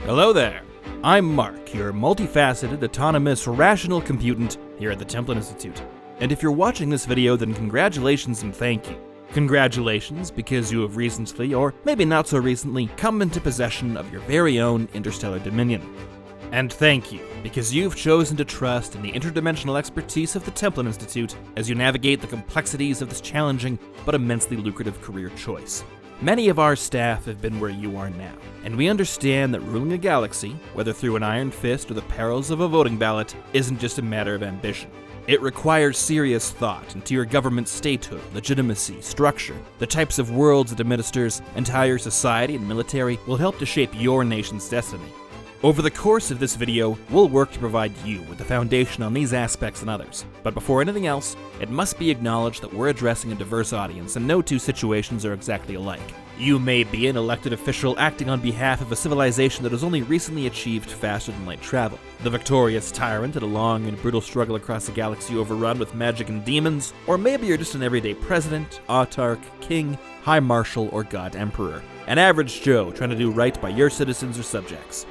Hello there. I'm Mark, your multifaceted, autonomous, rational computant here at the Templin Institute. And if you're watching this video, then congratulations and thank you. Congratulations because you have recently, or maybe not so recently, come into possession of your very own interstellar dominion. And thank you, because you've chosen to trust in the interdimensional expertise of the Templin Institute as you navigate the complexities of this challenging but immensely lucrative career choice. Many of our staff have been where you are now, and we understand that ruling a galaxy, whether through an iron fist or the perils of a voting ballot, isn't just a matter of ambition. It requires serious thought into your government's statehood, legitimacy, structure, the types of worlds it administers, and how your society and military will help to shape your nation's destiny. Over the course of this video, we'll work to provide you with the foundation on these aspects and others. But before anything else, it must be acknowledged that we're addressing a diverse audience, and no two situations are exactly alike. You may be an elected official acting on behalf of a civilization that has only recently achieved faster-than-light travel, the victorious tyrant in a long and brutal struggle across a galaxy overrun with magic and demons, or maybe you're just an everyday president, autarch, king, high marshal, or god emperor, an average Joe trying to do right by your citizens or subjects.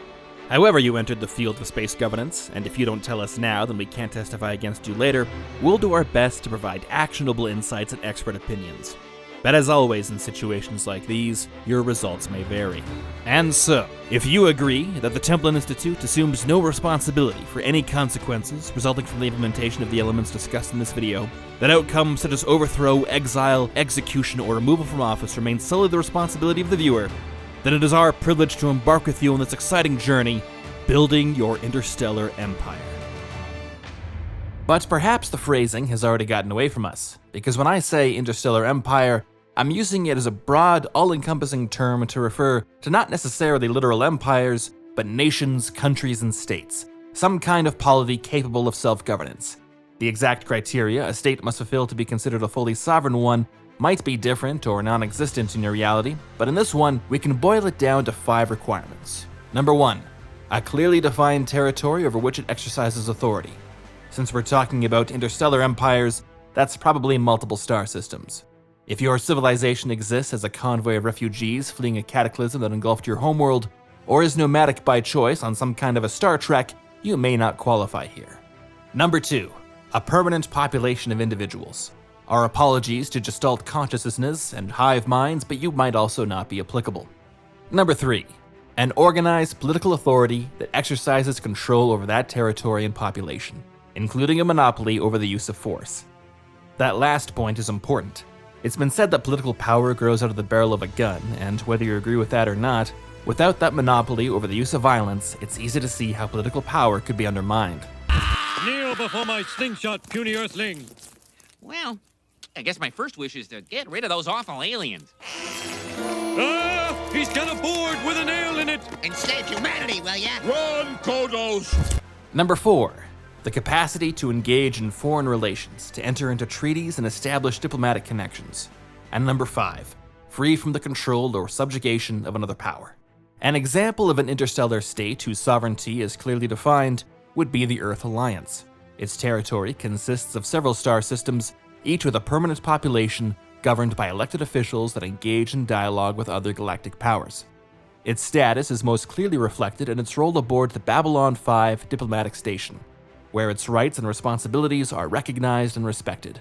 However you entered the field of space governance, and if you don't tell us now, then we can't testify against you later, we'll do our best to provide actionable insights and expert opinions. But as always in situations like these, your results may vary. And so, if you agree that the Templin Institute assumes no responsibility for any consequences resulting from the implementation of the elements discussed in this video, that outcomes such as overthrow, exile, execution, or removal from office remain solely the responsibility of the viewer, then it is our privilege to embark with you on this exciting journey, building your interstellar empire. But perhaps the phrasing has already gotten away from us, because when I say interstellar empire, I'm using it as a broad, all-encompassing term to refer to not necessarily literal empires, but nations, countries, and states, some kind of polity capable of self-governance. The exact criteria a state must fulfill to be considered a fully sovereign one might be different or non-existent in your reality, but in this one, we can boil it down to 5 requirements. Number 1, a clearly defined territory over which it exercises authority. Since we're talking about interstellar empires, that's probably multiple star systems. If your civilization exists as a convoy of refugees fleeing a cataclysm that engulfed your homeworld, or is nomadic by choice on some kind of a Star Trek, you may not qualify here. Number 2, a permanent population of individuals. Our apologies to Gestalt consciousness and hive minds, but you might also not be applicable. Number 3, an organized political authority that exercises control over that territory and population, including a monopoly over the use of force. That last point is important. It's been said that political power grows out of the barrel of a gun, and whether you agree with that or not, without that monopoly over the use of violence, it's easy to see how political power could be undermined. Kneel before my slingshot, puny earthling! Well, I guess my first wish is to get rid of those awful aliens. Ah! He's got a board with a nail in it! And save humanity, will ya? Run, Kodos! Number 4, the capacity to engage in foreign relations, to enter into treaties and establish diplomatic connections. And number 5, free from the control or subjugation of another power. An example of an interstellar state whose sovereignty is clearly defined would be the Earth Alliance. Its territory consists of several star systems, each with a permanent population governed by elected officials that engage in dialogue with other galactic powers. Its status is most clearly reflected in its role aboard the Babylon 5 diplomatic station, where its rights and responsibilities are recognized and respected.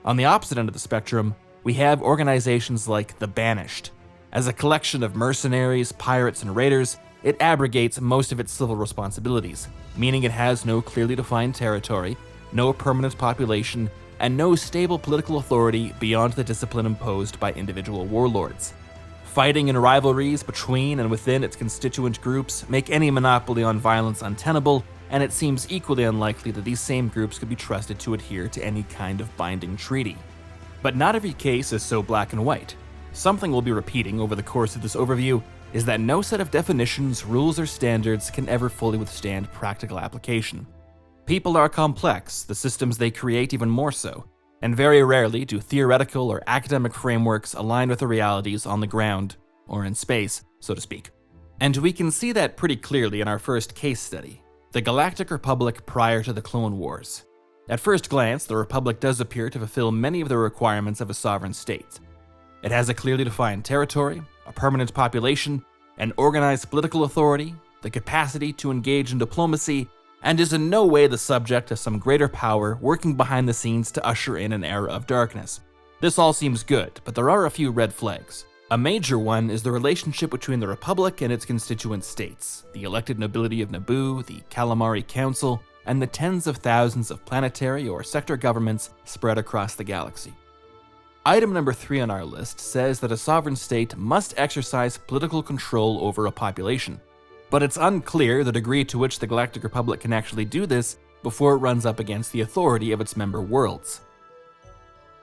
On the opposite end of the spectrum, we have organizations like the Banished. As a collection of mercenaries, pirates, and raiders, it abrogates most of its civil responsibilities, meaning it has no clearly defined territory, no permanent population, and no stable political authority beyond the discipline imposed by individual warlords. Fighting and rivalries between and within its constituent groups make any monopoly on violence untenable, and it seems equally unlikely that these same groups could be trusted to adhere to any kind of binding treaty. But not every case is so black and white. Something we'll be repeating over the course of this overview is that no set of definitions, rules, or standards can ever fully withstand practical application. People are complex, the systems they create even more so, and very rarely do theoretical or academic frameworks align with the realities on the ground, or in space, so to speak. And we can see that pretty clearly in our first case study, the Galactic Republic prior to the Clone Wars. At first glance, the Republic does appear to fulfill many of the requirements of a sovereign state. It has a clearly defined territory, a permanent population, an organized political authority, the capacity to engage in diplomacy, and is in no way the subject of some greater power working behind the scenes to usher in an era of darkness. This all seems good, but there are a few red flags. A major one is the relationship between the Republic and its constituent states, the elected nobility of Naboo, the Calamari Council, and the tens of thousands of planetary or sector governments spread across the galaxy. Item number 3 on our list says that a sovereign state must exercise political control over a population, but it's unclear the degree to which the Galactic Republic can actually do this before it runs up against the authority of its member worlds.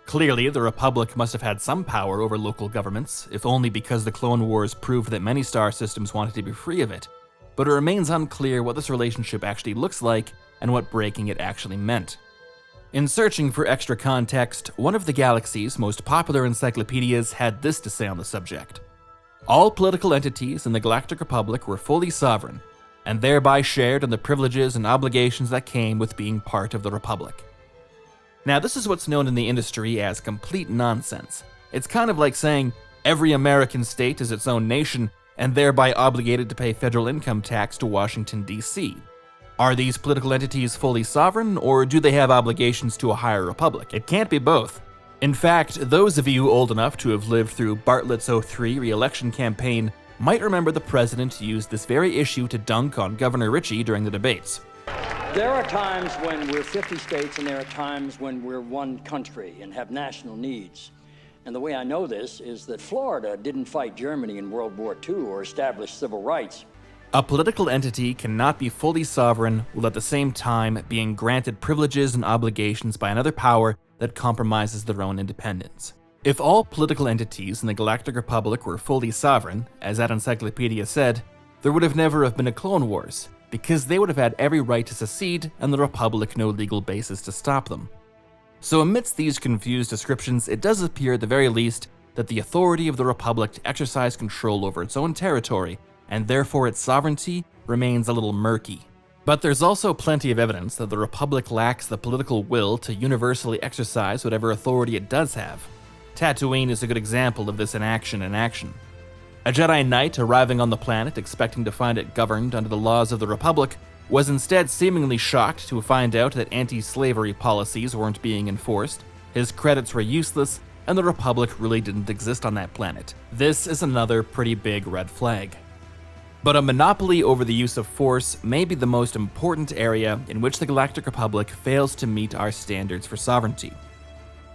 Clearly, the Republic must have had some power over local governments, if only because the Clone Wars proved that many star systems wanted to be free of it, but it remains unclear what this relationship actually looks like and what breaking it actually meant. In searching for extra context, one of the galaxy's most popular encyclopedias had this to say on the subject. All political entities in the Galactic Republic were fully sovereign, and thereby shared in the privileges and obligations that came with being part of the Republic. Now, this is what's known in the industry as complete nonsense. It's kind of like saying every American state is its own nation and thereby obligated to pay federal income tax to Washington, D.C. Are these political entities fully sovereign, or do they have obligations to a higher republic? It can't be both. In fact, those of you old enough to have lived through Bartlett's 03 re-election campaign might remember the president used this very issue to dunk on Governor Ritchie during the debates. There are times when we're 50 states and there are times when we're one country and have national needs. And the way I know this is that Florida didn't fight Germany in World War II or establish civil rights. A political entity cannot be fully sovereign while at the same time being granted privileges and obligations by another power that compromises their own independence. If all political entities in the Galactic Republic were fully sovereign, as that encyclopedia said, there would have never have been a Clone Wars, because they would have had every right to secede and the Republic no legal basis to stop them. So amidst these confused descriptions, it does appear at the very least that the authority of the Republic to exercise control over its own territory, and therefore its sovereignty, remains a little murky. But there's also plenty of evidence that the Republic lacks the political will to universally exercise whatever authority it does have. Tatooine is a good example of this in action. A Jedi Knight arriving on the planet expecting to find it governed under the laws of the Republic was instead seemingly shocked to find out that anti-slavery policies weren't being enforced, his credits were useless, and the Republic really didn't exist on that planet. This is another pretty big red flag. But a monopoly over the use of force may be the most important area in which the Galactic Republic fails to meet our standards for sovereignty.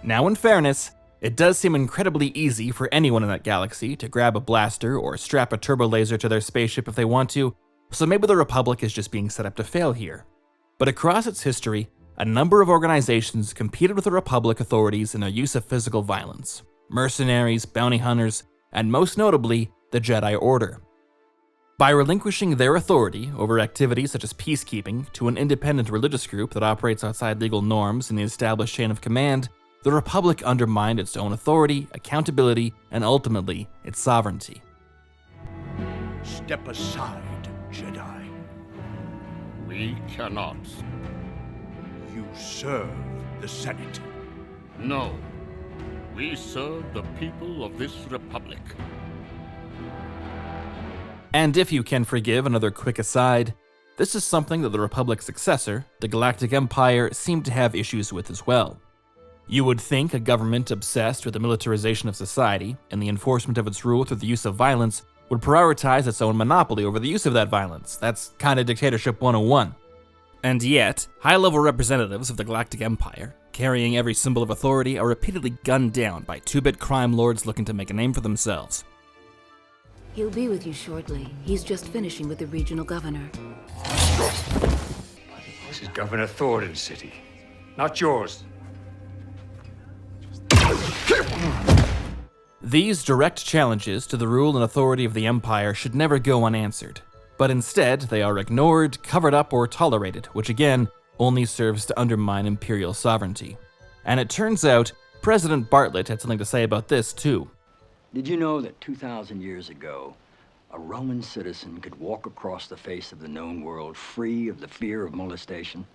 Now, in fairness, it does seem incredibly easy for anyone in that galaxy to grab a blaster or strap a turbo laser to their spaceship if they want to, so maybe the Republic is just being set up to fail here. But across its history, a number of organizations competed with the Republic authorities in their use of physical violence: mercenaries, bounty hunters, and most notably, the Jedi Order. By relinquishing their authority over activities such as peacekeeping to an independent religious group that operates outside legal norms in the established chain of command, the Republic undermined its own authority, accountability, and ultimately, its sovereignty. Step aside, Jedi. We cannot. You serve the Senate. No. We serve the people of this republic. And if you can forgive another quick aside, this is something that the Republic's successor, the Galactic Empire, seemed to have issues with as well. You would think a government obsessed with the militarization of society and the enforcement of its rule through the use of violence would prioritize its own monopoly over the use of that violence. That's kind of dictatorship 101. And yet, high-level representatives of the Galactic Empire, carrying every symbol of authority, are repeatedly gunned down by two-bit crime lords looking to make a name for themselves. He'll be with you shortly. He's just finishing with the regional governor. This is Governor Thornton's city, not yours. These direct challenges to the rule and authority of the Empire should never go unanswered, but instead they are ignored, covered up, or tolerated, which again only serves to undermine imperial sovereignty. And it turns out President Bartlett had something to say about this too. Did you know that 2,000 years ago, a Roman citizen could walk across the face of the known world free of the fear of molestation?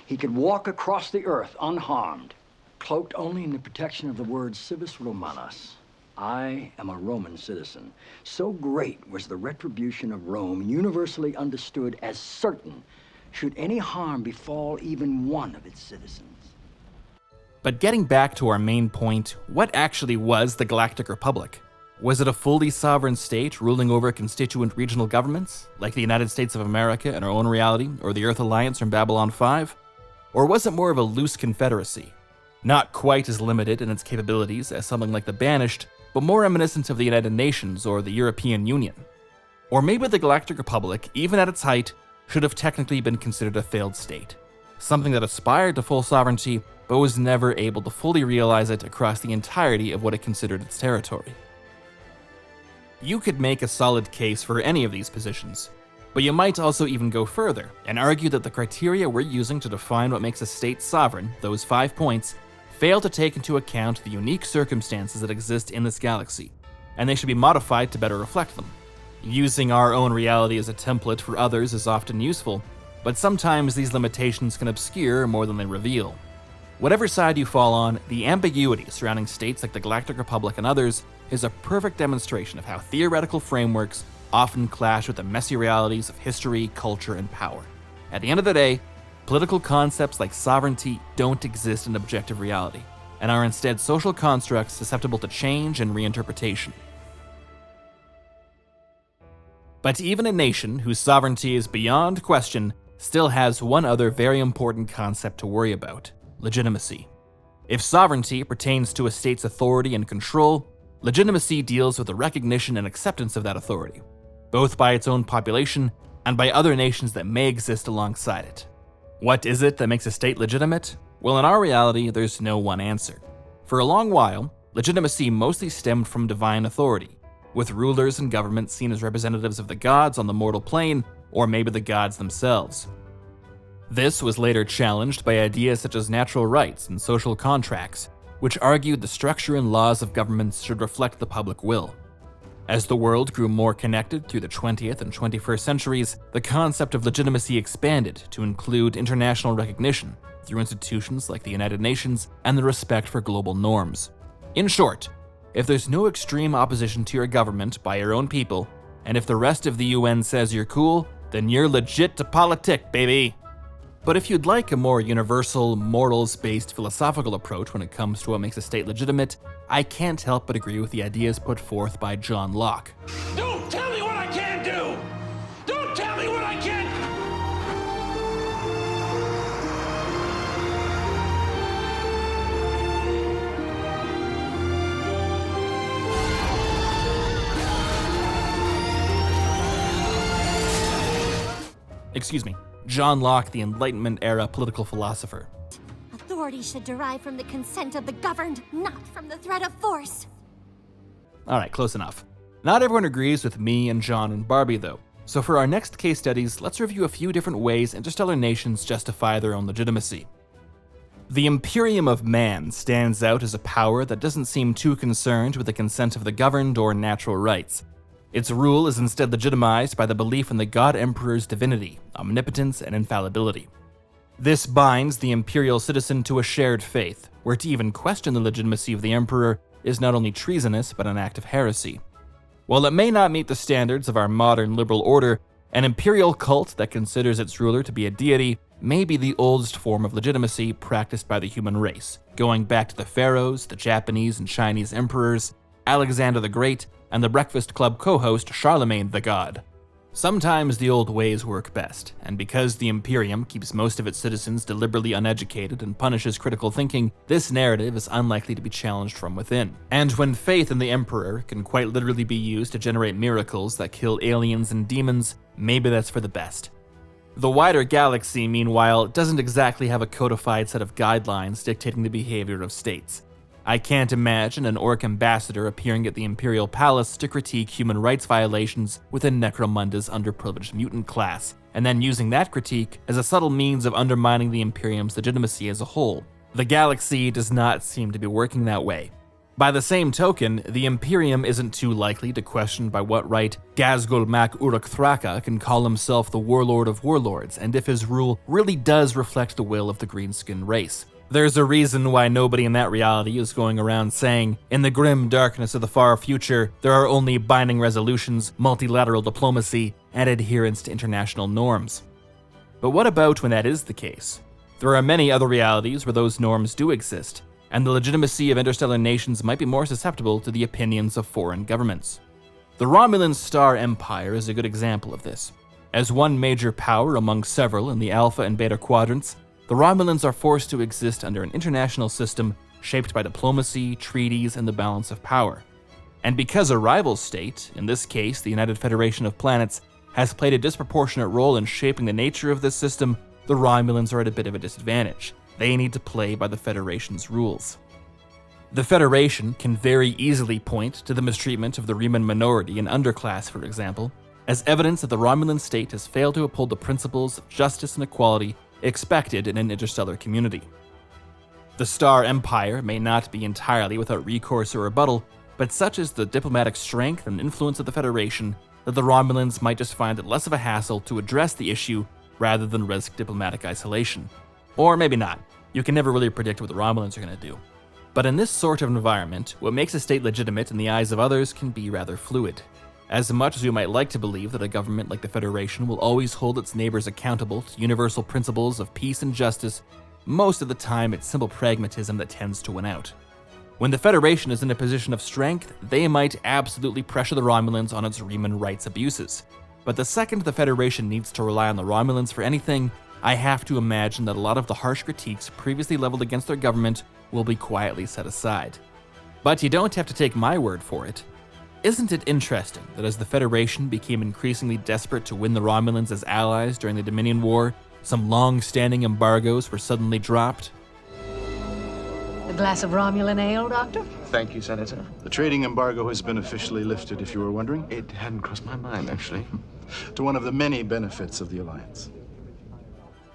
He could walk across the earth unharmed, cloaked only in the protection of the word civis Romanus, I am a Roman citizen. So great was the retribution of Rome, universally understood as certain, should any harm befall even one of its citizens. But getting back to our main point, what actually was the Galactic Republic? Was it a fully sovereign state ruling over constituent regional governments, like the United States of America in our own reality, or the Earth Alliance from Babylon 5? Or was it more of a loose confederacy? Not quite as limited in its capabilities as something like the Banished, but more reminiscent of the United Nations or the European Union. Or maybe the Galactic Republic, even at its height, should have technically been considered a failed state. Something that aspired to full sovereignty, but was never able to fully realize it across the entirety of what it considered its territory. You could make a solid case for any of these positions, but you might also even go further and argue that the criteria we're using to define what makes a state sovereign, those 5 points, fail to take into account the unique circumstances that exist in this galaxy, and they should be modified to better reflect them. Using our own reality as a template for others is often useful, but sometimes these limitations can obscure more than they reveal. Whatever side you fall on, the ambiguity surrounding states like the Galactic Republic and others is a perfect demonstration of how theoretical frameworks often clash with the messy realities of history, culture, and power. At the end of the day, political concepts like sovereignty don't exist in objective reality, and are instead social constructs susceptible to change and reinterpretation. But even a nation whose sovereignty is beyond question still has one other very important concept to worry about: legitimacy. If sovereignty pertains to a state's authority and control, legitimacy deals with the recognition and acceptance of that authority, both by its own population and by other nations that may exist alongside it. What is it that makes a state legitimate? Well, in our reality, there's no one answer. For a long while, legitimacy mostly stemmed from divine authority, with rulers and governments seen as representatives of the gods on the mortal plane, or maybe the gods themselves. This was later challenged by ideas such as natural rights and social contracts, which argued the structure and laws of governments should reflect the public will. As the world grew more connected through the 20th and 21st centuries, the concept of legitimacy expanded to include international recognition through institutions like the United Nations and the respect for global norms. In short, if there's no extreme opposition to your government by your own people, and if the rest of the UN says you're cool, then you're legit to politic, baby! But if you'd like a more universal, morals-based philosophical approach when it comes to what makes a state legitimate, I can't help but agree with the ideas put forth by John Locke. Don't tell me what I can do! Don't tell me what I can... Excuse me, John Locke, the Enlightenment-era political philosopher. Authority should derive from the consent of the governed, not from the threat of force. Alright, close enough. Not everyone agrees with me and John and Barbie, though. So for our next case studies, let's review a few different ways interstellar nations justify their own legitimacy. The Imperium of Man stands out as a power that doesn't seem too concerned with the consent of the governed or natural rights. Its rule is instead legitimized by the belief in the God Emperor's divinity, omnipotence, and infallibility. This binds the imperial citizen to a shared faith, where to even question the legitimacy of the Emperor is not only treasonous, but an act of heresy. While it may not meet the standards of our modern liberal order, an imperial cult that considers its ruler to be a deity may be the oldest form of legitimacy practiced by the human race, going back to the pharaohs, the Japanese and Chinese emperors, Alexander the Great, and the Breakfast Club co-host Charlemagne the God. Sometimes the old ways work best, and because the Imperium keeps most of its citizens deliberately uneducated and punishes critical thinking, this narrative is unlikely to be challenged from within. And when faith in the Emperor can quite literally be used to generate miracles that kill aliens and demons, maybe that's for the best. The wider galaxy, meanwhile, doesn't exactly have a codified set of guidelines dictating the behavior of states. I can't imagine an Orc ambassador appearing at the Imperial Palace to critique human rights violations within Necromunda's underprivileged mutant class, and then using that critique as a subtle means of undermining the Imperium's legitimacy as a whole. The galaxy does not seem to be working that way. By the same token, the Imperium isn't too likely to question by what right Gazgul Mac Uruk Thraka can call himself the warlord of warlords, and if his rule really does reflect the will of the green-skinned race. There's a reason why nobody in that reality is going around saying, in the grim darkness of the far future, there are only binding resolutions, multilateral diplomacy, and adherence to international norms. But what about when that is the case? There are many other realities where those norms do exist, and the legitimacy of interstellar nations might be more susceptible to the opinions of foreign governments. The Romulan Star Empire is a good example of this. As one major power among several in the Alpha and Beta quadrants, the Romulans are forced to exist under an international system shaped by diplomacy, treaties, and the balance of power. And because a rival state, in this case the United Federation of Planets, has played a disproportionate role in shaping the nature of this system, the Romulans are at a bit of a disadvantage. They need to play by the Federation's rules. The Federation can very easily point to the mistreatment of the Reman minority and underclass, for example, as evidence that the Romulan state has failed to uphold the principles of justice and equality expected in an interstellar community. The Star Empire may not be entirely without recourse or rebuttal, but such is the diplomatic strength and influence of the Federation that the Romulans might just find it less of a hassle to address the issue rather than risk diplomatic isolation. Or maybe not. You can never really predict what the Romulans are going to do. But in this sort of environment, what makes a state legitimate in the eyes of others can be rather fluid. As much as we might like to believe that a government like the Federation will always hold its neighbors accountable to universal principles of peace and justice, most of the time it's simple pragmatism that tends to win out. When the Federation is in a position of strength, they might absolutely pressure the Romulans on its Reman rights abuses. But the second the Federation needs to rely on the Romulans for anything, I have to imagine that a lot of the harsh critiques previously leveled against their government will be quietly set aside. But you don't have to take my word for it. Isn't it interesting that as the Federation became increasingly desperate to win the Romulans as allies during the Dominion War, some long-standing embargoes were suddenly dropped? A glass of Romulan ale, Doctor? Thank you, Senator. The trading embargo has been officially lifted, if you were wondering. It hadn't crossed my mind, actually. To one of the many benefits of the Alliance.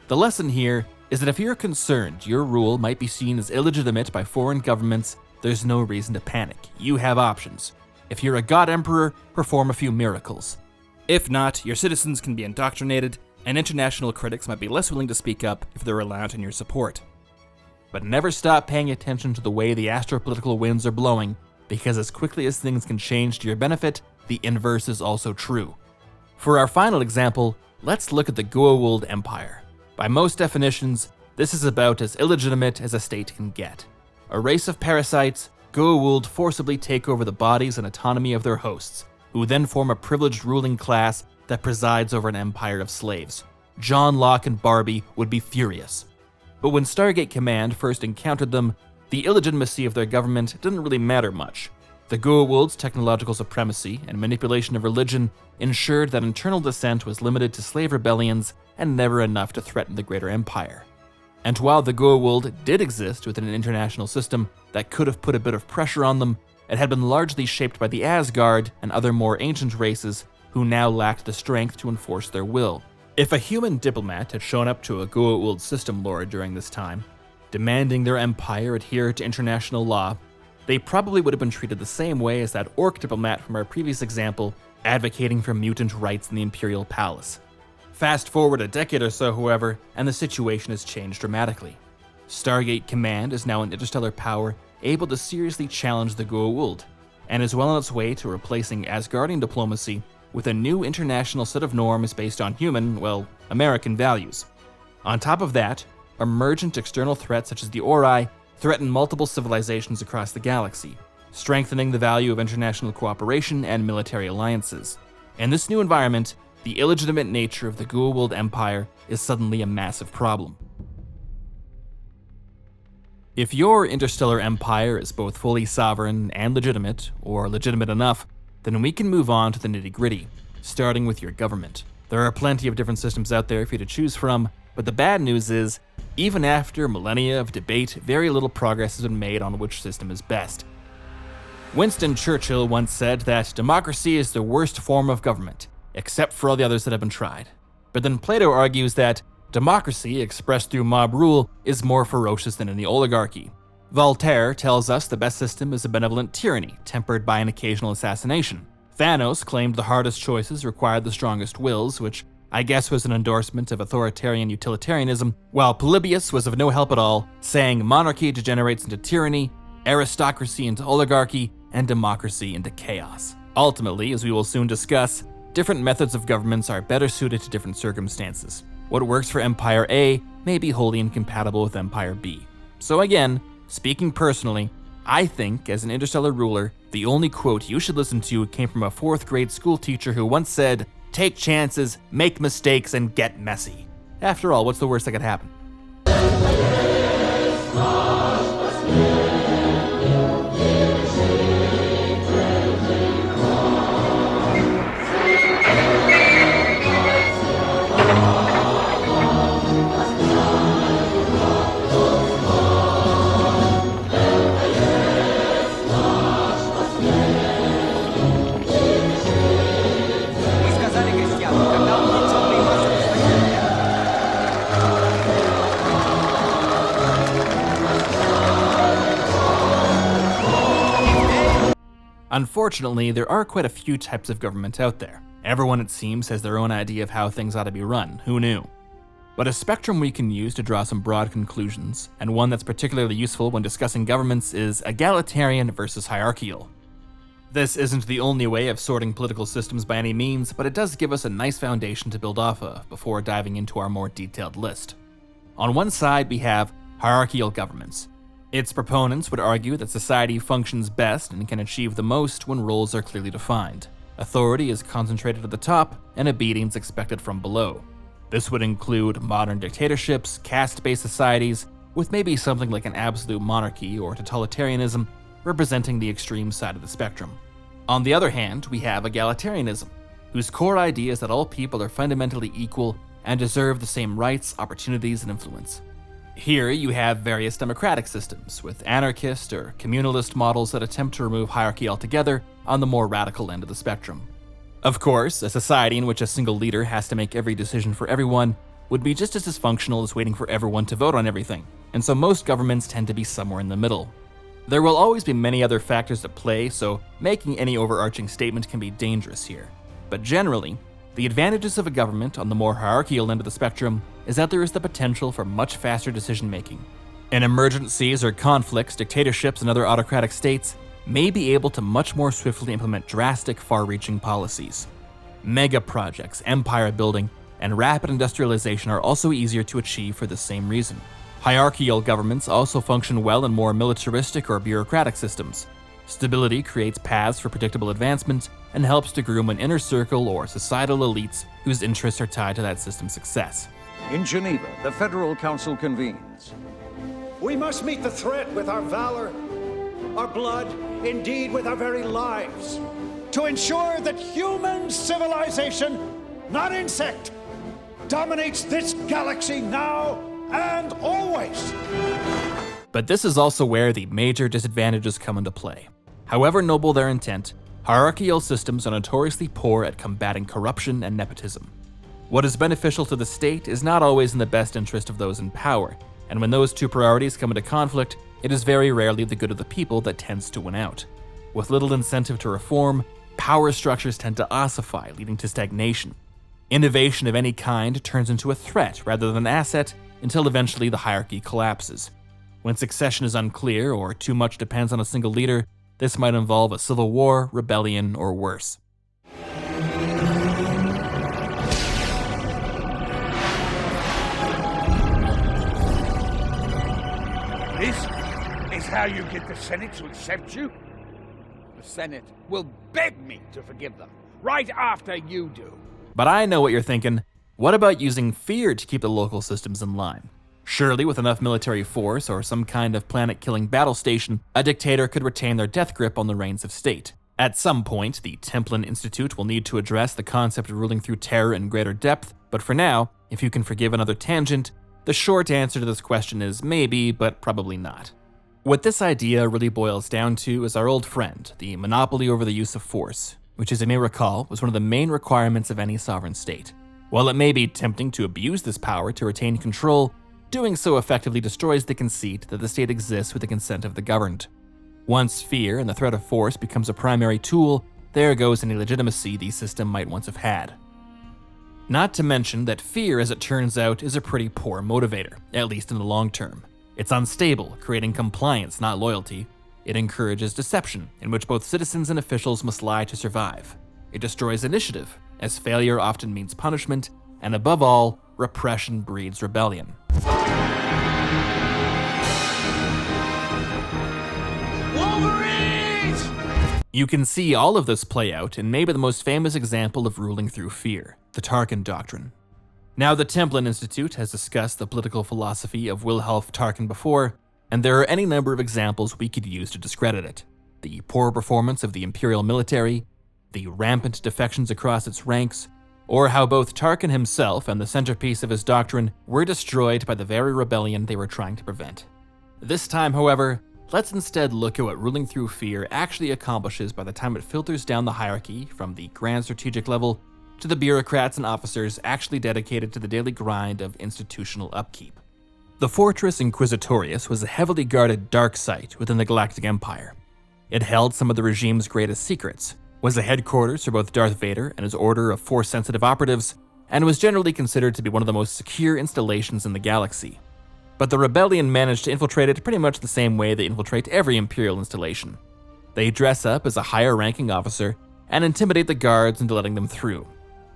The lesson here is that if you're concerned your rule might be seen as illegitimate by foreign governments, there's no reason to panic. You have options. If you're a god emperor, perform a few miracles. If not, your citizens can be indoctrinated, and international critics might be less willing to speak up if they're reliant on your support. But never stop paying attention to the way the astropolitical winds are blowing, because as quickly as things can change to your benefit, the inverse is also true. For our final example, let's look at the Goa'uld Empire. By most definitions, this is about as illegitimate as a state can get. A race of parasites, Goa'uld forcibly take over the bodies and autonomy of their hosts, who then form a privileged ruling class that presides over an empire of slaves. John Locke and Barbie would be furious. But when Stargate Command first encountered them, the illegitimacy of their government didn't really matter much. The Goa'uld's technological supremacy and manipulation of religion ensured that internal dissent was limited to slave rebellions and never enough to threaten the greater empire. And while the Goa'uld did exist within an international system that could have put a bit of pressure on them, it had been largely shaped by the Asgard and other more ancient races who now lacked the strength to enforce their will. If a human diplomat had shown up to a Goa'uld system lord during this time, demanding their empire adhere to international law, they probably would have been treated the same way as that orc diplomat from our previous example, advocating for mutant rights in the Imperial Palace. Fast forward a decade or so, however, and the situation has changed dramatically. Stargate Command is now an interstellar power able to seriously challenge the Goa'uld, and is well on its way to replacing Asgardian diplomacy with a new international set of norms based on human, well, American values. On top of that, emergent external threats such as the Ori threaten multiple civilizations across the galaxy, strengthening the value of international cooperation and military alliances. In this new environment, the illegitimate nature of the Goa'uld Empire is suddenly a massive problem. If your interstellar empire is both fully sovereign and legitimate, or legitimate enough, then we can move on to the nitty-gritty, starting with your government. There are plenty of different systems out there for you to choose from, but the bad news is, even after millennia of debate, very little progress has been made on which system is best. Winston Churchill once said that democracy is the worst form of government, except for all the others that have been tried. But then Plato argues that democracy, expressed through mob rule, is more ferocious than any oligarchy. Voltaire tells us the best system is a benevolent tyranny, tempered by an occasional assassination. Thanos claimed the hardest choices required the strongest wills, which I guess was an endorsement of authoritarian utilitarianism, while Polybius was of no help at all, saying monarchy degenerates into tyranny, aristocracy into oligarchy, and democracy into chaos. Ultimately, as we will soon discuss, different methods of governments are better suited to different circumstances. What works for Empire A may be wholly incompatible with Empire B. So again, speaking personally, I think, as an interstellar ruler, the only quote you should listen to came from a 4th grade school teacher who once said, "Take chances, make mistakes, and get messy." After all, what's the worst that could happen? Unfortunately, there are quite a few types of government out there. Everyone, it seems, has their own idea of how things ought to be run. Who knew? But a spectrum we can use to draw some broad conclusions, and one that's particularly useful when discussing governments, is egalitarian versus hierarchical. This isn't the only way of sorting political systems by any means, but it does give us a nice foundation to build off of before diving into our more detailed list. On one side, we have hierarchical governments. Its proponents would argue that society functions best and can achieve the most when roles are clearly defined. Authority is concentrated at the top, and obedience expected from below. This would include modern dictatorships, caste-based societies, with maybe something like an absolute monarchy or totalitarianism representing the extreme side of the spectrum. On the other hand, we have egalitarianism, whose core idea is that all people are fundamentally equal and deserve the same rights, opportunities, and influence. Here you have various democratic systems, with anarchist or communalist models that attempt to remove hierarchy altogether on the more radical end of the spectrum. Of course, a society in which a single leader has to make every decision for everyone would be just as dysfunctional as waiting for everyone to vote on everything, and so most governments tend to be somewhere in the middle. There will always be many other factors at play, so making any overarching statement can be dangerous here. But generally, the advantages of a government on the more hierarchical end of the spectrum is that there is the potential for much faster decision-making. In emergencies or conflicts, dictatorships and other autocratic states may be able to much more swiftly implement drastic, far-reaching policies. Mega projects, empire building, and rapid industrialization are also easier to achieve for the same reason. Hierarchical governments also function well in more militaristic or bureaucratic systems. Stability creates paths for predictable advancement and helps to groom an inner circle or societal elites whose interests are tied to that system's success. In Geneva, the Federal Council convenes. We must meet the threat with our valor, our blood, indeed with our very lives, to ensure that human civilization, not insect, dominates this galaxy now and always. But this is also where the major disadvantages come into play. However noble their intent, hierarchical systems are notoriously poor at combating corruption and nepotism. What is beneficial to the state is not always in the best interest of those in power, and when those two priorities come into conflict, it is very rarely the good of the people that tends to win out. With little incentive to reform, power structures tend to ossify, leading to stagnation. Innovation of any kind turns into a threat rather than an asset until eventually the hierarchy collapses. When succession is unclear or too much depends on a single leader, this might involve a civil war, rebellion, or worse. This is how you get the Senate to accept you? The Senate will beg me to forgive them, right after you do. But I know what you're thinking. What about using fear to keep the local systems in line? Surely with enough military force or some kind of planet-killing battle station, a dictator could retain their death grip on the reins of state. At some point, the Templin Institute will need to address the concept of ruling through terror in greater depth, but for now, if you can forgive another tangent, the short answer to this question is maybe, but probably not. What this idea really boils down to is our old friend, the monopoly over the use of force, which, as you may recall, was one of the main requirements of any sovereign state. While it may be tempting to abuse this power to retain control, doing so effectively destroys the conceit that the state exists with the consent of the governed. Once fear and the threat of force becomes a primary tool, there goes any legitimacy the system might once have had. Not to mention that fear, as it turns out, is a pretty poor motivator, at least in the long term. It's unstable, creating compliance, not loyalty. It encourages deception, in which both citizens and officials must lie to survive. It destroys initiative, as failure often means punishment, and above all, repression breeds rebellion. Wolverines! You can see all of this play out in maybe the most famous example of ruling through fear, the Tarkin Doctrine. Now, the Templin Institute has discussed the political philosophy of Wilhelm Tarkin before, and there are any number of examples we could use to discredit it. The poor performance of the Imperial military, the rampant defections across its ranks, or how both Tarkin himself and the centerpiece of his doctrine were destroyed by the very rebellion they were trying to prevent. This time, however, let's instead look at what ruling through fear actually accomplishes by the time it filters down the hierarchy from the grand strategic level to the bureaucrats and officers actually dedicated to the daily grind of institutional upkeep. The Fortress Inquisitorius was a heavily guarded dark site within the Galactic Empire. It held some of the regime's greatest secrets, was the headquarters for both Darth Vader and his order of Force-sensitive operatives, and was generally considered to be one of the most secure installations in the galaxy. But the rebellion managed to infiltrate it pretty much the same way they infiltrate every Imperial installation. They dress up as a higher-ranking officer and intimidate the guards into letting them through.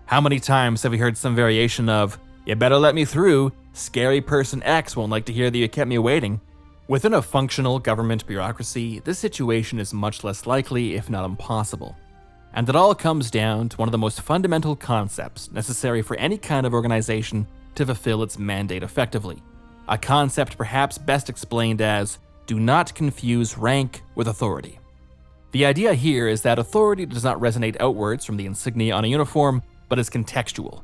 How many times have we heard some variation of, "You better let me through, scary person X won't like to hear that you kept me waiting"? Within a functional government bureaucracy, this situation is much less likely, if not impossible. And it all comes down to one of the most fundamental concepts necessary for any kind of organization to fulfill its mandate effectively. A concept perhaps best explained as, do not confuse rank with authority. The idea here is that authority does not resonate outwards from the insignia on a uniform, but is contextual.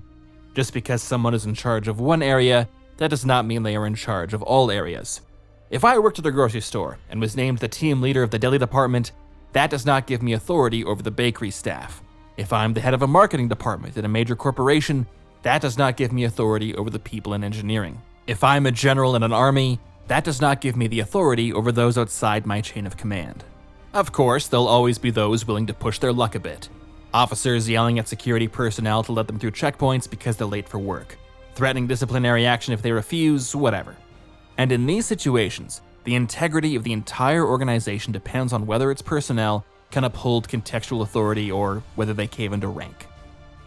Just because someone is in charge of one area, that does not mean they are in charge of all areas. If I worked at a grocery store and was named the team leader of the deli department, that does not give me authority over the bakery staff. If I'm the head of a marketing department in a major corporation, that does not give me authority over the people in engineering. If I'm a general in an army, that does not give me the authority over those outside my chain of command. Of course, there'll always be those willing to push their luck a bit. Officers yelling at security personnel to let them through checkpoints because they're late for work, threatening disciplinary action if they refuse, whatever. And in these situations, the integrity of the entire organization depends on whether its personnel can uphold contextual authority or whether they cave into rank.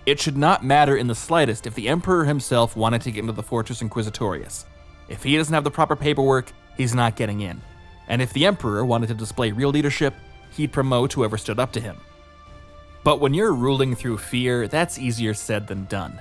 It should not matter in the slightest if the Emperor himself wanted to get into the Fortress Inquisitorius. If he doesn't have the proper paperwork, he's not getting in. And if the Emperor wanted to display real leadership, he'd promote whoever stood up to him. But when you're ruling through fear, that's easier said than done.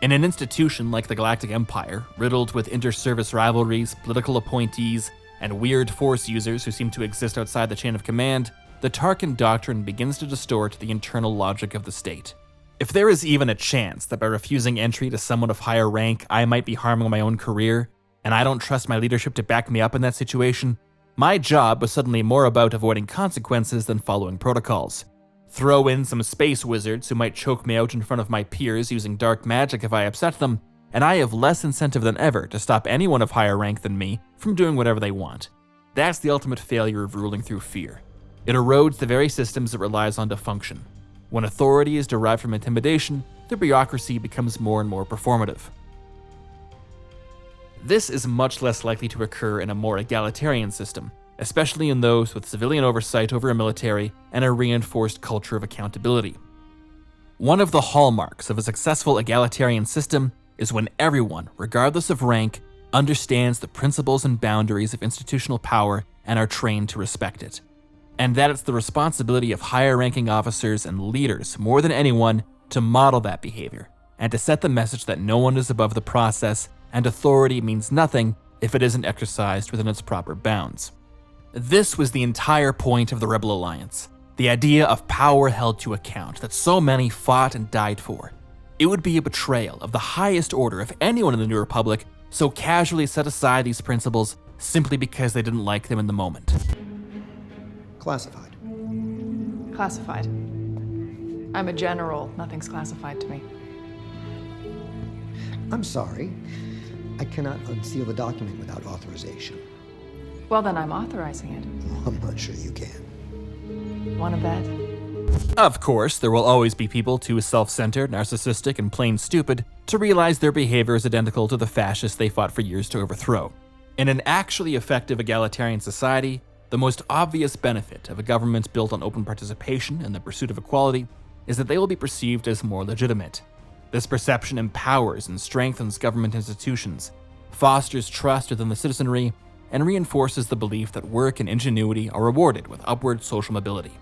In an institution like the Galactic Empire, riddled with inter-service rivalries, political appointees, and weird force users who seem to exist outside the chain of command, the Tarkin Doctrine begins to distort the internal logic of the state. If there is even a chance that by refusing entry to someone of higher rank, I might be harming my own career, and I don't trust my leadership to back me up in that situation, my job was suddenly more about avoiding consequences than following protocols. Throw in some space wizards who might choke me out in front of my peers using dark magic if I upset them, and I have less incentive than ever to stop anyone of higher rank than me from doing whatever they want. That's the ultimate failure of ruling through fear. It erodes the very systems it relies on to function. When authority is derived from intimidation, the bureaucracy becomes more and more performative. This is much less likely to occur in a more egalitarian system, especially in those with civilian oversight over a military and a reinforced culture of accountability. One of the hallmarks of a successful egalitarian system is when everyone, regardless of rank, understands the principles and boundaries of institutional power and are trained to respect it. And that it's the responsibility of higher-ranking officers and leaders more than anyone to model that behavior, and to set the message that no one is above the process and authority means nothing if it isn't exercised within its proper bounds. This was the entire point of the Rebel Alliance, the idea of power held to account that so many fought and died for. It would be a betrayal of the highest order if anyone in the New Republic so casually set aside these principles simply because they didn't like them in the moment. Classified. Classified. I'm a general. Nothing's classified to me. I'm sorry. I cannot unseal the document without authorization. Well, then I'm authorizing it. I'm not sure you can. Want to bet? Of course, there will always be people too self-centered, narcissistic, and plain stupid to realize their behavior is identical to the fascists they fought for years to overthrow. In an actually effective egalitarian society, the most obvious benefit of a government built on open participation and the pursuit of equality is that they will be perceived as more legitimate. This perception empowers and strengthens government institutions, fosters trust within the citizenry, and reinforces the belief that work and ingenuity are rewarded with upward social mobility.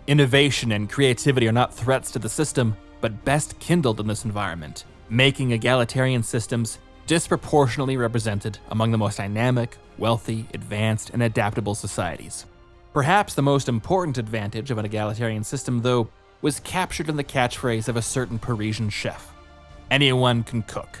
Innovation and creativity are not threats to the system, but best kindled in this environment, making egalitarian systems disproportionately represented among the most dynamic, wealthy, advanced, and adaptable societies. Perhaps the most important advantage of an egalitarian system, though, was captured in the catchphrase of a certain Parisian chef: anyone can cook.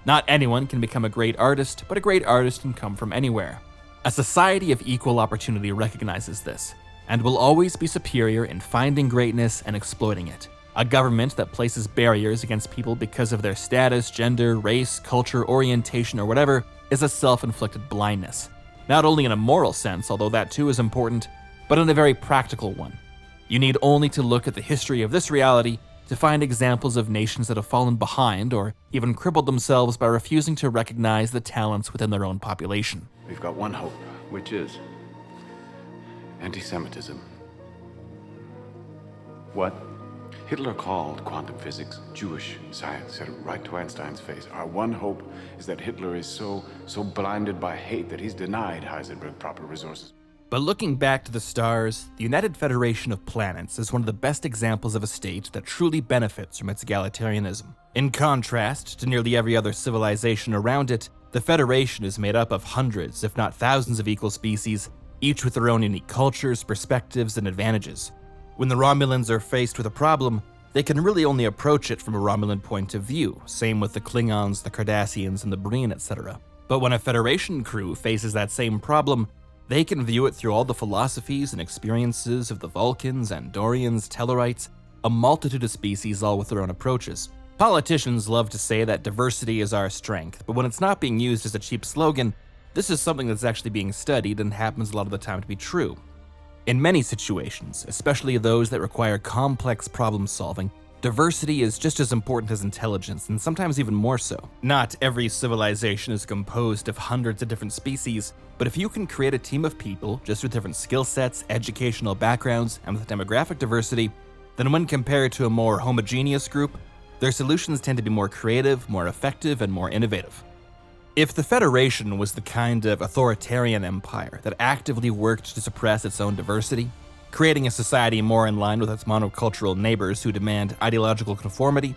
Not anyone can become a great artist, but a great artist can come from anywhere. A society of equal opportunity recognizes this, and will always be superior in finding greatness and exploiting it. A government that places barriers against people because of their status, gender, race, culture, orientation, or whatever is a self-inflicted blindness. Not only in a moral sense, although that too is important, but in a very practical one. You need only to look at the history of this reality to find examples of nations that have fallen behind or even crippled themselves by refusing to recognize the talents within their own population. We've got one hope, which is anti-Semitism. What? Hitler called quantum physics Jewish science, said it right to Einstein's face. Our one hope is that Hitler is so blinded by hate that he's denied Heisenberg proper resources. But looking back to the stars, the United Federation of Planets is one of the best examples of a state that truly benefits from its egalitarianism. In contrast to nearly every other civilization around it, the Federation is made up of hundreds, if not thousands of equal species, each with their own unique cultures, perspectives, and advantages. When the Romulans are faced with a problem, they can really only approach it from a Romulan point of view, same with the Klingons, the Cardassians, and the Breen, etc. But when a Federation crew faces that same problem, they can view it through all the philosophies and experiences of the Vulcans, Andorians, Tellarites, a multitude of species all with their own approaches. Politicians love to say that diversity is our strength, but when it's not being used as a cheap slogan, this is something that's actually being studied and happens a lot of the time to be true. In many situations, especially those that require complex problem solving, diversity is just as important as intelligence, and sometimes even more so. Not every civilization is composed of hundreds of different species, but if you can create a team of people just with different skill sets, educational backgrounds, and with demographic diversity, then when compared to a more homogeneous group, their solutions tend to be more creative, more effective, and more innovative. If the Federation was the kind of authoritarian empire that actively worked to suppress its own diversity, creating a society more in line with its monocultural neighbors who demand ideological conformity,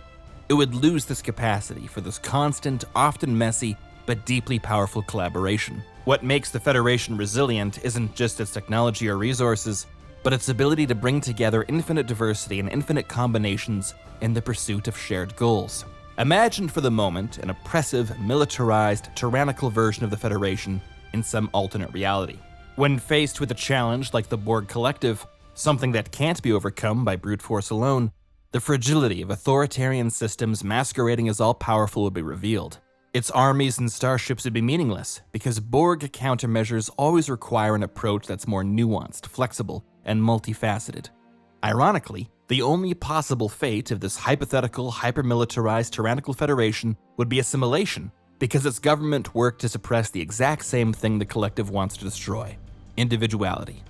it would lose this capacity for this constant, often messy, but deeply powerful collaboration. What makes the Federation resilient isn't just its technology or resources, but its ability to bring together infinite diversity and infinite combinations in the pursuit of shared goals. Imagine for the moment an oppressive, militarized, tyrannical version of the Federation in some alternate reality. When faced with a challenge like the Borg Collective, something that can't be overcome by brute force alone, the fragility of authoritarian systems masquerading as all-powerful would be revealed. Its armies and starships would be meaningless, because Borg countermeasures always require an approach that's more nuanced, flexible, and multifaceted. Ironically, the only possible fate of this hypothetical, hyper-militarized tyrannical federation would be assimilation, because its government worked to suppress the exact same thing the collective wants to destroy: individuality.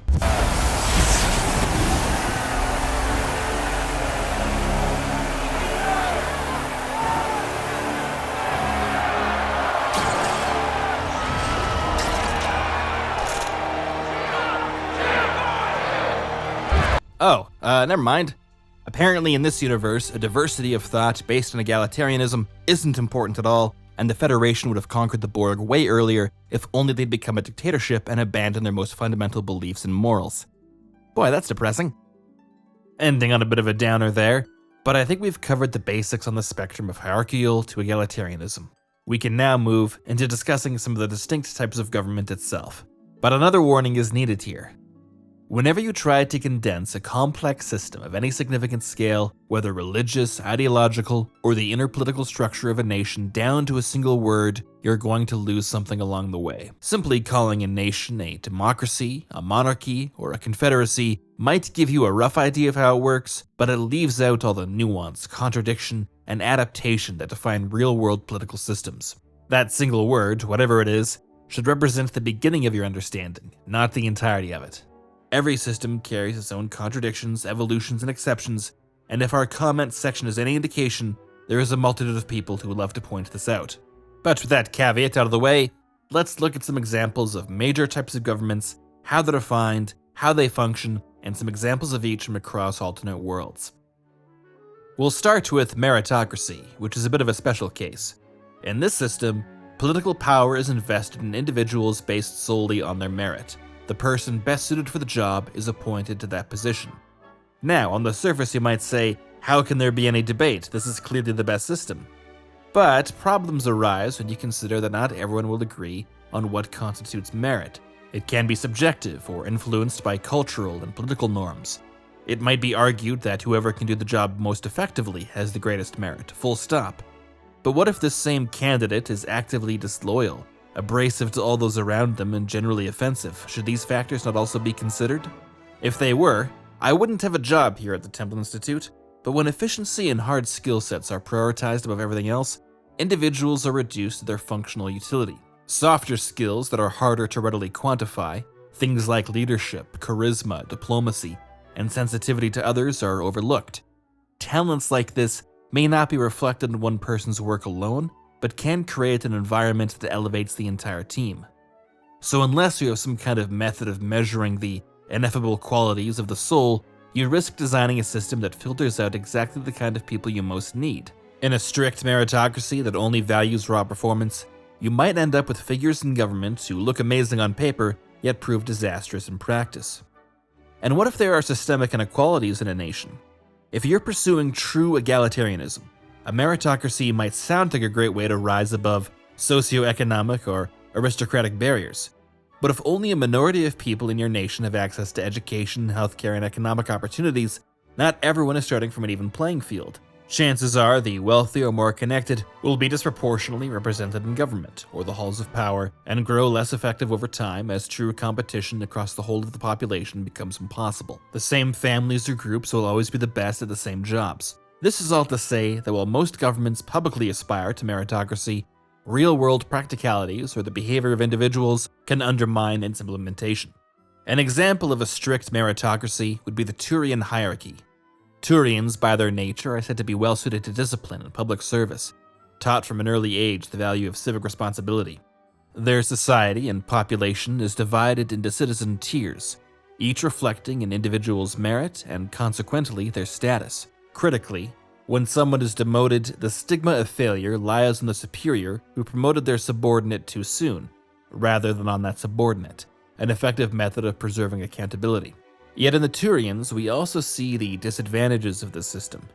Never mind. Apparently in this universe, a diversity of thought based on egalitarianism isn't important at all, and the Federation would have conquered the Borg way earlier if only they'd become a dictatorship and abandoned their most fundamental beliefs and morals. Boy, that's depressing. Ending on a bit of a downer there, but I think we've covered the basics on the spectrum of hierarchical to egalitarianism. We can now move into discussing some of the distinct types of government itself. But another warning is needed here. Whenever you try to condense a complex system of any significant scale, whether religious, ideological, or the inner political structure of a nation down to a single word, you're going to lose something along the way. Simply calling a nation a democracy, a monarchy, or a confederacy might give you a rough idea of how it works, but it leaves out all the nuance, contradiction, and adaptation that define real-world political systems. That single word, whatever it is, should represent the beginning of your understanding, not the entirety of it. Every system carries its own contradictions, evolutions, and exceptions, and if our comment section is any indication, there is a multitude of people who would love to point this out. But with that caveat out of the way, let's look at some examples of major types of governments, how they're defined, how they function, and some examples of each from across alternate worlds. We'll start with meritocracy, which is a bit of a special case. In this system, political power is invested in individuals based solely on their merit. The person best suited for the job is appointed to that position. Now, on the surface you might say, how can there be any debate? This is clearly the best system. But problems arise when you consider that not everyone will agree on what constitutes merit. It can be subjective or influenced by cultural and political norms. It might be argued that whoever can do the job most effectively has the greatest merit, full stop. But what if this same candidate is actively disloyal, abrasive to all those around them, and generally offensive? Should these factors not also be considered? If they were, I wouldn't have a job here at the Templin Institute, but when efficiency and hard skill sets are prioritized above everything else, individuals are reduced to their functional utility. Softer skills that are harder to readily quantify, things like leadership, charisma, diplomacy, and sensitivity to others, are overlooked. Talents like this may not be reflected in one person's work alone, but can create an environment that elevates the entire team. So unless you have some kind of method of measuring the ineffable qualities of the soul, you risk designing a system that filters out exactly the kind of people you most need. In a strict meritocracy that only values raw performance, you might end up with figures in government who look amazing on paper, yet prove disastrous in practice. And what if there are systemic inequalities in a nation? If you're pursuing true egalitarianism, a meritocracy might sound like a great way to rise above socioeconomic or aristocratic barriers. But if only a minority of people in your nation have access to education, healthcare, and economic opportunities, not everyone is starting from an even playing field. Chances are the wealthy or more connected will be disproportionately represented in government or the halls of power, and grow less effective over time as true competition across the whole of the population becomes impossible. The same families or groups will always be the best at the same jobs. This is all to say that while most governments publicly aspire to meritocracy, real-world practicalities or the behavior of individuals can undermine its implementation. An example of a strict meritocracy would be the Turian hierarchy. Turians, by their nature, are said to be well-suited to discipline and public service, taught from an early age the value of civic responsibility. Their society and population is divided into citizen tiers, each reflecting an individual's merit and consequently their status. Critically, when someone is demoted, the stigma of failure lies on the superior who promoted their subordinate too soon, rather than on that subordinate, an effective method of preserving accountability. Yet in the Turians, we also see the disadvantages of this system.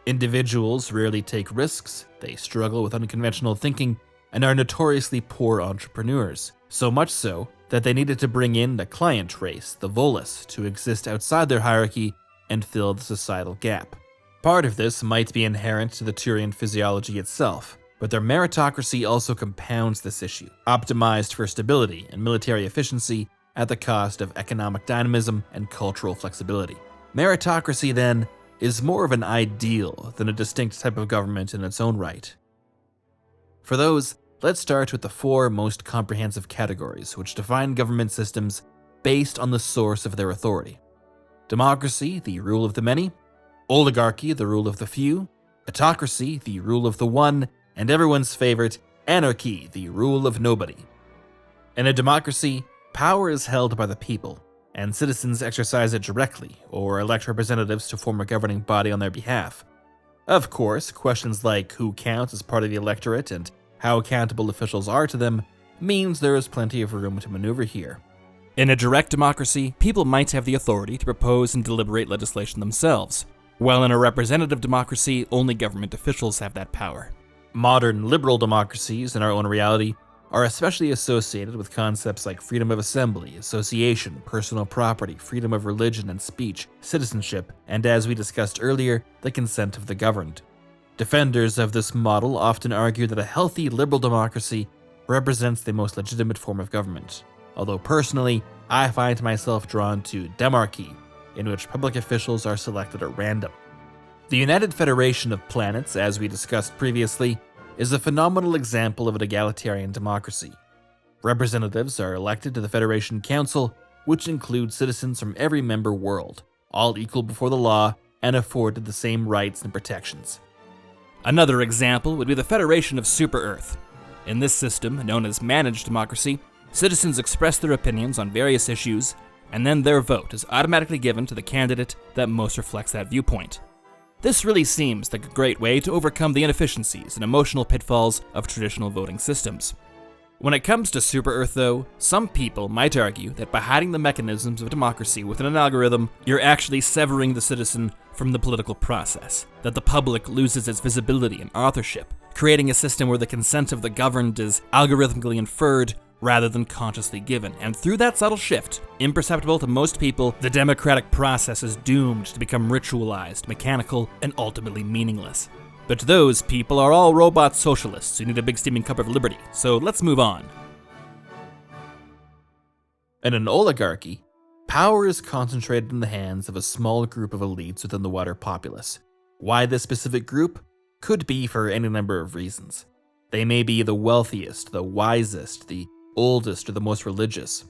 Individuals rarely take risks, they struggle with unconventional thinking, and are notoriously poor entrepreneurs, so much so that they needed to bring in the client race, the Volus, to exist outside their hierarchy and fill the societal gap. Part of this might be inherent to the Turian physiology itself, but their meritocracy also compounds this issue, optimized for stability and military efficiency at the cost of economic dynamism and cultural flexibility. Meritocracy, then, is more of an ideal than a distinct type of government in its own right. For those, let's start with the four most comprehensive categories which define government systems based on the source of their authority. Democracy, the rule of the many; oligarchy, the rule of the few; autocracy, the rule of the one; and everyone's favorite, anarchy, the rule of nobody. In a democracy, power is held by the people, and citizens exercise it directly or elect representatives to form a governing body on their behalf. Of course, questions like who counts as part of the electorate and how accountable officials are to them means there is plenty of room to maneuver here. In a direct democracy, people might have the authority to propose and deliberate legislation themselves, while in a representative democracy, only government officials have that power. Modern liberal democracies, in our own reality, are especially associated with concepts like freedom of assembly, association, personal property, freedom of religion and speech, citizenship, and as we discussed earlier, the consent of the governed. Defenders of this model often argue that a healthy liberal democracy represents the most legitimate form of government, although personally, I find myself drawn to demarchy, in which public officials are selected at random. The United Federation of Planets, as we discussed previously, is a phenomenal example of an egalitarian democracy. Representatives are elected to the Federation Council, which includes citizens from every member world, all equal before the law and afforded the same rights and protections. Another example would be the Federation of Super-Earth. In this system, known as managed democracy, citizens express their opinions on various issues, and then their vote is automatically given to the candidate that most reflects that viewpoint. This really seems like a great way to overcome the inefficiencies and emotional pitfalls of traditional voting systems. When it comes to Super-Earth though, some people might argue that by hiding the mechanisms of democracy within an algorithm, you're actually severing the citizen from the political process, that the public loses its visibility and authorship, creating a system where the consent of the governed is algorithmically inferred rather than consciously given, and through that subtle shift, imperceptible to most people, the democratic process is doomed to become ritualized, mechanical, and ultimately meaningless. But those people are all robot socialists who need a big steaming cup of liberty, so let's move on. In an oligarchy, power is concentrated in the hands of a small group of elites within the wider populace. Why this specific group? Could be for any number of reasons. They may be the wealthiest, the wisest, the oldest, or the most religious.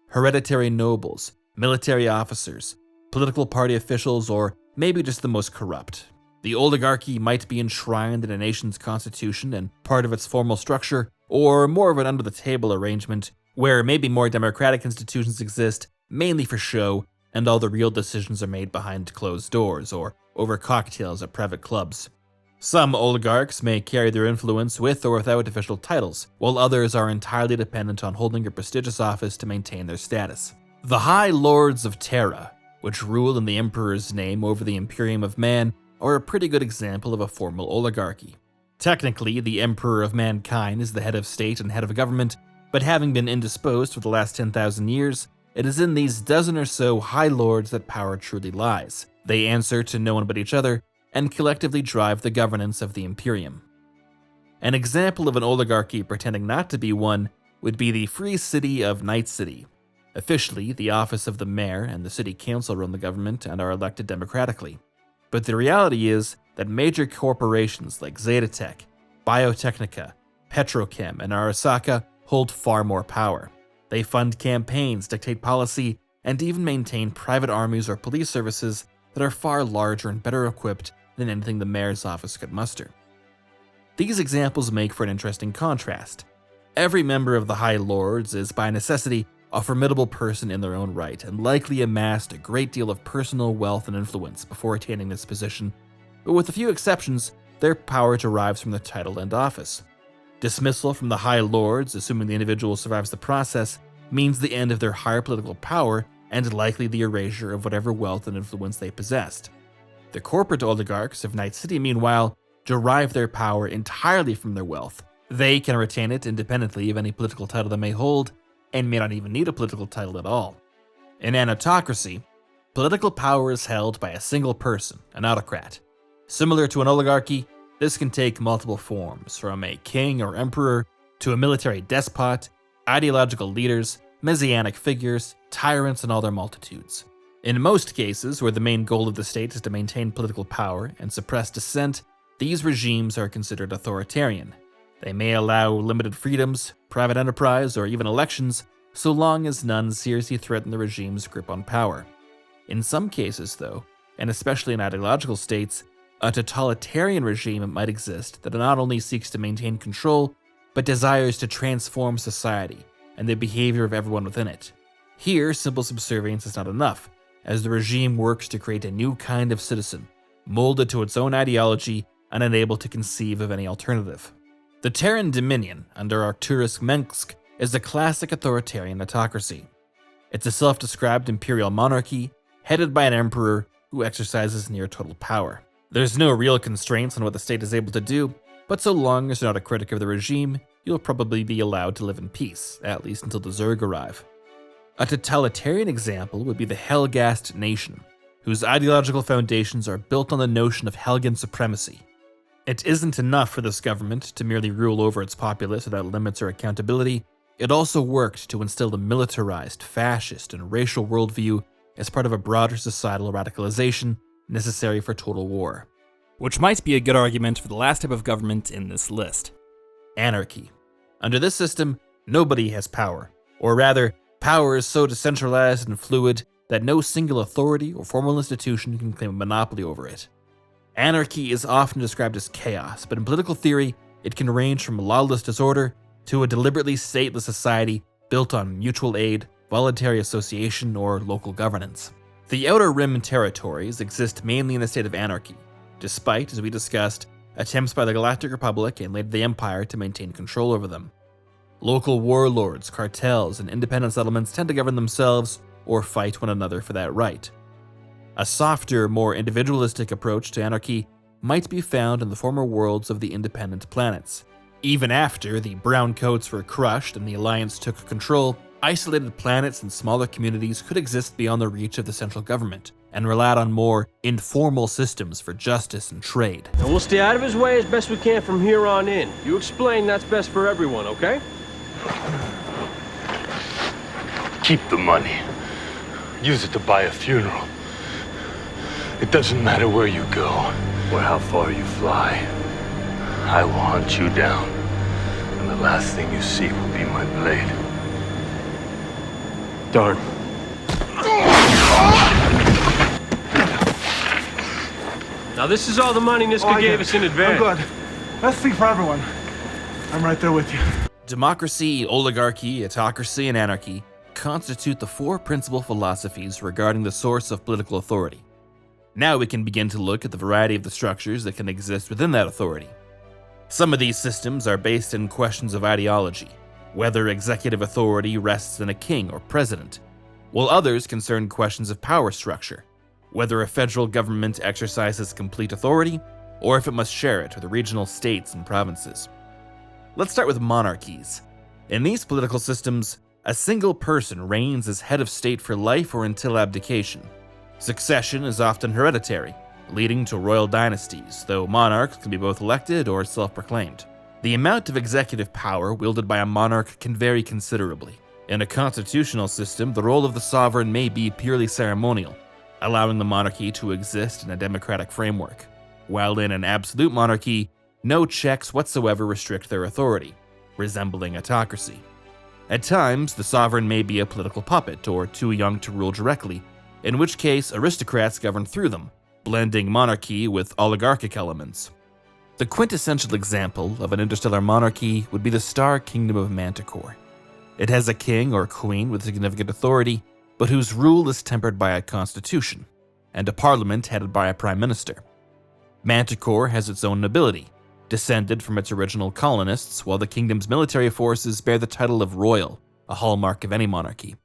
Hereditary nobles, military officers, political party officials, or maybe just the most corrupt. The oligarchy might be enshrined in a nation's constitution and part of its formal structure, or more of an under-the-table arrangement where maybe more democratic institutions exist, mainly for show, and all the real decisions are made behind closed doors or over cocktails at private clubs. Some oligarchs may carry their influence with or without official titles, while others are entirely dependent on holding a prestigious office to maintain their status. The High Lords of Terra, which rule in the Emperor's name over the Imperium of Man, are a pretty good example of a formal oligarchy. Technically, the Emperor of Mankind is the head of state and head of government, but having been indisposed for the last 10,000 years, it is in these dozen or so High Lords that power truly lies. They answer to no one but each other, and collectively drive the governance of the Imperium. An example of an oligarchy pretending not to be one would be the Free City of Night City. Officially, the office of the mayor and the city council run the government and are elected democratically. But the reality is that major corporations like Zetatech, Biotechnica, Petrochem, and Arasaka hold far more power. They fund campaigns, dictate policy, and even maintain private armies or police services that are far larger and better equipped than anything the mayor's office could muster. These examples make for an interesting contrast. Every member of the High Lords is, by necessity, a formidable person in their own right, and likely amassed a great deal of personal wealth and influence before attaining this position, but with a few exceptions, their power derives from the title and office. Dismissal from the High Lords, assuming the individual survives the process, means the end of their higher political power and likely the erasure of whatever wealth and influence they possessed. The corporate oligarchs of Night City, meanwhile, derive their power entirely from their wealth. They can retain it independently of any political title they may hold, and may not even need a political title at all. In an autocracy, political power is held by a single person, an autocrat. Similar to an oligarchy, this can take multiple forms, from a king or emperor to a military despot, ideological leaders, messianic figures, tyrants, and all their multitudes. In most cases, where the main goal of the state is to maintain political power and suppress dissent, these regimes are considered authoritarian. They may allow limited freedoms, private enterprise, or even elections, so long as none seriously threaten the regime's grip on power. In some cases, though, and especially in ideological states, a totalitarian regime might exist that not only seeks to maintain control, but desires to transform society and the behavior of everyone within it. Here, simple subservience is not enough, as the regime works to create a new kind of citizen, molded to its own ideology and unable to conceive of any alternative. The Terran Dominion, under Arcturus Mensk, is a classic authoritarian autocracy. It's a self-described imperial monarchy, headed by an emperor who exercises near total power. There's no real constraints on what the state is able to do, but so long as you're not a critic of the regime, you'll probably be allowed to live in peace, at least until the Zerg arrive. A totalitarian example would be the Helghast nation, whose ideological foundations are built on the notion of Helgan supremacy. It isn't enough for this government to merely rule over its populace without limits or accountability. It also worked to instill a militarized, fascist, and racial worldview as part of a broader societal radicalization necessary for total war. Which might be a good argument for the last type of government in this list. Anarchy. Under this system, nobody has power. Or rather, power is so decentralized and fluid that no single authority or formal institution can claim a monopoly over it. Anarchy is often described as chaos, but in political theory, it can range from lawless disorder to a deliberately stateless society built on mutual aid, voluntary association, or local governance. The Outer Rim territories exist mainly in a state of anarchy, despite, as we discussed, attempts by the Galactic Republic and later the Empire to maintain control over them. Local warlords, cartels, and independent settlements tend to govern themselves or fight one another for that right. A softer, more individualistic approach to anarchy might be found in the former worlds of the independent planets. Even after the Brown Coats were crushed and the Alliance took control, isolated planets and smaller communities could exist beyond the reach of the central government, and relied on more informal systems for justice and trade. And we'll stay out of his way as best we can from here on in. You explain that's best for everyone, okay? Keep the money. Use it to buy a funeral. It doesn't matter where you go or how far you fly. I will hunt you down, and the last thing you see will be my blade. Darn. Now this is all the money Niska gave us in advance. I'm good. Let's speak for everyone. I'm right there with you. Democracy, oligarchy, autocracy, and anarchy constitute the four principal philosophies regarding the source of political authority. Now we can begin to look at the variety of the structures that can exist within that authority. Some of these systems are based in questions of ideology, whether executive authority rests in a king or president, while others concern questions of power structure, whether a federal government exercises complete authority, or if it must share it with the regional states and provinces. Let's start with monarchies. In these political systems, a single person reigns as head of state for life or until abdication. Succession is often hereditary, leading to royal dynasties, though monarchs can be both elected or self-proclaimed. The amount of executive power wielded by a monarch can vary considerably. In a constitutional system, the role of the sovereign may be purely ceremonial, allowing the monarchy to exist in a democratic framework, while in an absolute monarchy, no checks whatsoever restrict their authority, resembling autocracy. At times, the sovereign may be a political puppet or too young to rule directly, in which case aristocrats govern through them, blending monarchy with oligarchic elements. The quintessential example of an interstellar monarchy would be the star kingdom of Manticore. It has a king or queen with significant authority, but whose rule is tempered by a constitution, and a parliament headed by a prime minister. Manticore has its own nobility, descended from its original colonists, while the kingdom's military forces bear the title of royal, a hallmark of any monarchy.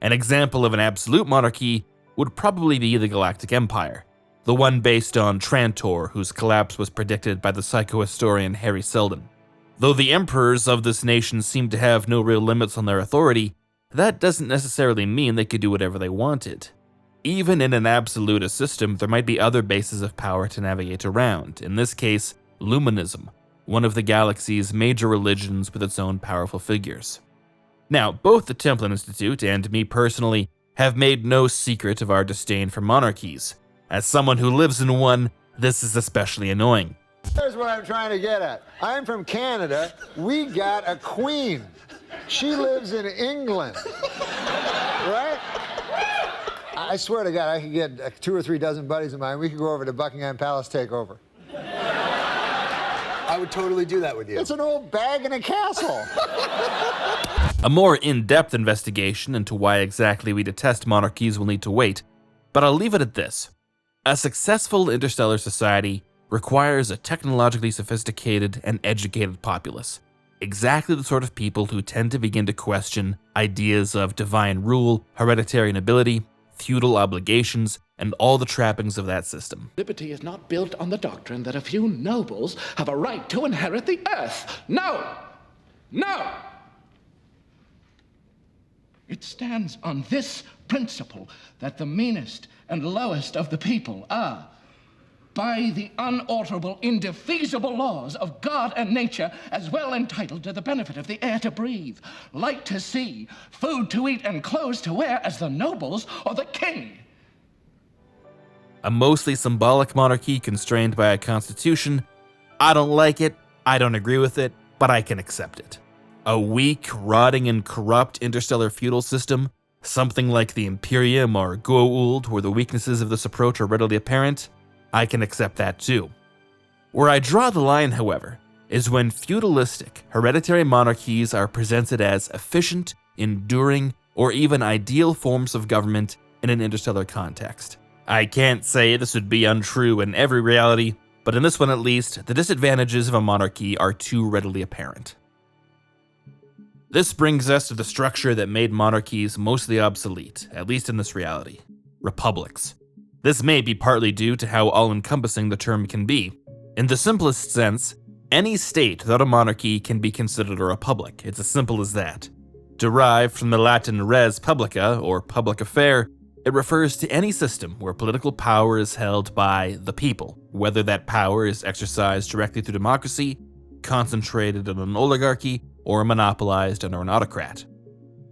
An example of an absolute monarchy would probably be the Galactic Empire, the one based on Trantor, whose collapse was predicted by the psychohistorian Harry Seldon. Though the emperors of this nation seem to have no real limits on their authority, that doesn't necessarily mean they could do whatever they wanted. Even in an absolutist system, there might be other bases of power to navigate around, in this case, Luminism, one of the galaxy's major religions with its own powerful figures. Now, both the Templin Institute and me personally have made no secret of our disdain for monarchies. As someone who lives in one, this is especially annoying. Here's what I'm trying to get at. I'm from Canada. We got a queen. She lives in England. Right? I swear to God, I could get 2 or 3 dozen buddies of mine. We could go over to Buckingham Palace takeover. I would totally do that with you. It's an old bag in a castle. A more in-depth investigation into why exactly we detest monarchies will need to wait, but I'll leave it at this. A successful interstellar society requires a technologically sophisticated and educated populace, exactly the sort of people who tend to begin to question ideas of divine rule, hereditary nobility, feudal obligations, and all the trappings of that system. Liberty is not built on the doctrine that a few nobles have a right to inherit the earth. No! No! It stands on this principle that the meanest and lowest of the people are, by the unalterable, indefeasible laws of God and nature, as well entitled to the benefit of the air to breathe, light to see, food to eat, and clothes to wear as the nobles or the king. A mostly symbolic monarchy constrained by a constitution. I don't like it, I don't agree with it, but I can accept it. A weak, rotting, and corrupt interstellar feudal system, something like the Imperium or Goa'uld, where the weaknesses of this approach are readily apparent, I can accept that too. Where I draw the line, however, is when feudalistic, hereditary monarchies are presented as efficient, enduring, or even ideal forms of government in an interstellar context. I can't say this would be untrue in every reality, but in this one at least, the disadvantages of a monarchy are too readily apparent. This brings us to the structure that made monarchies mostly obsolete, at least in this reality: republics. This may be partly due to how all-encompassing the term can be. In the simplest sense, any state without a monarchy can be considered a republic. It's as simple as that. Derived from the Latin res publica, or public affair, it refers to any system where political power is held by the people, whether that power is exercised directly through democracy, concentrated in an oligarchy, or monopolized under an autocrat.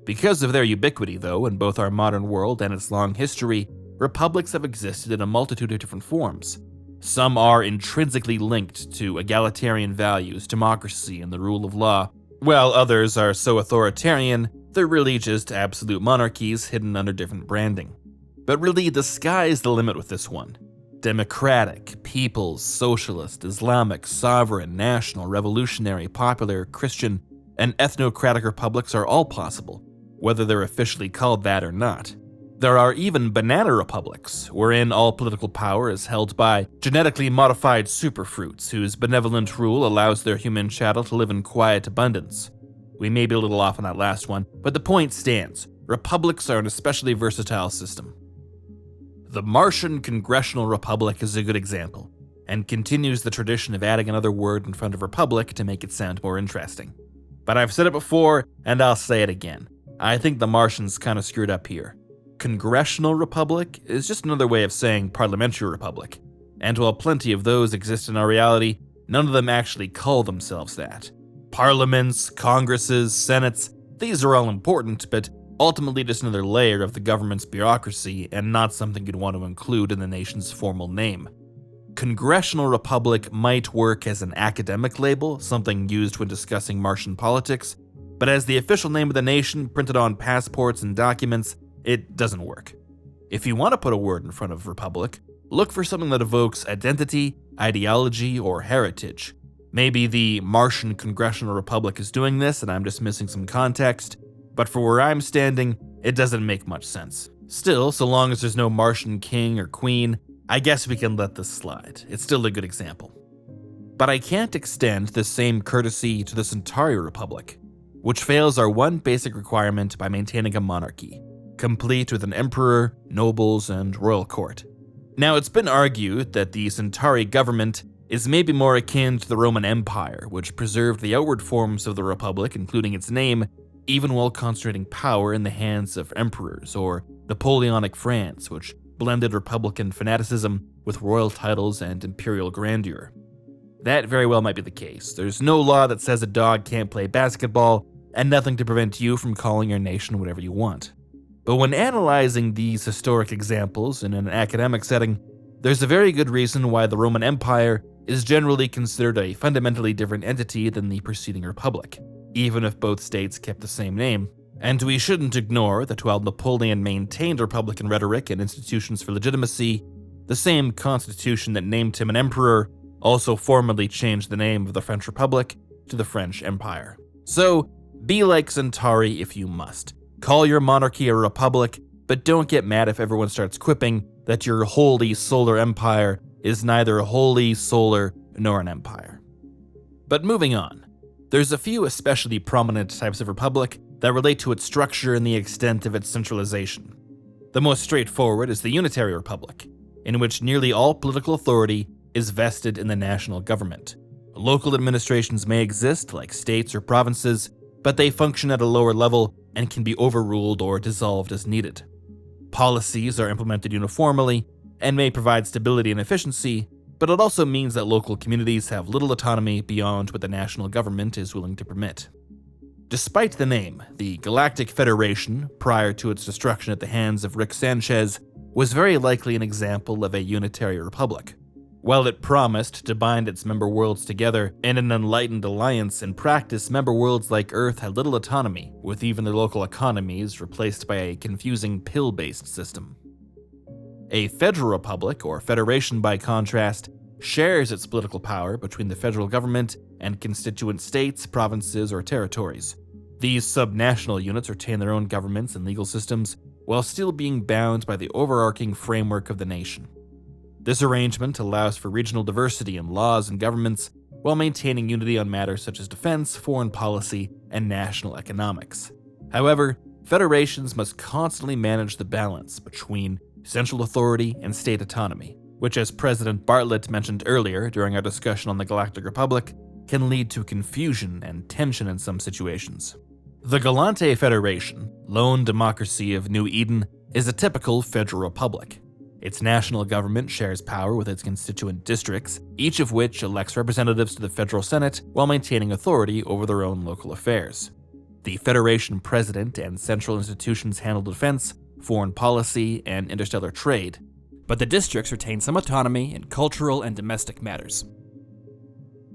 Because of their ubiquity, though, in both our modern world and its long history, republics have existed in a multitude of different forms. Some are intrinsically linked to egalitarian values, democracy, and the rule of law, while others are so authoritarian they're really just absolute monarchies hidden under different branding. But really, the sky's the limit with this one. Democratic, people's, socialist, Islamic, sovereign, national, revolutionary, popular, Christian, and ethnocratic republics are all possible, whether they're officially called that or not. There are even banana republics, wherein all political power is held by genetically modified superfruits whose benevolent rule allows their human chattel to live in quiet abundance. We may be a little off on that last one, but the point stands. Republics are an especially versatile system. The Martian Congressional Republic is a good example, and continues the tradition of adding another word in front of republic to make it sound more interesting. But I've said it before, and I'll say it again. I think the Martians kind of screwed up here. Congressional Republic is just another way of saying Parliamentary Republic, and while plenty of those exist in our reality, none of them actually call themselves that. Parliaments, Congresses, Senates, these are all important, but ultimately just another layer of the government's bureaucracy and not something you'd want to include in the nation's formal name. Congressional Republic might work as an academic label, something used when discussing Martian politics, but as the official name of the nation printed on passports and documents, it doesn't work. If you want to put a word in front of republic, look for something that evokes identity, ideology, or heritage. Maybe the Martian Congressional Republic is doing this and I'm just missing some context, but for where I'm standing, it doesn't make much sense. Still, so long as there's no Martian king or queen, I guess we can let this slide. It's still a good example. But I can't extend the same courtesy to the Centauri Republic, which fails our one basic requirement by maintaining a monarchy, complete with an emperor, nobles, and royal court. Now, it's been argued that the Centauri government is maybe more akin to the Roman Empire, which preserved the outward forms of the Republic, including its name, even while concentrating power in the hands of emperors, or Napoleonic France, which blended republican fanaticism with royal titles and imperial grandeur. That very well might be the case. There's no law that says a dog can't play basketball, and nothing to prevent you from calling your nation whatever you want. But when analyzing these historic examples in an academic setting, there's a very good reason why the Roman Empire is generally considered a fundamentally different entity than the preceding republic, even if both states kept the same name. And we shouldn't ignore that while Napoleon maintained republican rhetoric and institutions for legitimacy, the same constitution that named him an emperor also formally changed the name of the French Republic to the French Empire. So, be like Centauri if you must. Call your monarchy a republic, but don't get mad if everyone starts quipping that your holy solar empire is neither holy, solar, nor an empire. But moving on, there's a few especially prominent types of republic that relate to its structure and the extent of its centralization. The most straightforward is the Unitary Republic, in which nearly all political authority is vested in the national government. Local administrations may exist, like states or provinces, but they function at a lower level and can be overruled or dissolved as needed. Policies are implemented uniformly and may provide stability and efficiency, but it also means that local communities have little autonomy beyond what the national government is willing to permit. Despite the name, the Galactic Federation, prior to its destruction at the hands of Rick Sanchez, was very likely an example of a unitary republic. While it promised to bind its member worlds together in an enlightened alliance, in practice, member worlds like Earth had little autonomy, with even their local economies replaced by a confusing pill-based system. A federal republic, or federation by contrast, shares its political power between the federal government and constituent states, provinces, or territories. These subnational units retain their own governments and legal systems, while still being bound by the overarching framework of the nation. This arrangement allows for regional diversity in laws and governments, while maintaining unity on matters such as defense, foreign policy, and national economics. However, federations must constantly manage the balance between central authority and state autonomy, which, as President Bartlett mentioned earlier during our discussion on the Galactic Republic, can lead to confusion and tension in some situations. The Galante Federation, lone democracy of New Eden, is a typical federal republic. Its national government shares power with its constituent districts, each of which elects representatives to the federal Senate while maintaining authority over their own local affairs. The Federation president and central institutions handle defense, foreign policy, and interstellar trade, but the districts retain some autonomy in cultural and domestic matters.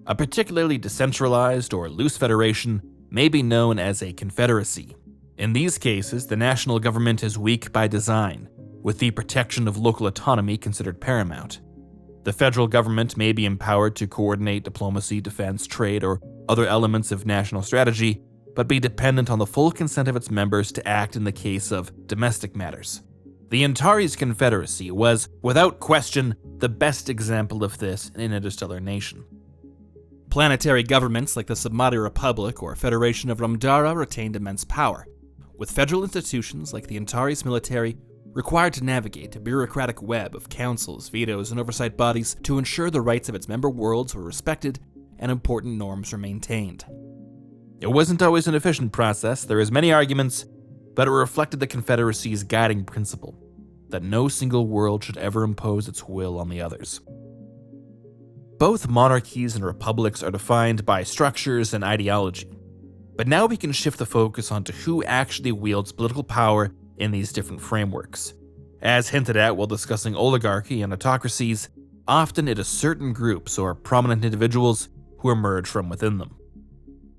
A particularly decentralized or loose federation may be known as a confederacy. In these cases, the national government is weak by design, with the protection of local autonomy considered paramount. The federal government may be empowered to coordinate diplomacy, defense, trade, or other elements of national strategy, but be dependent on the full consent of its members to act in the case of domestic matters. The Antares Confederacy was, without question, the best example of this in an interstellar nation. Planetary governments like the Submari Republic or Federation of Ramdara retained immense power, with federal institutions like the Antares military required to navigate a bureaucratic web of councils, vetoes, and oversight bodies to ensure the rights of its member worlds were respected and important norms were maintained. It wasn't always an efficient process, there is many arguments, but it reflected the Confederacy's guiding principle, that no single world should ever impose its will on the others. Both monarchies and republics are defined by structures and ideology, but now we can shift the focus onto who actually wields political power in these different frameworks. As hinted at while discussing oligarchy and autocracies, often it is certain groups or prominent individuals who emerge from within them.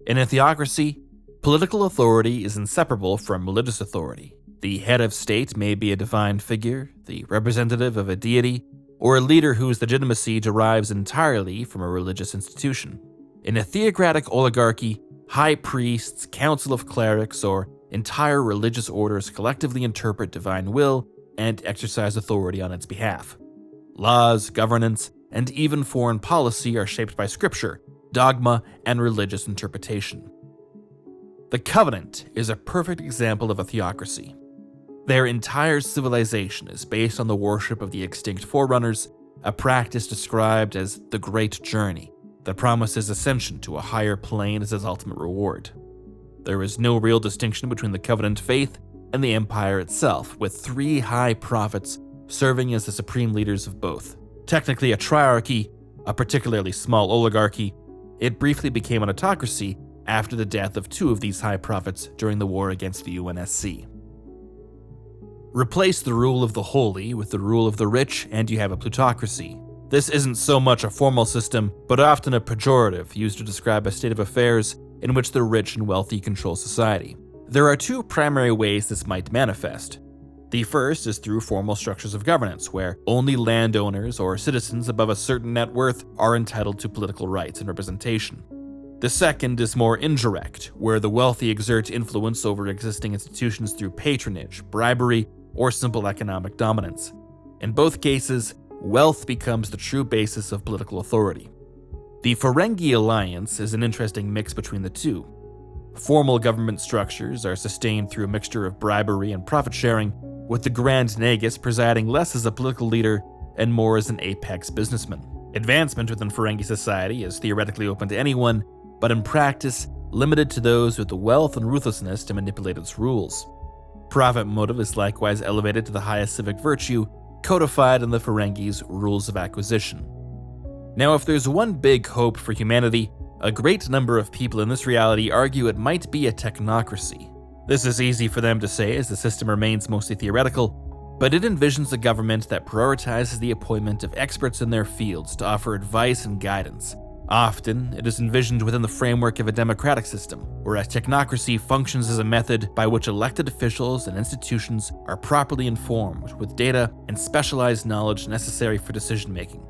In a theocracy, political authority is inseparable from religious authority. The head of state may be a divine figure, the representative of a deity, or a leader whose legitimacy derives entirely from a religious institution. In a theocratic oligarchy, high priests, council of clerics, or entire religious orders collectively interpret divine will and exercise authority on its behalf. Laws, governance, and even foreign policy are shaped by scripture, dogma, and religious interpretation. The Covenant is a perfect example of a theocracy. Their entire civilization is based on the worship of the extinct forerunners, a practice described as the Great Journey that promises ascension to a higher plane as its ultimate reward. There is no real distinction between the Covenant faith and the Empire itself, with 3 high prophets serving as the supreme leaders of both. Technically a triarchy, a particularly small oligarchy, it briefly became an autocracy after the death of 2 of these high prophets during the war against the UNSC. Replace the rule of the holy with the rule of the rich, and you have a plutocracy. This isn't so much a formal system, but often a pejorative used to describe a state of affairs in which the rich and wealthy control society. There are 2 primary ways this might manifest. The first is through formal structures of governance, where only landowners or citizens above a certain net worth are entitled to political rights and representation. The second is more indirect, where the wealthy exert influence over existing institutions through patronage, bribery, or simple economic dominance. In both cases, wealth becomes the true basis of political authority. The Ferengi Alliance is an interesting mix between the 2. Formal government structures are sustained through a mixture of bribery and profit-sharing, with the Grand Nagus presiding less as a political leader and more as an apex businessman. Advancement within Ferengi society is theoretically open to anyone, but in practice, limited to those with the wealth and ruthlessness to manipulate its rules. Profit motive is likewise elevated to the highest civic virtue, codified in the Ferengi's rules of acquisition. Now, if there's one big hope for humanity, a great number of people in this reality argue it might be a technocracy. This is easy for them to say as the system remains mostly theoretical, but it envisions a government that prioritizes the appointment of experts in their fields to offer advice and guidance. Often, it is envisioned within the framework of a democratic system, whereas technocracy functions as a method by which elected officials and institutions are properly informed with data and specialized knowledge necessary for decision-making.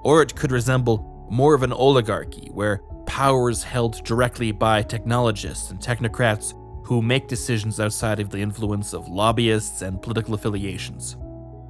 Or it could resemble more of an oligarchy, where power is held directly by technologists and technocrats who make decisions outside of the influence of lobbyists and political affiliations.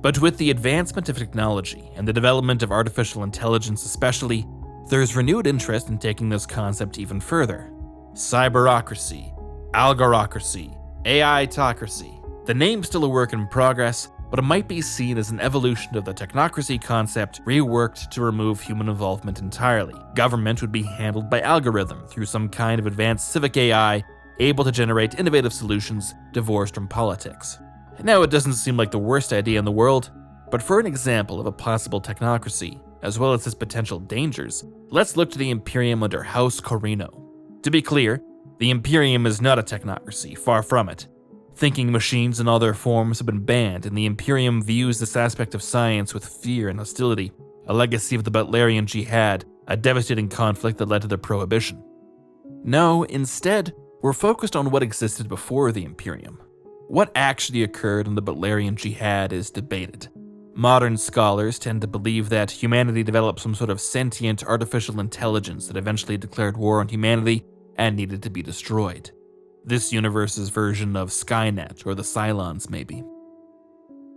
But with the advancement of technology and the development of artificial intelligence especially, there's renewed interest in taking this concept even further. Cyberocracy, Algorocracy, AI-tocracy. The name's still a work in progress, but it might be seen as an evolution of the technocracy concept reworked to remove human involvement entirely. Government would be handled by algorithm through some kind of advanced civic AI able to generate innovative solutions divorced from politics. Now, it doesn't seem like the worst idea in the world, but for an example of a possible technocracy, as well as its potential dangers, let's look to the Imperium under House Corrino. To be clear, the Imperium is not a technocracy, far from it. Thinking machines in all their forms have been banned, and the Imperium views this aspect of science with fear and hostility, a legacy of the Butlerian Jihad, a devastating conflict that led to their prohibition. No, instead, we're focused on what existed before the Imperium. What actually occurred in the Butlerian Jihad is debated. Modern scholars tend to believe that humanity developed some sort of sentient artificial intelligence that eventually declared war on humanity and needed to be destroyed. This universe's version of Skynet, or the Cylons maybe.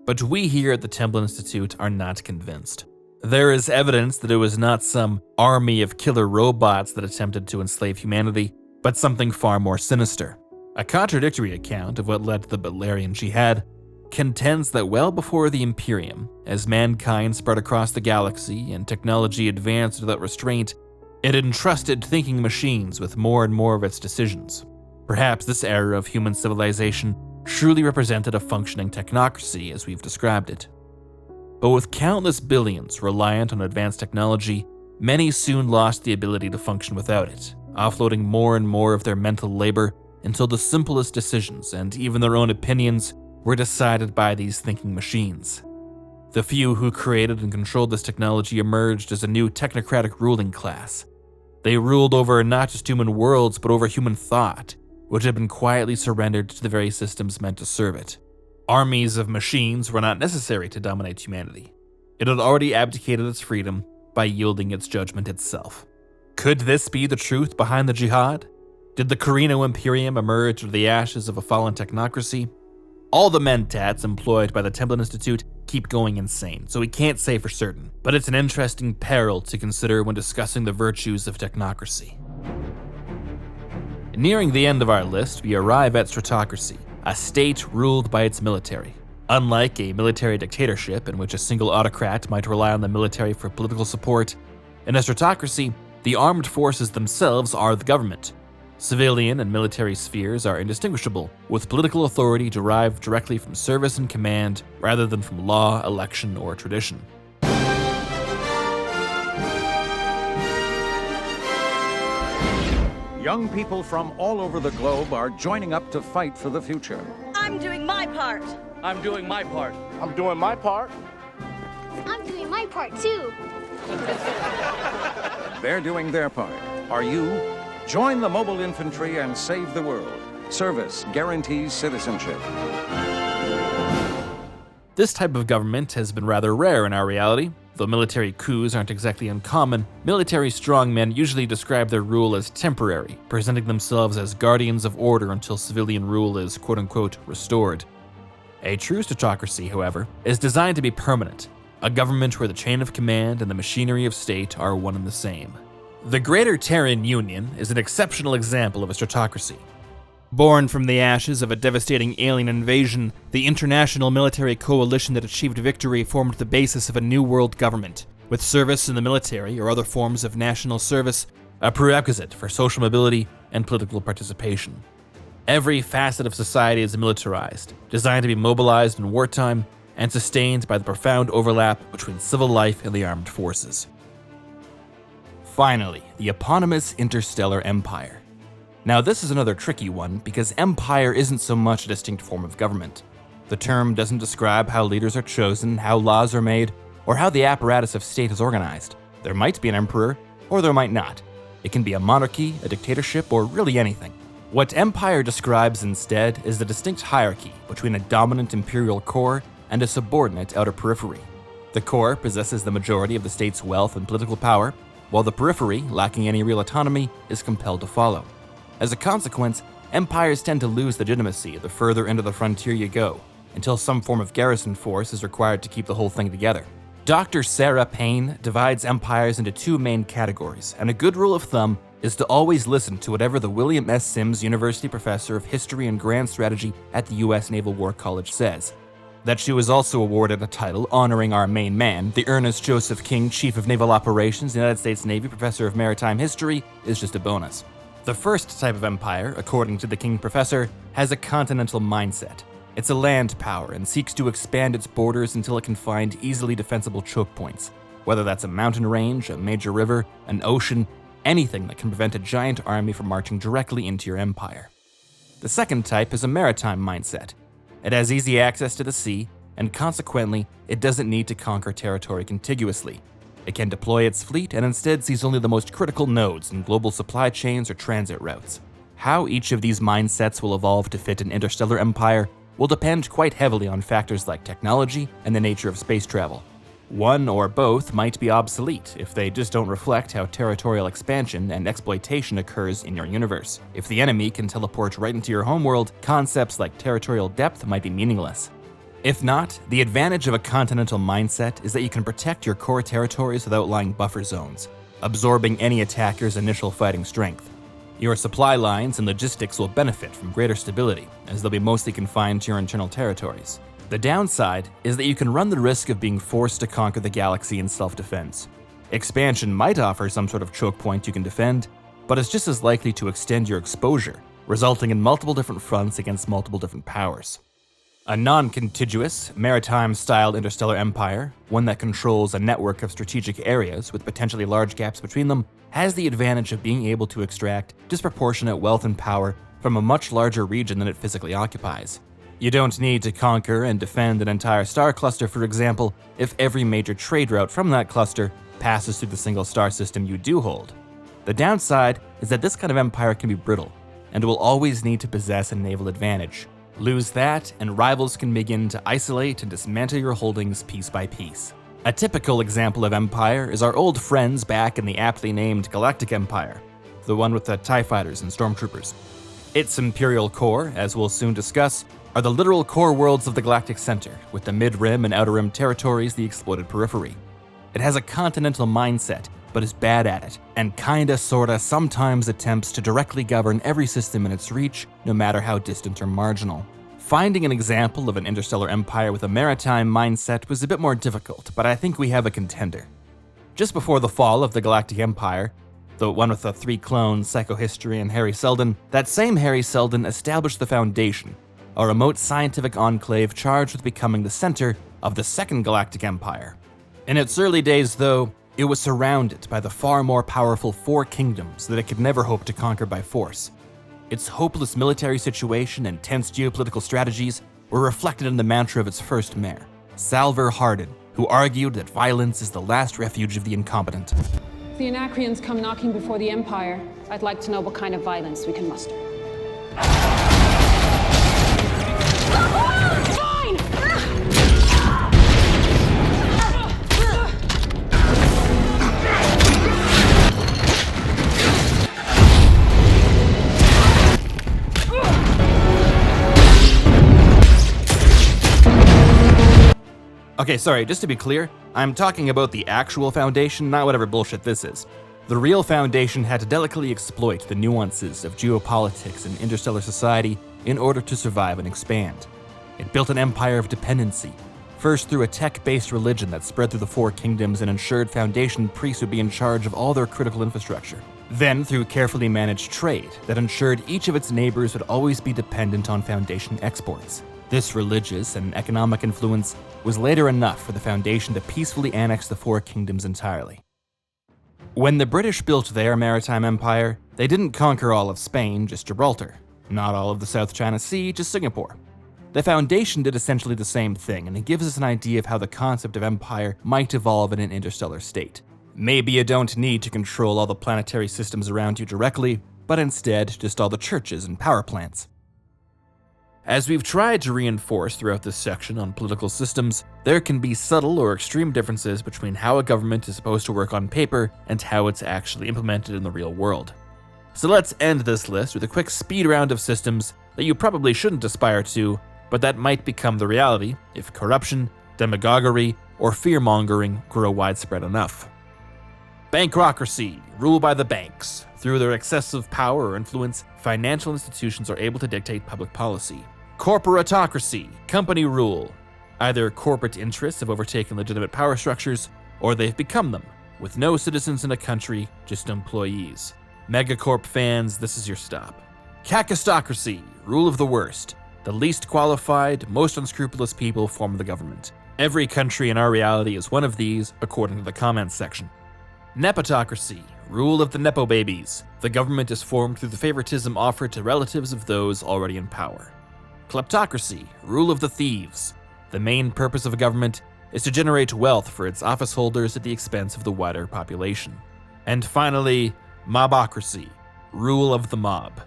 But we here at the Templin Institute are not convinced. There is evidence that it was not some army of killer robots that attempted to enslave humanity, but something far more sinister. A contradictory account of what led to the Butlerian Jihad contends that well before the Imperium, as mankind spread across the galaxy and technology advanced without restraint, it entrusted thinking machines with more and more of its decisions. Perhaps this era of human civilization truly represented a functioning technocracy as we've described it. But with countless billions reliant on advanced technology, many soon lost the ability to function without it, offloading more and more of their mental labor until the simplest decisions and even their own opinions were decided by these thinking machines. The few who created and controlled this technology emerged as a new technocratic ruling class. They ruled over not just human worlds, but over human thought, which had been quietly surrendered to the very systems meant to serve it. Armies of machines were not necessary to dominate humanity. It had already abdicated its freedom by yielding its judgment itself. Could this be the truth behind the jihad? Did the Corrino Imperium emerge out of the ashes of a fallen technocracy? All the mentats employed by the Templin Institute keep going insane, so we can't say for certain, but it's an interesting peril to consider when discussing the virtues of technocracy. Nearing the end of our list, we arrive at Stratocracy, a state ruled by its military. Unlike a military dictatorship in which a single autocrat might rely on the military for political support, in a Stratocracy, the armed forces themselves are the government. Civilian and military spheres are indistinguishable, with political authority derived directly from service and command rather than from law, election, or tradition. Young people from all over the globe are joining up to fight for the future. I'm doing my part. I'm doing my part. I'm doing my part. I'm doing my part too. They're doing their part. Are you? Join the mobile infantry and save the world. Service guarantees citizenship. This type of government has been rather rare in our reality. Though military coups aren't exactly uncommon, military strongmen usually describe their rule as temporary, presenting themselves as guardians of order until civilian rule is quote-unquote restored. A true Stratocracy, however, is designed to be permanent, a government where the chain of command and the machinery of state are one and the same. The Greater Terran Union is an exceptional example of a Stratocracy. Born from the ashes of a devastating alien invasion, the international military coalition that achieved victory formed the basis of a new world government, with service in the military or other forms of national service a prerequisite for social mobility and political participation. Every facet of society is militarized, designed to be mobilized in wartime, and sustained by the profound overlap between civil life and the armed forces. Finally, the eponymous Interstellar Empire. Now this is another tricky one because empire isn't so much a distinct form of government. The term doesn't describe how leaders are chosen, how laws are made, or how the apparatus of state is organized. There might be an emperor, or there might not. It can be a monarchy, a dictatorship, or really anything. What empire describes instead is the distinct hierarchy between a dominant imperial core and a subordinate outer periphery. The core possesses the majority of the state's wealth and political power, while the periphery, lacking any real autonomy, is compelled to follow. As a consequence, empires tend to lose legitimacy the further into the frontier you go, until some form of garrison force is required to keep the whole thing together. Dr. Sarah Payne divides empires into two main categories, and a good rule of thumb is to always listen to whatever the William S. Sims University Professor of History and Grand Strategy at the U.S. Naval War College says. That she was also awarded a title honoring our main man, the Ernest Joseph King Chief of Naval Operations, United States Navy Professor of Maritime History, is just a bonus. The first type of empire, according to the King Professor, has a continental mindset. It's a land power and seeks to expand its borders until it can find easily defensible choke points, whether that's a mountain range, a major river, an ocean, anything that can prevent a giant army from marching directly into your empire. The second type is a maritime mindset. It has easy access to the sea, and consequently, it doesn't need to conquer territory contiguously. It can deploy its fleet and instead sees only the most critical nodes in global supply chains or transit routes. How each of these mindsets will evolve to fit an interstellar empire will depend quite heavily on factors like technology and the nature of space travel. One or both might be obsolete if they just don't reflect how territorial expansion and exploitation occurs in your universe. If the enemy can teleport right into your homeworld, concepts like territorial depth might be meaningless. If not, the advantage of a continental mindset is that you can protect your core territories without lying buffer zones, absorbing any attacker's initial fighting strength. Your supply lines and logistics will benefit from greater stability, as they'll be mostly confined to your internal territories. The downside is that you can run the risk of being forced to conquer the galaxy in self-defense. Expansion might offer some sort of choke point you can defend, but it's just as likely to extend your exposure, resulting in multiple different fronts against multiple different powers. A non-contiguous, maritime-style interstellar empire, one that controls a network of strategic areas with potentially large gaps between them, has the advantage of being able to extract disproportionate wealth and power from a much larger region than it physically occupies. You don't need to conquer and defend an entire star cluster, for example, if every major trade route from that cluster passes through the single star system you do hold. The downside is that this kind of empire can be brittle, and will always need to possess a naval advantage. Lose that, and rivals can begin to isolate and dismantle your holdings piece by piece. A typical example of empire is our old friends back in the aptly named Galactic Empire, the one with the TIE fighters and stormtroopers. Its imperial core, as we'll soon discuss, are the literal core worlds of the galactic center, with the mid-rim and outer rim territories the exploited periphery. It has a continental mindset, but is bad at it, and kinda sorta sometimes attempts to directly govern every system in its reach, no matter how distant or marginal. Finding an example of an interstellar empire with a maritime mindset was a bit more difficult, but I think we have a contender. Just before the fall of the Galactic Empire, the one with the 3 clones, psychohistorian Harry Seldon, that same Harry Seldon established the Foundation, a remote scientific enclave charged with becoming the center of the Second Galactic Empire. In its early days, though, it was surrounded by the far more powerful 4 kingdoms that it could never hope to conquer by force. Its hopeless military situation and tense geopolitical strategies were reflected in the mantra of its first mayor, Salvor Hardin, who argued that violence is the last refuge of the incompetent. If the Anacreons come knocking before the Empire, I'd like to know what kind of violence we can muster. Fine! Okay, sorry, just to be clear, I'm talking about the actual Foundation, not whatever bullshit this is. The real Foundation had to delicately exploit the nuances of geopolitics and interstellar society in order to survive and expand. It built an empire of dependency, First through a tech-based religion that spread through the Four Kingdoms and ensured Foundation priests would be in charge of all their critical infrastructure. Then through carefully managed trade that ensured each of its neighbors would always be dependent on Foundation exports. This religious and economic influence was later enough for the Foundation to peacefully annex the Four Kingdoms entirely. When the British built their maritime empire, they didn't conquer all of Spain, just Gibraltar. Not all of the South China Sea, just Singapore. The Foundation did essentially the same thing, and it gives us an idea of how the concept of empire might evolve in an interstellar state. Maybe you don't need to control all the planetary systems around you directly, but instead just all the churches and power plants. As we've tried to reinforce throughout this section on political systems, there can be subtle or extreme differences between how a government is supposed to work on paper and how it's actually implemented in the real world. So let's end this list with a quick speed round of systems that you probably shouldn't aspire to, but that might become the reality if corruption, demagoguery, or fear-mongering grow widespread enough. Bankocracy, rule by the banks. Through their excessive power or influence, financial institutions are able to dictate public policy. Corporatocracy, company rule. Either corporate interests have overtaken legitimate power structures, or they've become them, with no citizens in a country, just employees. Megacorp fans, this is your stop. Kakistocracy, rule of the worst. The least qualified, most unscrupulous people form the government. Every country in our reality is one of these, according to the comments section. Nepotocracy, rule of the nepo babies. The government is formed through the favoritism offered to relatives of those already in power. Kleptocracy, rule of the thieves. The main purpose of a government is to generate wealth for its office holders at the expense of the wider population. And finally, mobocracy, rule of the mob.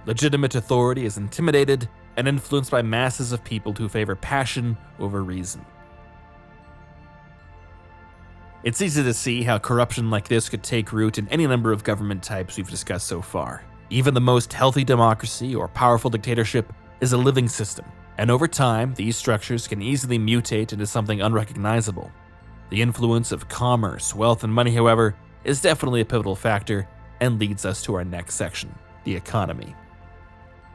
Legitimate authority is intimidated and influenced by masses of people who favor passion over reason. It's easy to see how corruption like this could take root in any number of government types we've discussed so far. Even the most healthy democracy or powerful dictatorship is a living system, and over time, these structures can easily mutate into something unrecognizable. The influence of commerce, wealth, and money, however, is definitely a pivotal factor and leads us to our next section, the economy.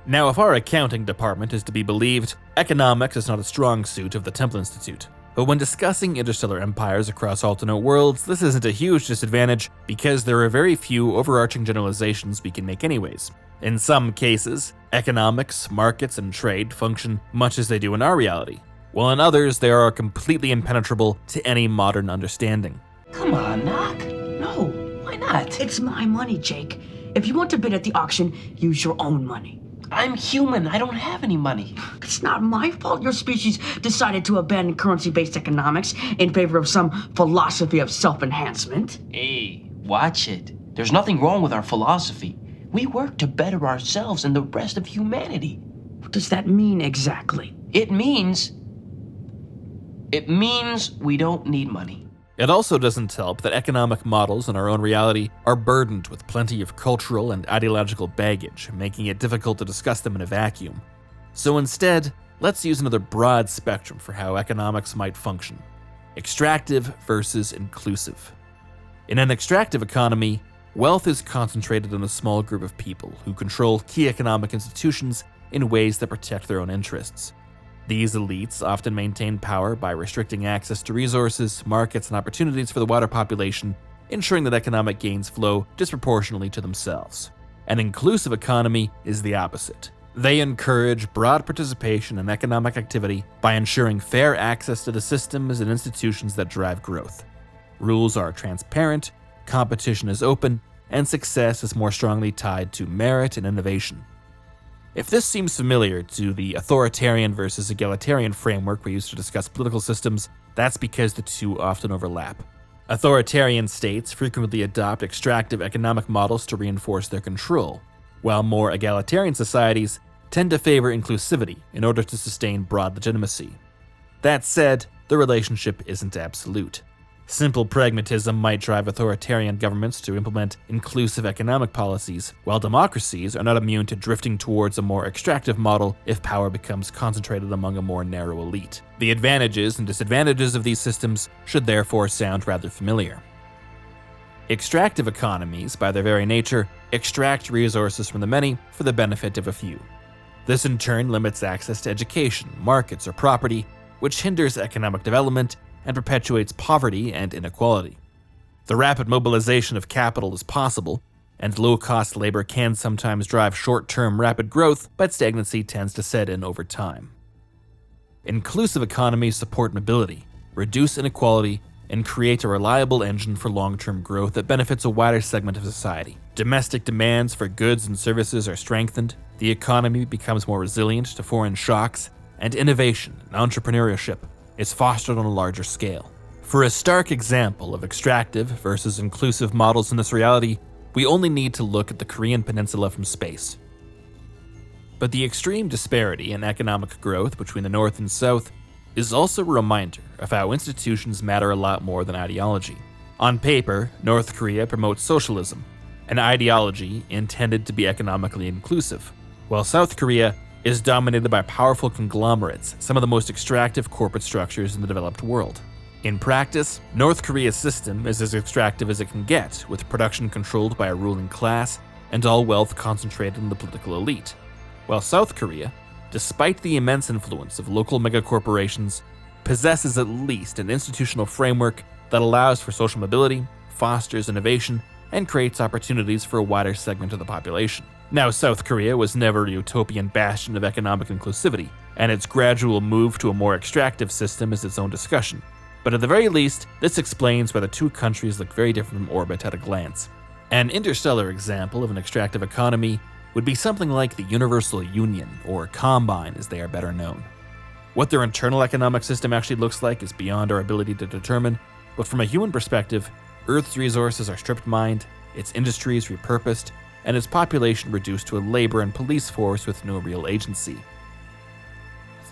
Now, if our accounting department is to be believed, economics is not a strong suit of the Templin Institute. But when discussing interstellar empires across alternate worlds, this isn't a huge disadvantage because there are very few overarching generalizations we can make anyways. In some cases, economics, markets, and trade function much as they do in our reality, while in others they are completely impenetrable to any modern understanding. Come on, Knock. No, why not? It's my money, Jake. If you want to bid at the auction, use your own money. I'm human. I don't have any money. It's not my fault your species decided to abandon currency-based economics in favor of some philosophy of self-enhancement. Hey, watch it. There's nothing wrong with our philosophy. We work to better ourselves and the rest of humanity. What does that mean exactly? It means we don't need money. It also doesn't help that economic models in our own reality are burdened with plenty of cultural and ideological baggage, making it difficult to discuss them in a vacuum. So instead, let's use another broad spectrum for how economics might function. Extractive versus inclusive. In an extractive economy, wealth is concentrated in a small group of people who control key economic institutions in ways that protect their own interests. These elites often maintain power by restricting access to resources, markets, and opportunities for the wider population, ensuring that economic gains flow disproportionately to themselves. An inclusive economy is the opposite. They encourage broad participation in economic activity by ensuring fair access to the systems and institutions that drive growth. Rules are transparent, competition is open, and success is more strongly tied to merit and innovation. If this seems familiar to the authoritarian versus egalitarian framework we use to discuss political systems, that's because the two often overlap. Authoritarian states frequently adopt extractive economic models to reinforce their control, while more egalitarian societies tend to favor inclusivity in order to sustain broad legitimacy. That said, the relationship isn't absolute. Simple pragmatism might drive authoritarian governments to implement inclusive economic policies, while democracies are not immune to drifting towards a more extractive model if power becomes concentrated among a more narrow elite. The advantages and disadvantages of these systems should therefore sound rather familiar. Extractive economies, by their very nature, extract resources from the many for the benefit of a few. This in turn limits access to education, markets, or property, which hinders economic development and perpetuates poverty and inequality. The rapid mobilization of capital is possible, and low-cost labor can sometimes drive short-term rapid growth, but stagnancy tends to set in over time. Inclusive economies support mobility, reduce inequality, and create a reliable engine for long-term growth that benefits a wider segment of society. Domestic demands for goods and services are strengthened, the economy becomes more resilient to foreign shocks, and innovation and entrepreneurship is fostered on a larger scale. For a stark example of extractive versus inclusive models in this reality, we only need to look at the Korean Peninsula from space. But the extreme disparity in economic growth between the North and South is also a reminder of how institutions matter a lot more than ideology. On paper, North Korea promotes socialism, an ideology intended to be economically inclusive, while South Korea is dominated by powerful conglomerates, some of the most extractive corporate structures in the developed world. In practice, North Korea's system is as extractive as it can get, with production controlled by a ruling class and all wealth concentrated in the political elite, while South Korea, despite the immense influence of local megacorporations, possesses at least an institutional framework that allows for social mobility, fosters innovation, and creates opportunities for a wider segment of the population. Now, South Korea was never a utopian bastion of economic inclusivity, and its gradual move to a more extractive system is its own discussion. But at the very least, this explains why the two countries look very different from orbit at a glance. An interstellar example of an extractive economy would be something like the Universal Union, or Combine as they are better known. What their internal economic system actually looks like is beyond our ability to determine, but from a human perspective, Earth's resources are stripped mined, its industries repurposed, and its population reduced to a labor and police force with no real agency.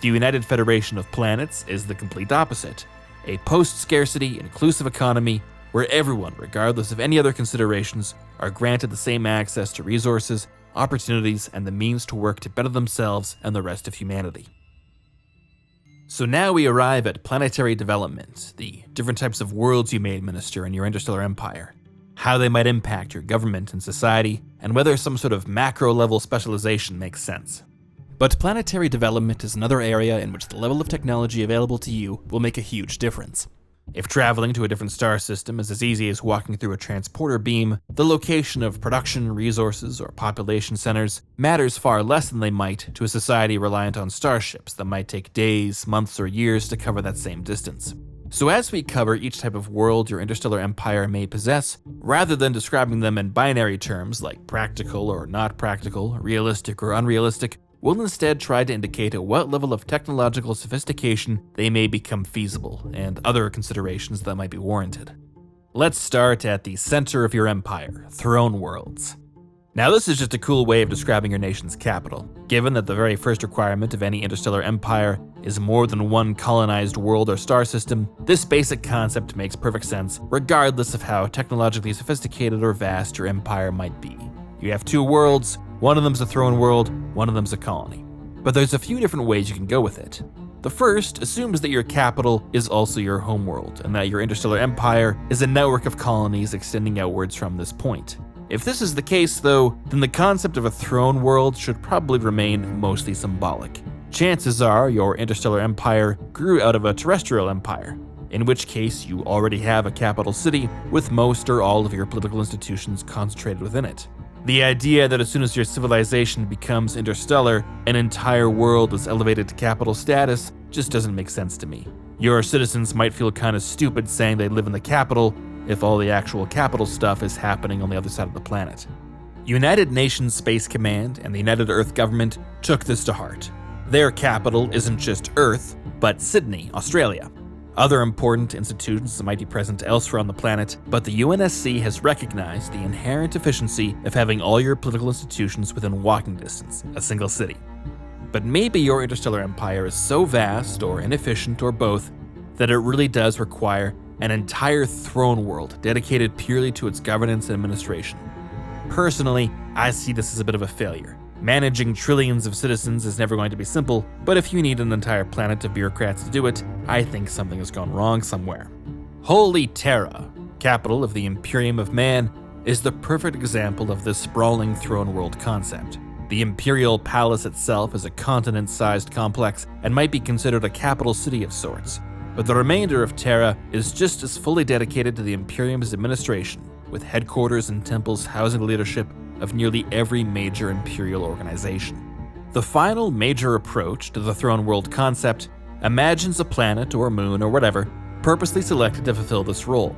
The United Federation of Planets is the complete opposite, a post-scarcity, inclusive economy where everyone, regardless of any other considerations, are granted the same access to resources, opportunities, and the means to work to better themselves and the rest of humanity. So now we arrive at planetary development, the different types of worlds you may administer in your interstellar empire, how they might impact your government and society, and whether some sort of macro-level specialization makes sense. But planetary development is another area in which the level of technology available to you will make a huge difference. If traveling to a different star system is as easy as walking through a transporter beam, the location of production, resources, or population centers matters far less than they might to a society reliant on starships that might take days, months, or years to cover that same distance. So as we cover each type of world your interstellar empire may possess, rather than describing them in binary terms like practical or not practical, realistic or unrealistic, we'll instead try to indicate at what level of technological sophistication they may become feasible, and other considerations that might be warranted. Let's start at the center of your empire, throne worlds. Now this is just a cool way of describing your nation's capital. Given that the very first requirement of any interstellar empire is more than one colonized world or star system, this basic concept makes perfect sense regardless of how technologically sophisticated or vast your empire might be. You have two worlds, one of them's a throne world, one of them's a colony. But there's a few different ways you can go with it. The first assumes that your capital is also your homeworld, and that your interstellar empire is a network of colonies extending outwards from this point. If this is the case, though, then the concept of a throne world should probably remain mostly symbolic. Chances are your interstellar empire grew out of a terrestrial empire, in which case you already have a capital city with most or all of your political institutions concentrated within it. The idea that as soon as your civilization becomes interstellar, an entire world is elevated to capital status just doesn't make sense to me. Your citizens might feel kind of stupid saying they live in the capital if all the actual capital stuff is happening on the other side of the planet. United Nations Space Command and the United Earth Government took this to heart. Their capital isn't just Earth, but Sydney, Australia. Other important institutions might be present elsewhere on the planet, but the UNSC has recognized the inherent efficiency of having all your political institutions within walking distance, a single city. But maybe your interstellar empire is so vast or inefficient or both that it really does require an entire throne world dedicated purely to its governance and administration. Personally, I see this as a bit of a failure. Managing trillions of citizens is never going to be simple, but if you need an entire planet of bureaucrats to do it, I think something has gone wrong somewhere. Holy Terra, capital of the Imperium of Man, is the perfect example of this sprawling throne world concept. The Imperial Palace itself is a continent-sized complex and might be considered a capital city of sorts, but the remainder of Terra is just as fully dedicated to the Imperium's administration, with headquarters and temples housing the leadership of nearly every major Imperial organization. The final major approach to the throne world concept imagines a planet or moon or whatever purposely selected to fulfill this role.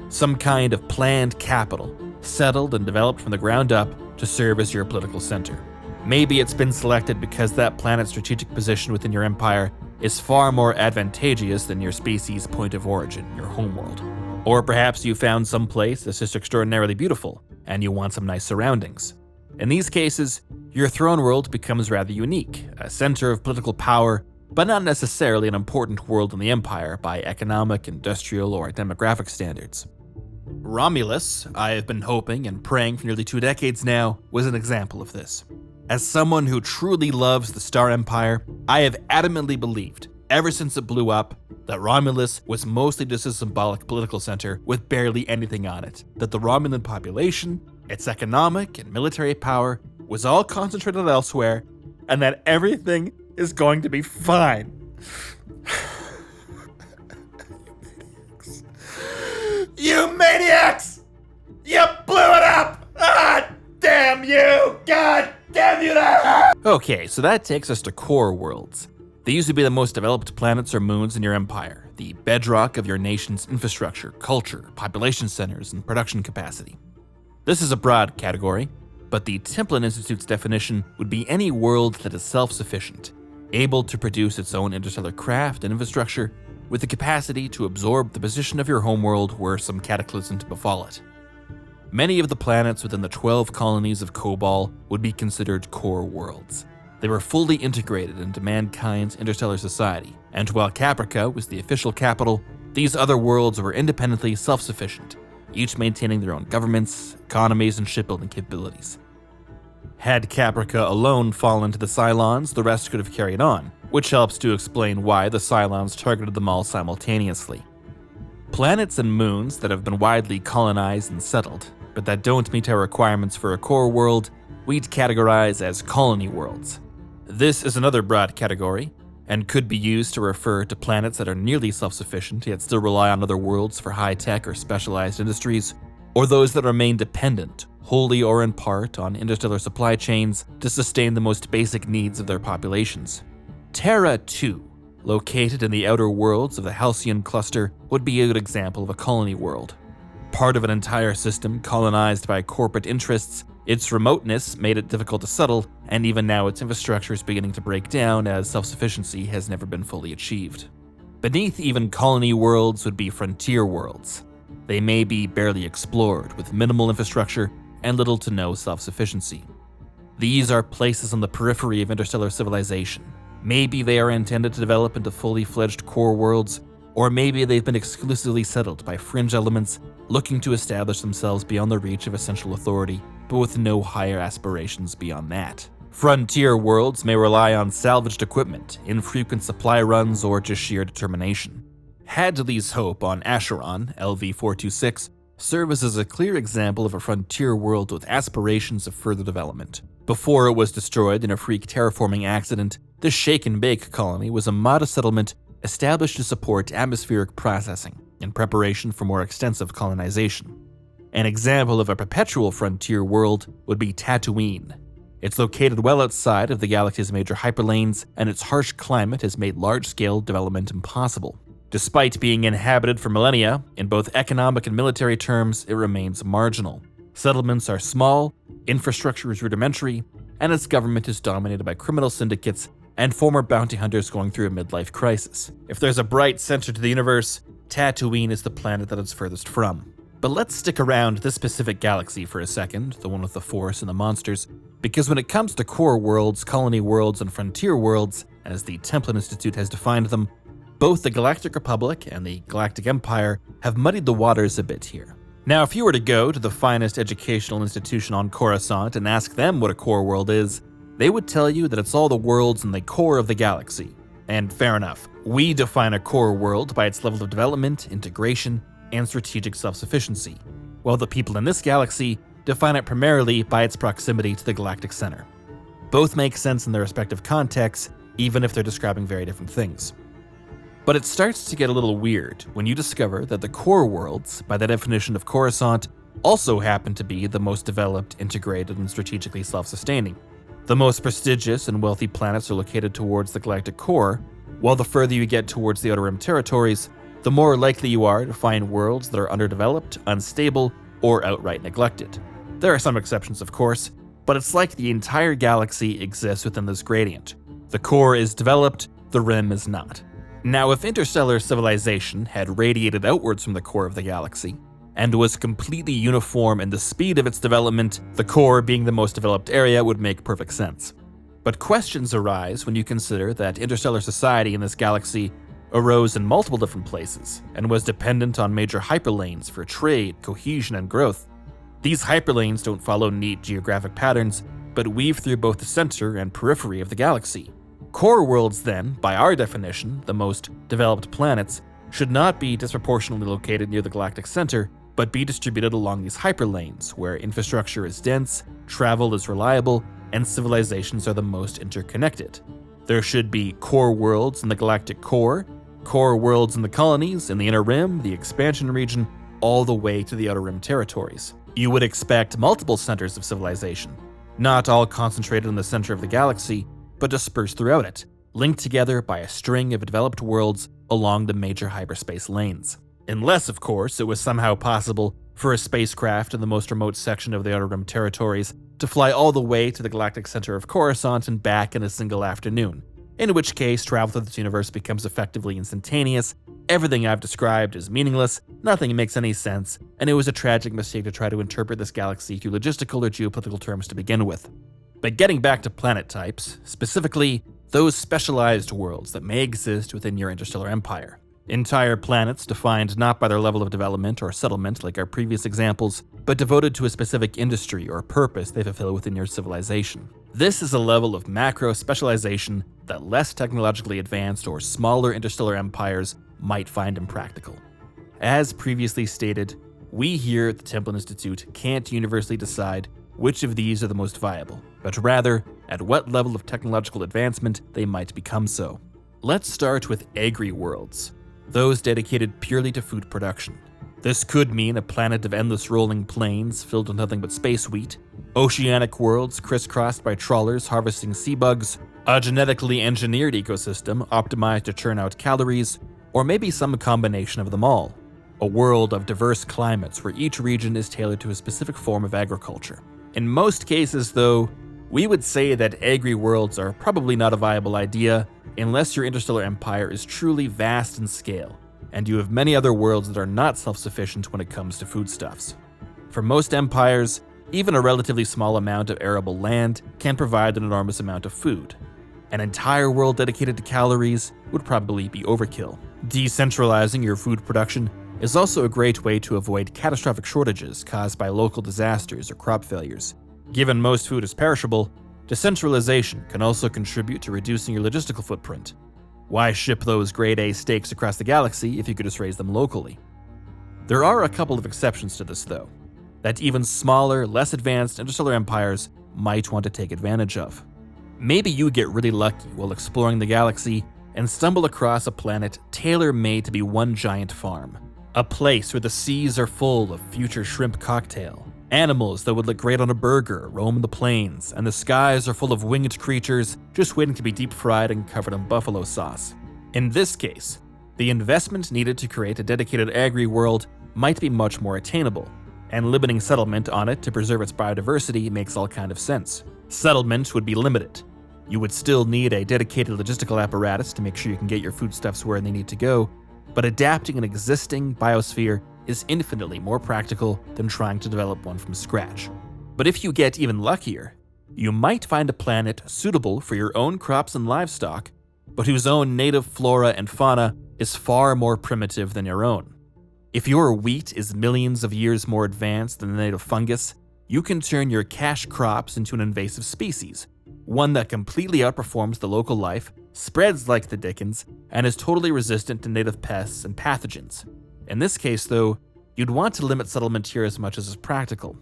Some kind of planned capital, settled and developed from the ground up to serve as your political center. Maybe it's been selected because that planet's strategic position within your empire is far more advantageous than your species' point of origin, your homeworld. Or perhaps you found some place that's just extraordinarily beautiful, and you want some nice surroundings. In these cases, your throne world becomes rather unique, a center of political power, but not necessarily an important world in the Empire by economic, industrial, or demographic standards. Romulus, I have been hoping and praying for nearly 2 decades now, was an example of this. As someone who truly loves the Star Empire, I have adamantly believed, ever since it blew up, that Romulus was mostly just a symbolic political center with barely anything on it, that the Romulan population, its economic and military power, was all concentrated elsewhere, and that everything is going to be fine. You maniacs! You blew it up! Ah, damn you! God damn you now! Okay, so that takes us to core worlds. They used to be the most developed planets or moons in your empire, the bedrock of your nation's infrastructure, culture, population centers, and production capacity. This is a broad category, but the Templin Institute's definition would be any world that is self-sufficient, able to produce its own interstellar craft and infrastructure, with the capacity to absorb the position of your homeworld were some cataclysm to befall it. Many of the planets within the 12 colonies of Kobol would be considered core worlds. They were fully integrated into mankind's interstellar society, and while Caprica was the official capital, these other worlds were independently self-sufficient, each maintaining their own governments, economies, and shipbuilding capabilities. Had Caprica alone fallen to the Cylons, the rest could have carried on, which helps to explain why the Cylons targeted them all simultaneously. Planets and moons that have been widely colonized and settled, but that don't meet our requirements for a core world, we'd categorize as colony worlds. This is another broad category, and could be used to refer to planets that are nearly self-sufficient yet still rely on other worlds for high-tech or specialized industries, or those that remain dependent, wholly or in part, on interstellar supply chains to sustain the most basic needs of their populations. Terra 2, located in the outer worlds of the Halcyon cluster, would be a good example of a colony world. Part of an entire system colonized by corporate interests, its remoteness made it difficult to settle, and even now its infrastructure is beginning to break down as self-sufficiency has never been fully achieved. Beneath even colony worlds would be frontier worlds. They may be barely explored, with minimal infrastructure and little to no self-sufficiency. These are places on the periphery of interstellar civilization. Maybe they are intended to develop into fully fledged core worlds, or maybe they've been exclusively settled by fringe elements looking to establish themselves beyond the reach of essential authority, but with no higher aspirations beyond that. Frontier worlds may rely on salvaged equipment, infrequent supply runs, or just sheer determination. Hadley's Hope on Acheron, LV-426, serves as a clear example of a frontier world with aspirations of further development. Before it was destroyed in a freak terraforming accident, this shake-and-bake colony was a modest settlement established to support atmospheric processing in preparation for more extensive colonization. An example of a perpetual frontier world would be Tatooine. It's located well outside of the galaxy's major hyperlanes, and its harsh climate has made large-scale development impossible. Despite being inhabited for millennia, in both economic and military terms, it remains marginal. Settlements are small, infrastructure is rudimentary, and its government is dominated by criminal syndicates and former bounty hunters going through a midlife crisis. If there's a bright center to the universe, Tatooine is the planet that it's furthest from. But let's stick around this specific galaxy for a second, the one with the Force and the monsters, because when it comes to core worlds, colony worlds, and frontier worlds, as the Templin Institute has defined them, both the Galactic Republic and the Galactic Empire have muddied the waters a bit here. Now, if you were to go to the finest educational institution on Coruscant and ask them what a core world is, they would tell you that it's all the worlds in the core of the galaxy. And fair enough, we define a core world by its level of development, integration, and strategic self-sufficiency, while the people in this galaxy define it primarily by its proximity to the galactic center. Both make sense in their respective contexts, even if they're describing very different things. But it starts to get a little weird when you discover that the core worlds, by the definition of Coruscant, also happen to be the most developed, integrated, and strategically self-sustaining. The most prestigious and wealthy planets are located towards the galactic core, while the further you get towards the Outer Rim territories, the more likely you are to find worlds that are underdeveloped, unstable, or outright neglected. There are some exceptions, of course, but it's like the entire galaxy exists within this gradient. The core is developed, the rim is not. Now, if interstellar civilization had radiated outwards from the core of the galaxy, and was completely uniform in the speed of its development, the core being the most developed area would make perfect sense. But questions arise when you consider that interstellar society in this galaxy arose in multiple different places, and was dependent on major hyperlanes for trade, cohesion, and growth. These hyperlanes don't follow neat geographic patterns, but weave through both the center and periphery of the galaxy. Core worlds then, by our definition, the most developed planets, should not be disproportionately located near the galactic center, but be distributed along these hyperlanes, where infrastructure is dense, travel is reliable, and civilizations are the most interconnected. There should be core worlds in the galactic core worlds in the colonies, in the Inner Rim, the expansion region, all the way to the Outer Rim territories. You would expect multiple centers of civilization, not all concentrated in the center of the galaxy, but dispersed throughout it, linked together by a string of developed worlds along the major hyperspace lanes. Unless, of course, it was somehow possible for a spacecraft in the most remote section of the Outer Rim territories to fly all the way to the galactic center of Coruscant and back in a single afternoon, in which case travel through this universe becomes effectively instantaneous, everything I've described is meaningless, nothing makes any sense, and it was a tragic mistake to try to interpret this galaxy through logistical or geopolitical terms to begin with. But getting back to planet types, specifically those specialized worlds that may exist within your interstellar empire. Entire planets defined not by their level of development or settlement like our previous examples, but devoted to a specific industry or purpose they fulfill within your civilization. This is a level of macro specialization that less technologically advanced or smaller interstellar empires might find impractical. As previously stated, we here at the Templin Institute can't universally decide which of these are the most viable, but rather at what level of technological advancement they might become so. Let's start with Agri Worlds, those dedicated purely to food production. This could mean a planet of endless rolling plains filled with nothing but space wheat, oceanic worlds crisscrossed by trawlers harvesting sea bugs, a genetically engineered ecosystem optimized to churn out calories, or maybe some combination of them all. A world of diverse climates where each region is tailored to a specific form of agriculture. In most cases, though, we would say that Agri Worlds are probably not a viable idea unless your interstellar empire is truly vast in scale, and you have many other worlds that are not self-sufficient when it comes to foodstuffs. For most empires, even a relatively small amount of arable land can provide an enormous amount of food. An entire world dedicated to calories would probably be overkill. Decentralizing your food production is also a great way to avoid catastrophic shortages caused by local disasters or crop failures. Given most food is perishable, decentralization can also contribute to reducing your logistical footprint. Why ship those grade A steaks across the galaxy if you could just raise them locally? There are a couple of exceptions to this, though, that even smaller, less advanced interstellar empires might want to take advantage of. Maybe you get really lucky while exploring the galaxy and stumble across a planet tailor-made to be one giant farm. A place where the seas are full of future shrimp cocktail, animals that would look great on a burger roam the plains, and the skies are full of winged creatures just waiting to be deep fried and covered in buffalo sauce. In this case, the investment needed to create a dedicated Agri World might be much more attainable, and limiting settlement on it to preserve its biodiversity makes all kind of sense. Settlement would be limited. You would still need a dedicated logistical apparatus to make sure you can get your foodstuffs where they need to go, but adapting an existing biosphere is infinitely more practical than trying to develop one from scratch. But if you get even luckier, you might find a planet suitable for your own crops and livestock, but whose own native flora and fauna is far more primitive than your own. If your wheat is millions of years more advanced than the native fungus, you can turn your cash crops into an invasive species, one that completely outperforms the local life, spreads like the dickens, and is totally resistant to native pests and pathogens. In this case, though, you'd want to limit settlement here as much as is practical.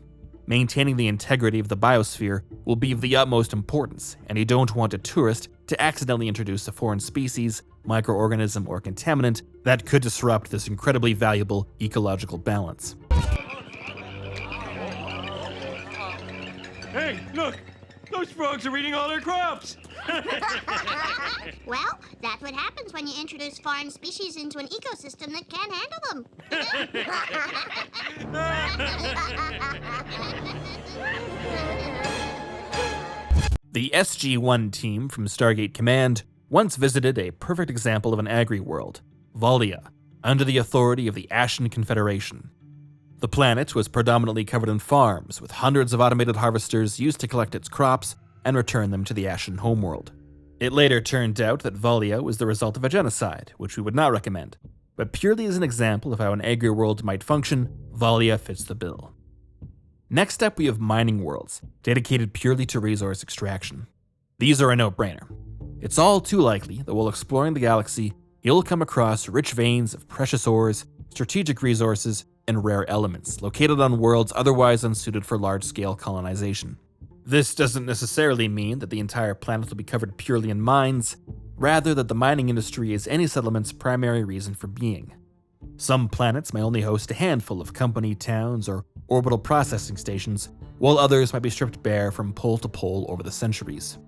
maintaining the integrity of the biosphere will be of the utmost importance, and you don't want a tourist to accidentally introduce a foreign species, microorganism, or contaminant that could disrupt this incredibly valuable ecological balance. Hey, look! Those frogs are eating all their crops! Well, that's what happens when you introduce foreign species into an ecosystem that can't handle them. The SG-1 team from Stargate Command once visited a perfect example of an Agri World, Valia, under the authority of the Ashen Confederation. The planet was predominantly covered in farms, with hundreds of automated harvesters used to collect its crops and return them to the Ashen homeworld. It later turned out that Valia was the result of a genocide, which we would not recommend, but purely as an example of how an Agri World might function, Valia fits the bill. Next up, we have mining worlds, dedicated purely to resource extraction. These are a no-brainer. It's all too likely that while exploring the galaxy, you'll come across rich veins of precious ores, strategic resources, and rare elements located on worlds otherwise unsuited for large-scale colonization. This doesn't necessarily mean that the entire planet will be covered purely in mines, rather that the mining industry is any settlement's primary reason for being. Some planets may only host a handful of company towns or orbital processing stations, while others might be stripped bare from pole to pole over the centuries.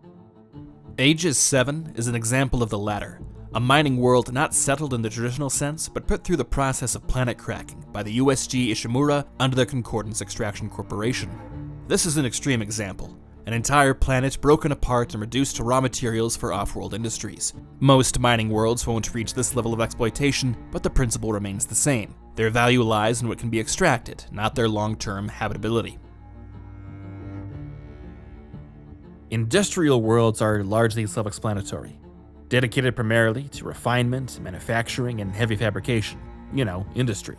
Aegis 7 is an example of the latter, a mining world not settled in the traditional sense, but put through the process of planet cracking by the USG Ishimura under the Concordance Extraction Corporation. This is an extreme example, an entire planet broken apart and reduced to raw materials for off-world industries. Most mining worlds won't reach this level of exploitation, but the principle remains the same. Their value lies in what can be extracted, not their long-term habitability. Industrial worlds are largely self-explanatory, dedicated primarily to refinement, manufacturing, and heavy fabrication. Industry.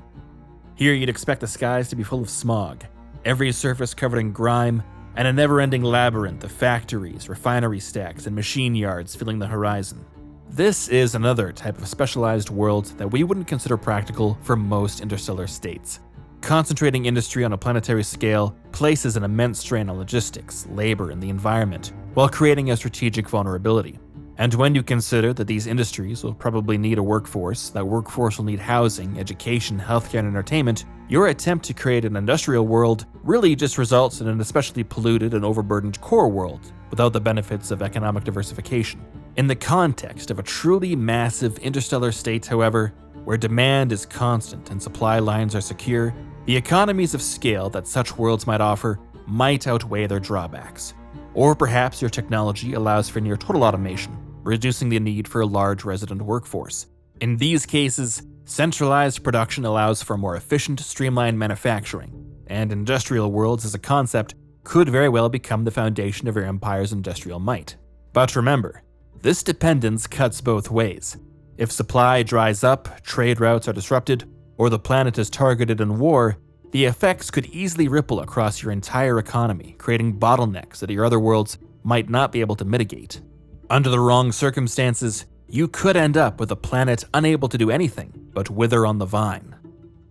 Here you'd expect the skies to be full of smog, every surface covered in grime, and a never-ending labyrinth of factories, refinery stacks, and machine yards filling the horizon. This is another type of specialized world that we wouldn't consider practical for most interstellar states. Concentrating industry on a planetary scale places an immense strain on logistics, labor, and the environment, while creating a strategic vulnerability. And when you consider that these industries will probably need a workforce, that workforce will need housing, education, healthcare, and entertainment, your attempt to create an industrial world really just results in an especially polluted and overburdened core world, without the benefits of economic diversification. In the context of a truly massive interstellar state, however, where demand is constant and supply lines are secure, the economies of scale that such worlds might offer might outweigh their drawbacks. Or perhaps your technology allows for near total automation, reducing the need for a large resident workforce. In these cases, centralized production allows for more efficient, streamlined manufacturing, and industrial worlds as a concept could very well become the foundation of your empire's industrial might. But remember, this dependence cuts both ways. If supply dries up, trade routes are disrupted, or the planet is targeted in war, the effects could easily ripple across your entire economy, creating bottlenecks that your other worlds might not be able to mitigate. Under the wrong circumstances, you could end up with a planet unable to do anything but wither on the vine.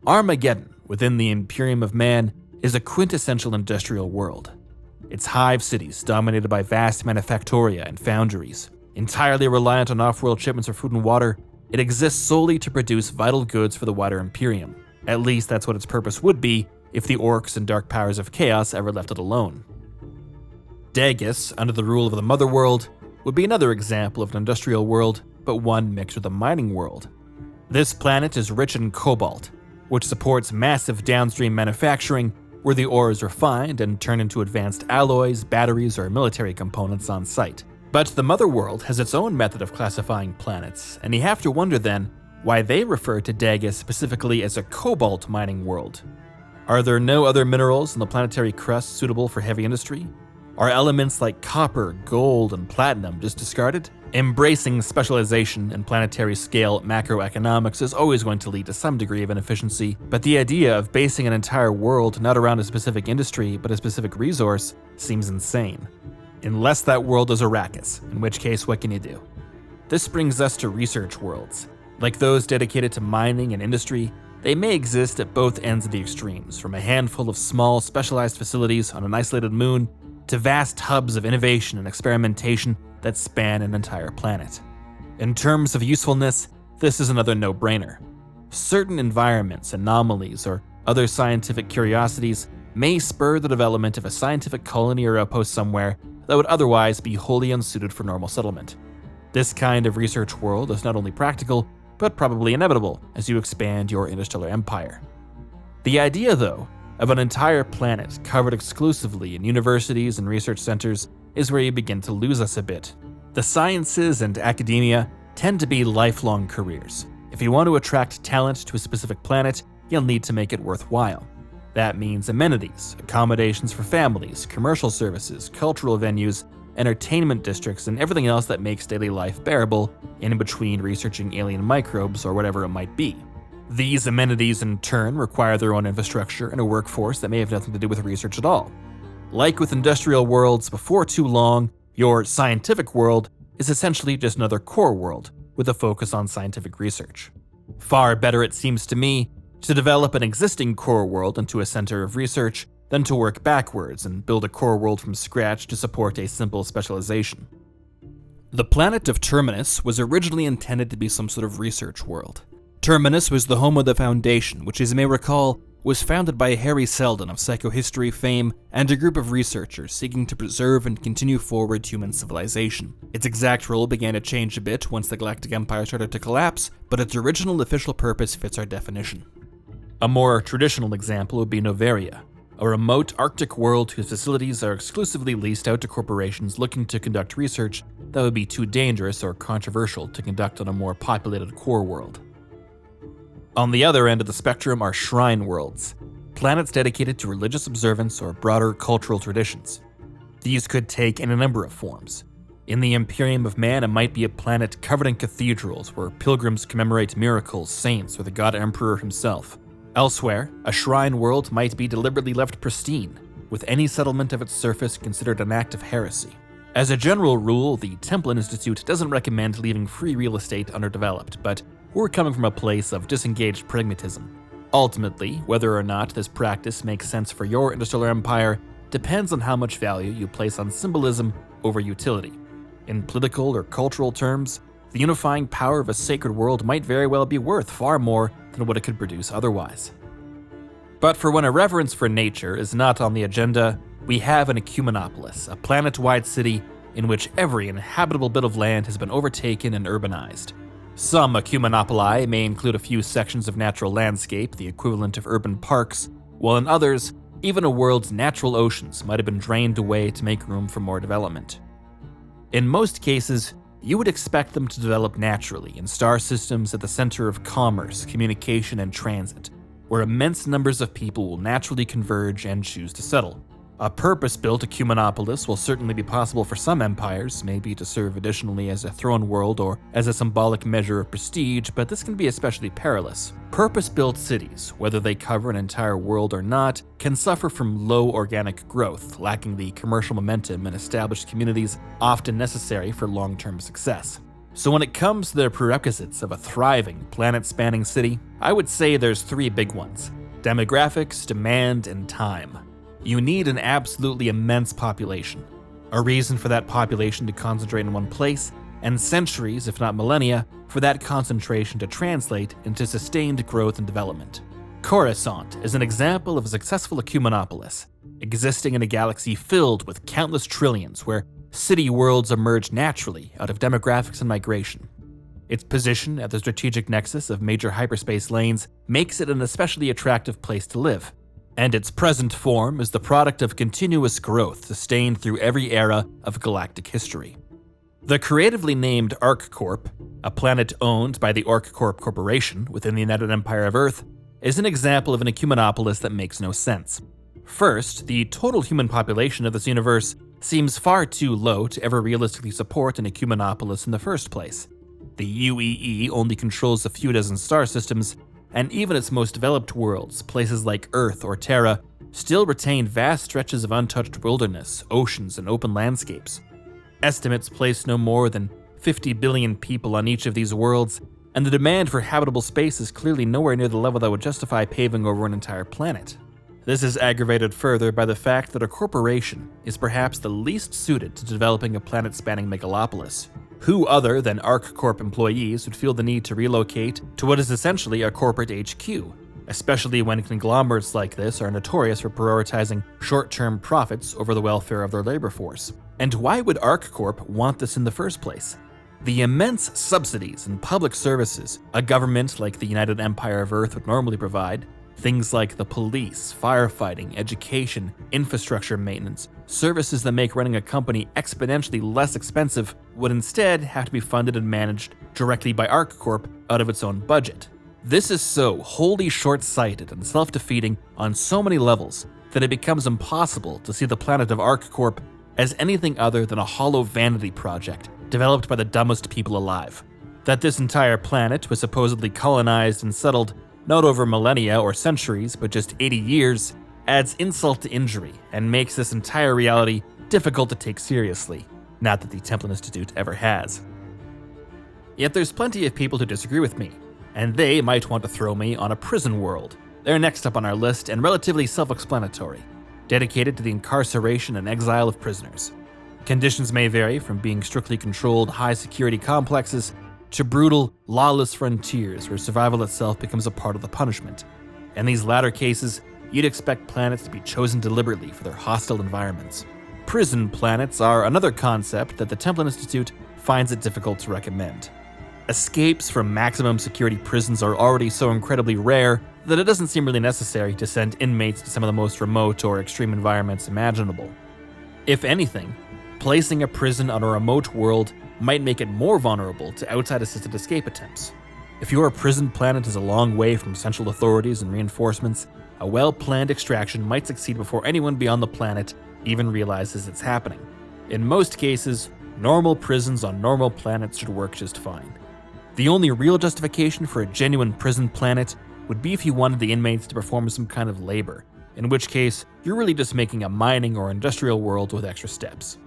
Armageddon, within the Imperium of Man, is a quintessential industrial world. Its hive cities dominated by vast manufactoria and foundries. Entirely reliant on off-world shipments of food and water, it exists solely to produce vital goods for the wider Imperium. At least that's what its purpose would be if the orcs and dark powers of chaos ever left it alone. Dagus, under the rule of the Mother World, would be another example of an industrial world, but one mixed with a mining world. This planet is rich in cobalt, which supports massive downstream manufacturing where the ore is refined and turned into advanced alloys, batteries, or military components on site. But the Mother World has its own method of classifying planets, and you have to wonder then why they refer to Dagus specifically as a cobalt mining world. Are there no other minerals in the planetary crust suitable for heavy industry? Are elements like copper, gold, and platinum just discarded? Embracing specialization in planetary scale macroeconomics is always going to lead to some degree of inefficiency, but the idea of basing an entire world not around a specific industry but a specific resource seems insane. Unless that world is Arrakis, in which case what can you do? This brings us to research worlds. Like those dedicated to mining and industry, They may exist at both ends of the extremes, from a handful of small, specialized facilities on an isolated moon to vast hubs of innovation and experimentation that span an entire planet. In terms of usefulness, this is another no-brainer. Certain environments, anomalies, or other scientific curiosities may spur the development of a scientific colony or outpost somewhere that would otherwise be wholly unsuited for normal settlement. This kind of research world is not only practical, but probably inevitable as you expand your interstellar empire. The idea, though, of an entire planet covered exclusively in universities and research centers is where you begin to lose us a bit. The sciences and academia tend to be lifelong careers. If you want to attract talent to a specific planet, you'll need to make it worthwhile. That means amenities, accommodations for families, commercial services, cultural venues, entertainment districts, and everything else that makes daily life bearable in between researching alien microbes or whatever it might be. These amenities in turn require their own infrastructure and a workforce that may have nothing to do with research at all. Like with industrial worlds, before too long, your scientific world is essentially just another core world with a focus on scientific research. Far better, it seems to me, to develop an existing core world into a center of research than to work backwards and build a core world from scratch to support a simple specialization. The planet of Terminus was originally intended to be some sort of research world. Terminus was the home of the Foundation, which, as you may recall, was founded by Harry Seldon of psychohistory fame and a group of researchers seeking to preserve and continue forward human civilization. Its exact role began to change a bit once the Galactic Empire started to collapse, but its original official purpose fits our definition. A more traditional example would be Noveria, a remote Arctic world whose facilities are exclusively leased out to corporations looking to conduct research that would be too dangerous or controversial to conduct on a more populated core world. On the other end of the spectrum are shrine worlds, planets dedicated to religious observance or broader cultural traditions. These could take any number of forms. In the Imperium of Man, it might be a planet covered in cathedrals where pilgrims commemorate miracles, saints, or the God Emperor himself. Elsewhere, a shrine world might be deliberately left pristine, with any settlement of its surface considered an act of heresy. As a general rule, the Templin Institute doesn't recommend leaving free real estate underdeveloped, but we're coming from a place of disengaged pragmatism. Ultimately, whether or not this practice makes sense for your interstellar empire depends on how much value you place on symbolism over utility. In political or cultural terms, the unifying power of a sacred world might very well be worth far more than what it could produce otherwise. But for when a reverence for nature is not on the agenda, we have an Ecuminopolis, a planet-wide city in which every inhabitable bit of land has been overtaken and urbanized. Some Ecuminopoli may include a few sections of natural landscape, the equivalent of urban parks, while in others, even a world's natural oceans might have been drained away to make room for more development. In most cases, you would expect them to develop naturally in star systems at the center of commerce, communication, and transit, where immense numbers of people will naturally converge and choose to settle. A purpose-built Ecuminopolis will certainly be possible for some empires, maybe to serve additionally as a throne world or as a symbolic measure of prestige, but this can be especially perilous. Purpose-built cities, whether they cover an entire world or not, can suffer from low organic growth, lacking the commercial momentum and established communities often necessary for long-term success. So when it comes to the prerequisites of a thriving, planet-spanning city, I would say there's three big ones: demographics, demand, and time. You need an absolutely immense population, a reason for that population to concentrate in one place, and centuries, if not millennia, for that concentration to translate into sustained growth and development. Coruscant is an example of a successful Ecuminopolis, existing in a galaxy filled with countless trillions where city worlds emerge naturally out of demographics and migration. Its position at the strategic nexus of major hyperspace lanes makes it an especially attractive place to live, and its present form is the product of continuous growth sustained through every era of galactic history. The creatively named ArcCorp, a planet owned by the ArcCorp Corporation within the United Empire of Earth, is an example of an Ecuminopolis that makes no sense. First, the total human population of this universe seems far too low to ever realistically support an Ecuminopolis in the first place. The UEE only controls a few dozen star systems, and even its most developed worlds, places like Earth or Terra, still retain vast stretches of untouched wilderness, oceans, and open landscapes. Estimates place no more than 50 billion people on each of these worlds, and the demand for habitable space is clearly nowhere near the level that would justify paving over an entire planet. This is aggravated further by the fact that a corporation is perhaps the least suited to developing a planet-spanning megalopolis. Who other than ArcCorp employees would feel the need to relocate to what is essentially a corporate HQ, especially when conglomerates like this are notorious for prioritizing short-term profits over the welfare of their labor force? And why would ArcCorp want this in the first place? The immense subsidies and public services a government like the United Empire of Earth would normally provide, things like the police, firefighting, education, infrastructure maintenance, services that make running a company exponentially less expensive, would instead have to be funded and managed directly by ArcCorp out of its own budget. This is so wholly short-sighted and self-defeating on so many levels that it becomes impossible to see the planet of ArcCorp as anything other than a hollow vanity project developed by the dumbest people alive. That this entire planet was supposedly colonized and settled not over millennia or centuries, but just 80 years, adds insult to injury and makes this entire reality difficult to take seriously, not that the Templin Institute ever has. Yet there's plenty of people who disagree with me, and they might want to throw me on a prison world. They're next up on our list and relatively self-explanatory, dedicated to the incarceration and exile of prisoners. Conditions may vary from being strictly controlled high-security complexes to brutal, lawless frontiers where survival itself becomes a part of the punishment. In these latter cases, you'd expect planets to be chosen deliberately for their hostile environments. Prison planets are another concept that the Templin Institute finds it difficult to recommend. Escapes from maximum security prisons are already so incredibly rare that it doesn't seem really necessary to send inmates to some of the most remote or extreme environments imaginable. If anything, placing a prison on a remote world might make it more vulnerable to outside-assisted escape attempts. If your prison planet is a long way from central authorities and reinforcements, a well-planned extraction might succeed before anyone beyond the planet even realizes it's happening. In most cases, normal prisons on normal planets should work just fine. The only real justification for a genuine prison planet would be if you wanted the inmates to perform some kind of labor, in which case, you're really just making a mining or industrial world with extra steps.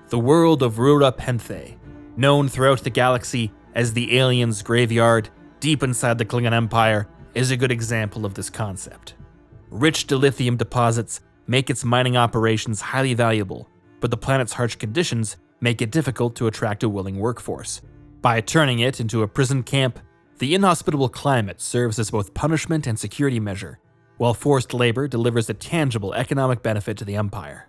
The world of Rura Penthe, known throughout the galaxy as the aliens' graveyard deep inside the Klingon Empire, is a good example of this concept. Rich dilithium deposits make its mining operations highly valuable, but the planet's harsh conditions make it difficult to attract a willing workforce. By turning it into a prison camp, the inhospitable climate serves as both punishment and security measure, while forced labor delivers a tangible economic benefit to the Empire.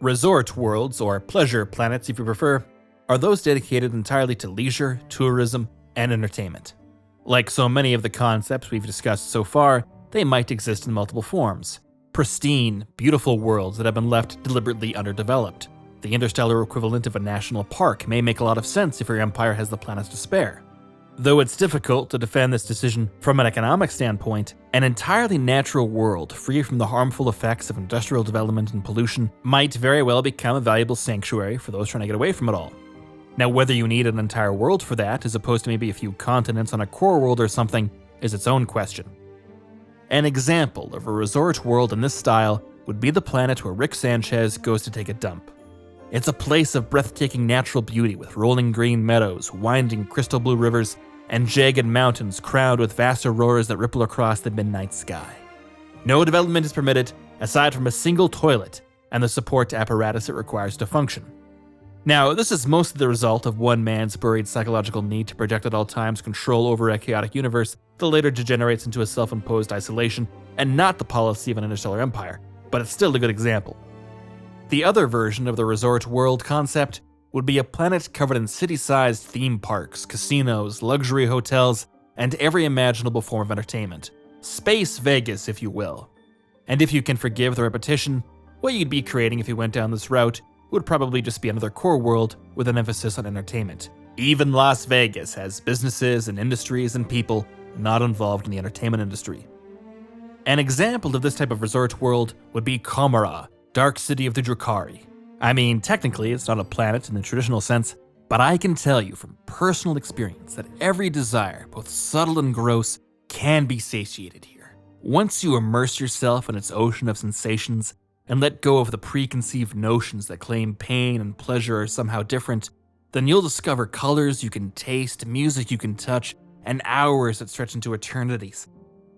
Resort worlds, or pleasure planets if you prefer, are those dedicated entirely to leisure, tourism, and entertainment. Like so many of the concepts we've discussed so far, they might exist in multiple forms. Pristine, beautiful worlds that have been left deliberately underdeveloped. The interstellar equivalent of a national park may make a lot of sense if your empire has the planets to spare. Though it's difficult to defend this decision from an economic standpoint, an entirely natural world free from the harmful effects of industrial development and pollution might very well become a valuable sanctuary for those trying to get away from it all. Now, whether you need an entire world for that, as opposed to maybe a few continents on a core world or something, is its own question. An example of a resort world in this style would be the planet where Rick Sanchez goes to take a dump. It's a place of breathtaking natural beauty with rolling green meadows, winding crystal blue rivers, and jagged mountains crowned with vast auroras that ripple across the midnight sky. No development is permitted aside from a single toilet and the support apparatus it requires to function. Now, this is mostly the result of one man's buried psychological need to project at all times control over a chaotic universe that later degenerates into a self-imposed isolation, and not the policy of an interstellar empire, but it's still a good example. The other version of the resort world concept would be a planet covered in city-sized theme parks, casinos, luxury hotels, and every imaginable form of entertainment. Space Vegas, if you will. And if you can forgive the repetition, what you'd be creating if you went down this route would probably just be another core world with an emphasis on entertainment. Even Las Vegas has businesses and industries and people not involved in the entertainment industry. An example of this type of resort world would be Komara, Dark City of the Drukhari. I mean, technically it's not a planet in the traditional sense, but I can tell you from personal experience that every desire, both subtle and gross, can be satiated here. Once you immerse yourself in its ocean of sensations and let go of the preconceived notions that claim pain and pleasure are somehow different, then you'll discover colors you can taste, music you can touch, and hours that stretch into eternities.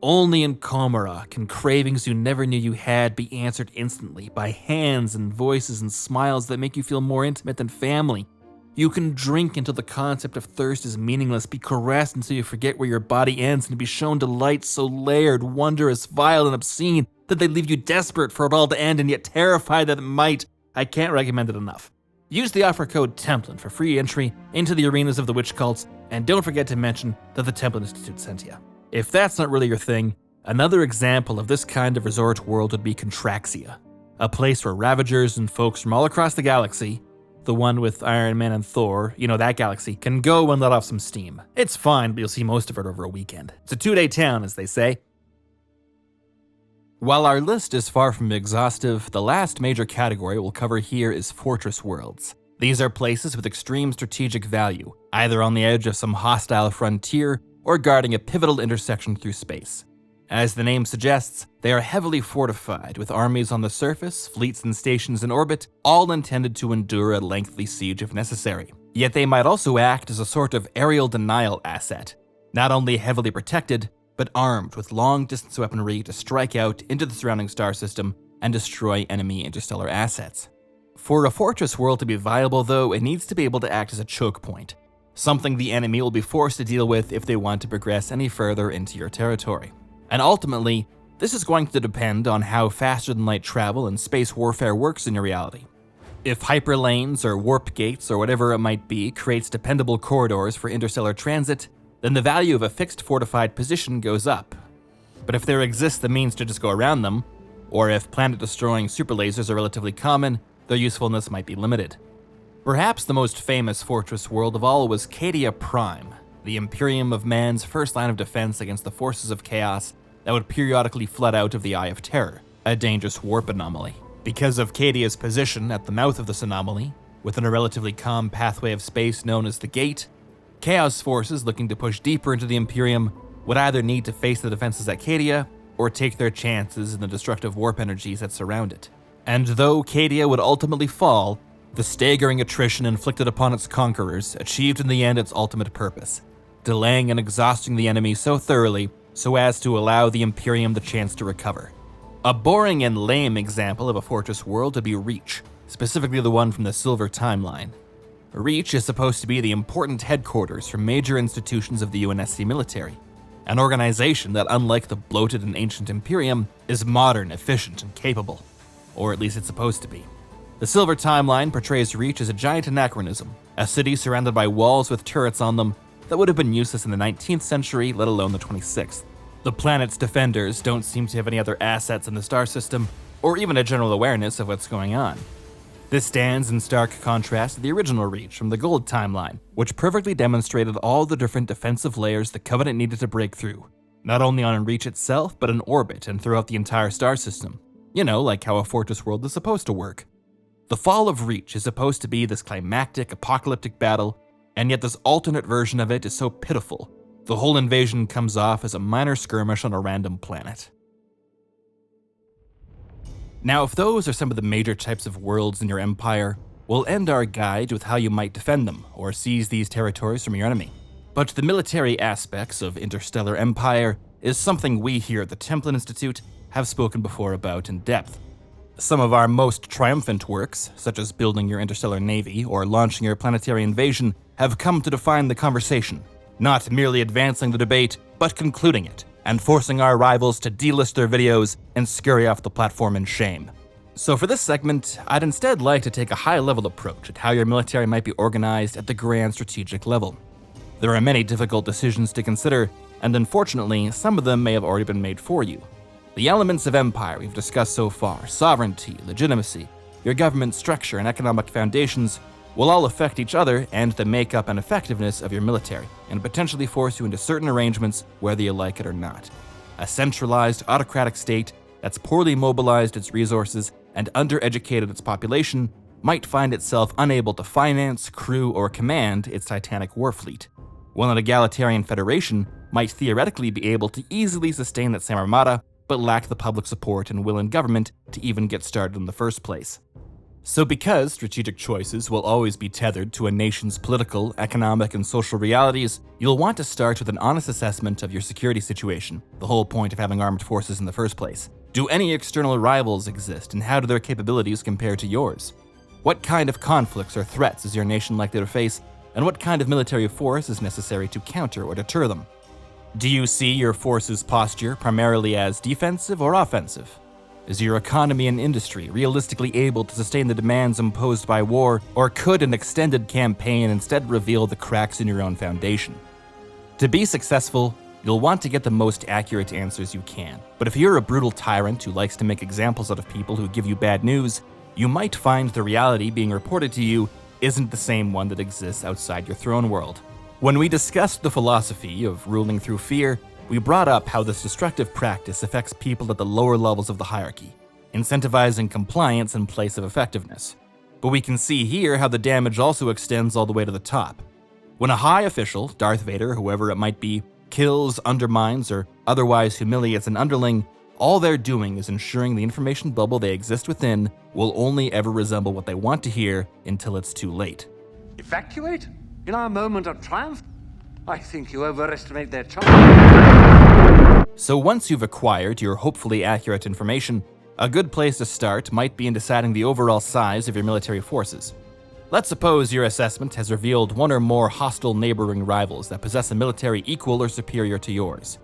Only in Komara can cravings you never knew you had be answered instantly by hands and voices and smiles that make you feel more intimate than family. You can drink until the concept of thirst is meaningless, be caressed until you forget where your body ends, and be shown delights so layered, wondrous, vile, and obscene that they leave you desperate for it all to end and yet terrified that it might. I can't recommend it enough. Use the offer code Templin for free entry into the arenas of the witch cults, and don't forget to mention that the Templin Institute sent you. If that's not really your thing, another example of this kind of resort world would be Contraxia, a place where ravagers and folks from all across the galaxy, the one with Iron Man and Thor, you know, that galaxy, can go and let off some steam. It's fine, but you'll see most of it over a weekend. It's a 2-day town, as they say. While our list is far from exhaustive, the last major category we'll cover here is fortress worlds. These are places with extreme strategic value, either on the edge of some hostile frontier or guarding a pivotal intersection through space. As the name suggests, they are heavily fortified, with armies on the surface, fleets and stations in orbit, all intended to endure a lengthy siege if necessary. Yet they might also act as a sort of aerial denial asset, not only heavily protected, but armed with long-distance weaponry to strike out into the surrounding star system and destroy enemy interstellar assets. For a fortress world to be viable, though, it needs to be able to act as a choke point, something the enemy will be forced to deal with if they want to progress any further into your territory. And ultimately, this is going to depend on how faster-than-light travel and space warfare works in your reality. If hyperlanes or warp gates or whatever it might be creates dependable corridors for interstellar transit, then the value of a fixed fortified position goes up. But if there exists the means to just go around them, or if planet-destroying superlasers are relatively common, their usefulness might be limited. Perhaps the most famous fortress world of all was Cadia Prime, the Imperium of man's first line of defense against the forces of chaos that would periodically flood out of the Eye of Terror, a dangerous warp anomaly. Because of Cadia's position at the mouth of this anomaly, within a relatively calm pathway of space known as the Gate, Chaos forces looking to push deeper into the Imperium would either need to face the defenses at Cadia, or take their chances in the destructive warp energies that surround it. And though Cadia would ultimately fall, the staggering attrition inflicted upon its conquerors achieved in the end its ultimate purpose, delaying and exhausting the enemy so thoroughly so as to allow the Imperium the chance to recover. A boring and lame example of a fortress world would be Reach, specifically the one from the Silver Timeline. Reach is supposed to be the important headquarters for major institutions of the UNSC military, an organization that, unlike the bloated and ancient Imperium, is modern, efficient, and capable. Or at least it's supposed to be. The Silver Timeline portrays Reach as a giant anachronism, a city surrounded by walls with turrets on them that would have been useless in the 19th century, let alone the 26th. The planet's defenders don't seem to have any other assets in the star system, or even a general awareness of what's going on. This stands in stark contrast to the original Reach from the Gold Timeline, which perfectly demonstrated all the different defensive layers the Covenant needed to break through, not only on Reach itself, but in orbit and throughout the entire star system. You know, like how a fortress world is supposed to work. The fall of Reach is supposed to be this climactic, apocalyptic battle, and yet this alternate version of it is so pitiful, the whole invasion comes off as a minor skirmish on a random planet. Now, if those are some of the major types of worlds in your empire, we'll end our guide with how you might defend them, or seize these territories from your enemy. But the military aspects of Interstellar Empire is something we here at the Templin Institute have spoken before about in depth. Some of our most triumphant works, such as building your Interstellar Navy or launching your planetary invasion, have come to define the conversation, not merely advancing the debate, but concluding it, and forcing our rivals to delist their videos and scurry off the platform in shame. So for this segment, I'd instead like to take a high-level approach at how your military might be organized at the grand strategic level. There are many difficult decisions to consider, and unfortunately, some of them may have already been made for you. The elements of empire we've discussed so far, sovereignty, legitimacy, your government structure, and economic foundations will all affect each other and the makeup and effectiveness of your military, and potentially force you into certain arrangements whether you like it or not. A centralized, autocratic state that's poorly mobilized its resources and undereducated its population might find itself unable to finance, crew, or command its titanic war fleet, while an egalitarian federation might theoretically be able to easily sustain that same armada, but lack the public support and will in government to even get started in the first place. So because strategic choices will always be tethered to a nation's political, economic, and social realities, you'll want to start with an honest assessment of your security situation, the whole point of having armed forces in the first place. Do any external rivals exist, and how do their capabilities compare to yours? What kind of conflicts or threats is your nation likely to face, and what kind of military force is necessary to counter or deter them? Do you see your force's posture primarily as defensive or offensive? Is your economy and industry realistically able to sustain the demands imposed by war, or could an extended campaign instead reveal the cracks in your own foundation? To be successful, you'll want to get the most accurate answers you can. But if you're a brutal tyrant who likes to make examples out of people who give you bad news, you might find the reality being reported to you isn't the same one that exists outside your throne world. When we discussed the philosophy of ruling through fear, we brought up how this destructive practice affects people at the lower levels of the hierarchy, incentivizing compliance in place of effectiveness. But we can see here how the damage also extends all the way to the top. When a high official, Darth Vader, whoever it might be, kills, undermines, or otherwise humiliates an underling, all they're doing is ensuring the information bubble they exist within will only ever resemble what they want to hear until it's too late. Evacuate? In our moment of triumph? I think you overestimate their chance. So once you've acquired your hopefully accurate information, a good place to start might be in deciding the overall size of your military forces. Let's suppose your assessment has revealed one or more hostile neighboring rivals that possess a military equal or superior to yours.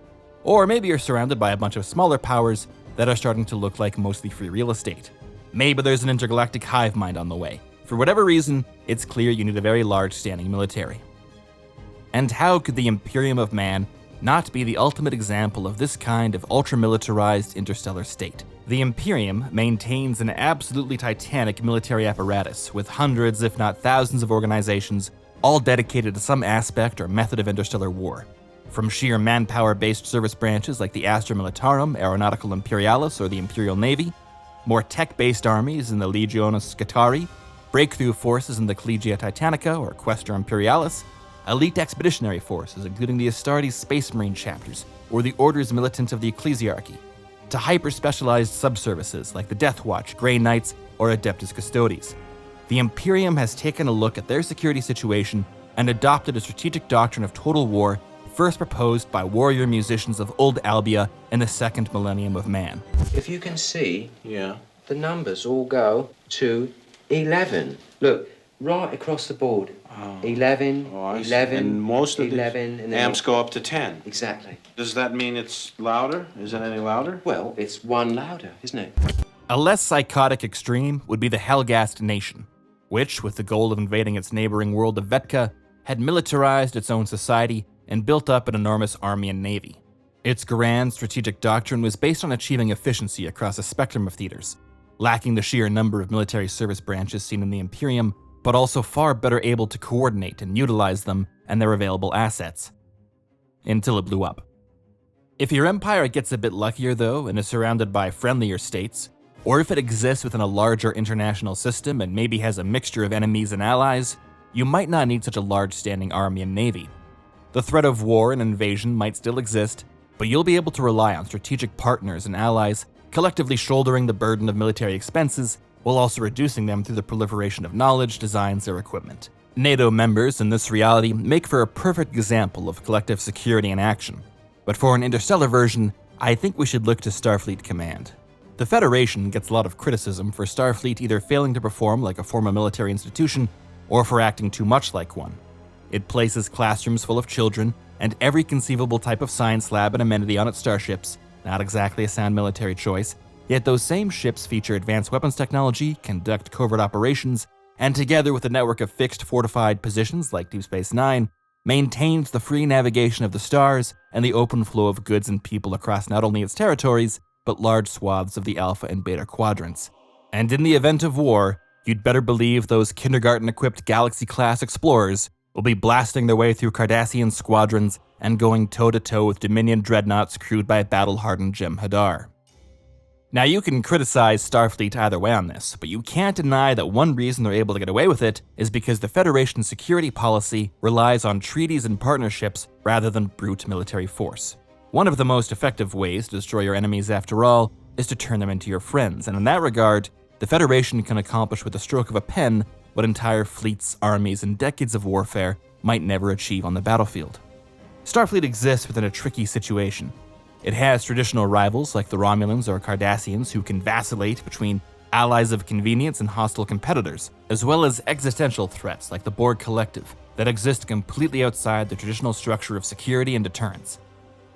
Or maybe you're surrounded by a bunch of smaller powers that are starting to look like mostly free real estate. Maybe there's an intergalactic hive mind on the way. For whatever reason, it's clear you need a very large standing military. And how could the Imperium of Man not be the ultimate example of this kind of ultra-militarized interstellar state? The Imperium maintains an absolutely titanic military apparatus with hundreds, if not thousands, of organizations, all dedicated to some aspect or method of interstellar war. From sheer manpower-based service branches like the Astra Militarum, Aeronautical Imperialis, or the Imperial Navy, more tech-based armies in the Legiones Scutari, breakthrough forces in the Collegia Titanica or Questor Imperialis, elite expeditionary forces including the Astartes Space Marine chapters or the Orders Militant of the Ecclesiarchy, to hyper-specialized subservices like the Death Watch, Grey Knights, or Adeptus Custodes. The Imperium has taken a look at their security situation and adopted a strategic doctrine of total war first proposed by warrior musicians of Old Albia in the second millennium of man. If you can see, the numbers all go to 11. Look, right across the board. 11, 11, and most of 11, and then amps go up to 10. Exactly. Does that mean it's louder? Is it any louder? Well, it's one louder, isn't it? A less psychotic extreme would be the Helghast nation, which, with the goal of invading its neighboring world of Vetka, had militarized its own society and built up an enormous army and navy. Its grand strategic doctrine was based on achieving efficiency across a spectrum of theaters, lacking the sheer number of military service branches seen in the Imperium, but also far better able to coordinate and utilize them and their available assets. Until it blew up. If your empire gets a bit luckier though and is surrounded by friendlier states, or if it exists within a larger international system and maybe has a mixture of enemies and allies, you might not need such a large standing army and navy. The threat of war and invasion might still exist, but you'll be able to rely on strategic partners and allies collectively shouldering the burden of military expenses while also reducing them through the proliferation of knowledge, designs, or equipment. NATO members in this reality make for a perfect example of collective security in action. But for an interstellar version, I think we should look to Starfleet Command. The Federation gets a lot of criticism for Starfleet either failing to perform like a former military institution or for acting too much like one. It places classrooms full of children and every conceivable type of science lab and amenity on its starships, not exactly a sound military choice, yet those same ships feature advanced weapons technology, conduct covert operations, and together with a network of fixed fortified positions like Deep Space Nine, maintains the free navigation of the stars and the open flow of goods and people across not only its territories, but large swaths of the Alpha and Beta quadrants. And in the event of war, you'd better believe those kindergarten-equipped Galaxy-class explorers will be blasting their way through Cardassian squadrons and going toe-to-toe with Dominion dreadnoughts crewed by battle-hardened Jem'Hadar. Now, you can criticize Starfleet either way on this, but you can't deny that one reason they're able to get away with it is because the Federation's security policy relies on treaties and partnerships rather than brute military force. One of the most effective ways to destroy your enemies, after all, is to turn them into your friends, and in that regard, the Federation can accomplish with the stroke of a pen what entire fleets, armies, and decades of warfare might never achieve on the battlefield. Starfleet exists within a tricky situation. It has traditional rivals like the Romulans or Cardassians who can vacillate between allies of convenience and hostile competitors, as well as existential threats like the Borg Collective that exist completely outside the traditional structure of security and deterrence.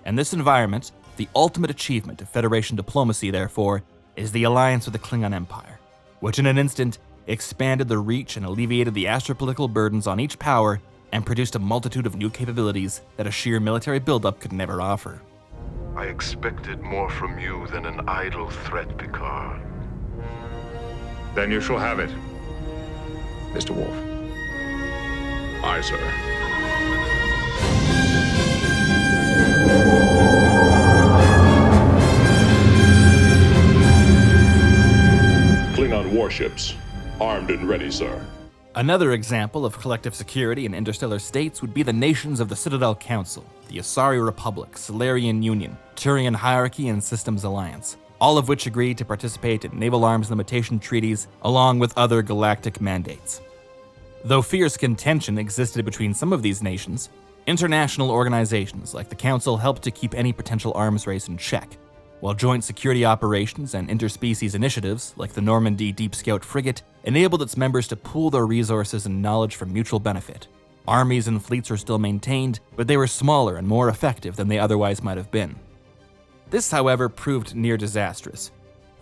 In this environment, the ultimate achievement of Federation diplomacy, therefore, is the alliance with the Klingon Empire, which in an instant expanded the reach and alleviated the astropolitical burdens on each power and produced a multitude of new capabilities that a sheer military buildup could never offer. I expected more from you than an idle threat, Picard. Then you shall have it. Mr. Worf. Aye, sir. Klingon warships, armed and ready, sir. Another example of collective security in interstellar states would be the nations of the Citadel Council, the Asari Republic, Solarian Union, Turian Hierarchy, and Systems Alliance, all of which agreed to participate in naval arms limitation treaties along with other galactic mandates. Though fierce contention existed between some of these nations, international organizations like the Council helped to keep any potential arms race in check, while joint security operations and interspecies initiatives like the Normandy Deep Scout frigate enabled its members to pool their resources and knowledge for mutual benefit. Armies and fleets were still maintained, but they were smaller and more effective than they otherwise might have been. This, however, proved near disastrous.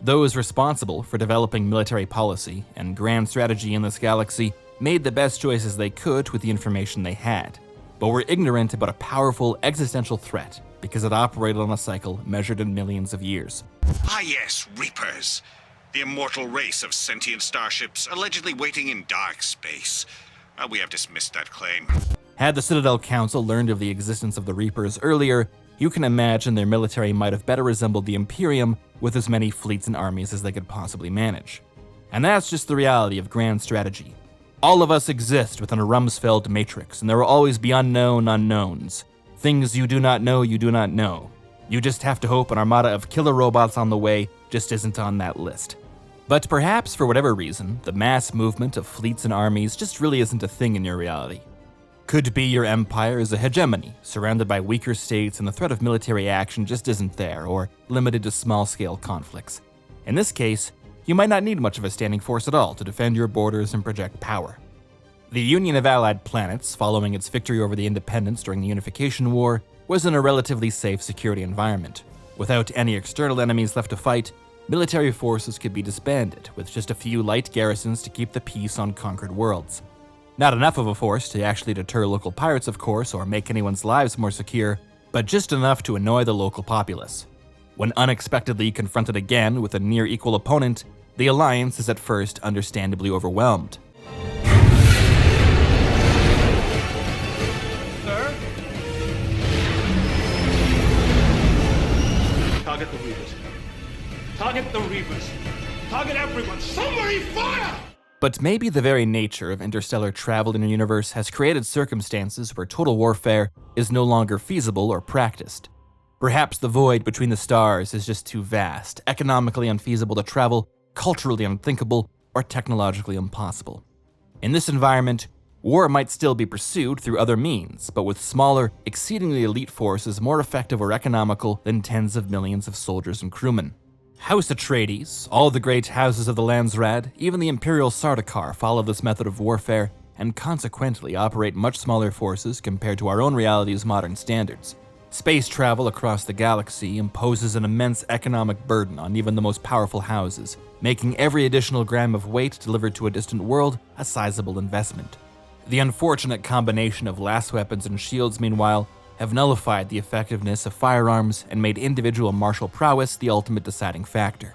Those responsible for developing military policy and grand strategy in this galaxy made the best choices they could with the information they had, but were ignorant about a powerful existential threat because it operated on a cycle measured in millions of years. Ah yes, Reapers. The immortal race of sentient starships allegedly waiting in dark space. We have dismissed that claim. Had the Citadel Council learned of the existence of the Reapers earlier, you can imagine their military might have better resembled the Imperium with as many fleets and armies as they could possibly manage. And that's just the reality of grand strategy. All of us exist within a Rumsfeld matrix, and there will always be unknown unknowns. Things you do not know, you do not know. You just have to hope an armada of killer robots on the way just isn't on that list. But perhaps for whatever reason, the mass movement of fleets and armies just really isn't a thing in your reality. Could be your empire is a hegemony, surrounded by weaker states and the threat of military action just isn't there, or limited to small-scale conflicts. In this case, you might not need much of a standing force at all to defend your borders and project power. The Union of Allied Planets, following its victory over the Independents during the Unification War, was in a relatively safe security environment. Without any external enemies left to fight, military forces could be disbanded, with just a few light garrisons to keep the peace on conquered worlds. Not enough of a force to actually deter local pirates, of course, or make anyone's lives more secure, but just enough to annoy the local populace. When unexpectedly confronted again with a near-equal opponent, the Alliance is at first understandably overwhelmed. Sir? Target the Reapers. Target the Reapers. Target everyone. Somebody fire! But maybe the very nature of interstellar travel in a universe has created circumstances where total warfare is no longer feasible or practiced. Perhaps the void between the stars is just too vast, economically unfeasible to travel, culturally unthinkable, or technologically impossible. In this environment, war might still be pursued through other means, but with smaller, exceedingly elite forces more effective or economical than tens of millions of soldiers and crewmen. House Atreides, all the great houses of the Landsraad, even the Imperial Sardaukar follow this method of warfare and consequently operate much smaller forces compared to our own reality's modern standards. Space travel across the galaxy imposes an immense economic burden on even the most powerful houses, making every additional gram of weight delivered to a distant world a sizable investment. The unfortunate combination of lass weapons and shields, meanwhile, have nullified the effectiveness of firearms and made individual martial prowess the ultimate deciding factor.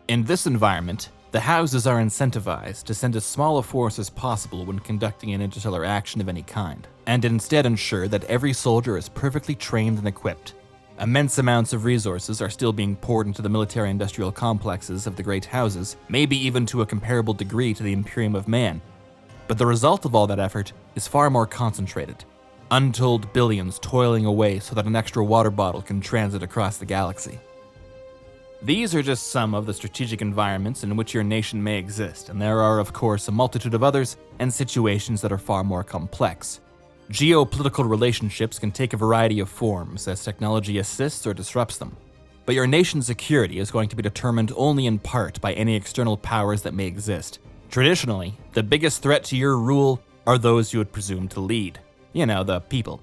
In this environment, the houses are incentivized to send as small a force as possible when conducting an interstellar action of any kind, and instead ensure that every soldier is perfectly trained and equipped. Immense amounts of resources are still being poured into the military-industrial complexes of the great houses, maybe even to a comparable degree to the Imperium of Man. But the result of all that effort is far more concentrated. Untold billions toiling away so that an extra water bottle can transit across the galaxy. These are just some of the strategic environments in which your nation may exist, and there are, of course, a multitude of others and situations that are far more complex. Geopolitical relationships can take a variety of forms as technology assists or disrupts them. But your nation's security is going to be determined only in part by any external powers that may exist. Traditionally, the biggest threat to your rule are those you would presume to lead. You know, the people.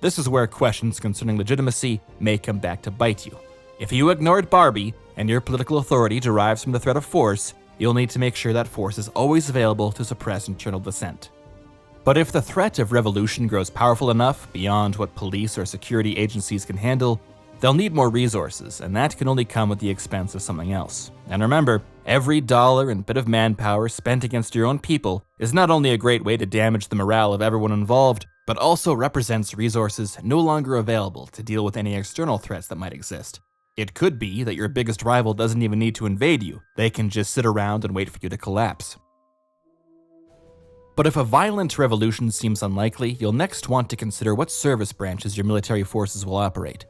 This is where questions concerning legitimacy may come back to bite you. If you ignored Barbie and your political authority derives from the threat of force, you'll need to make sure that force is always available to suppress internal dissent. But if the threat of revolution grows powerful enough beyond what police or security agencies can handle, they'll need more resources, and that can only come at the expense of something else. And remember, every dollar and bit of manpower spent against your own people is not only a great way to damage the morale of everyone involved, but also represents resources no longer available to deal with any external threats that might exist. It could be that your biggest rival doesn't even need to invade you, they can just sit around and wait for you to collapse. But if a violent revolution seems unlikely, you'll next want to consider what service branches your military forces will operate.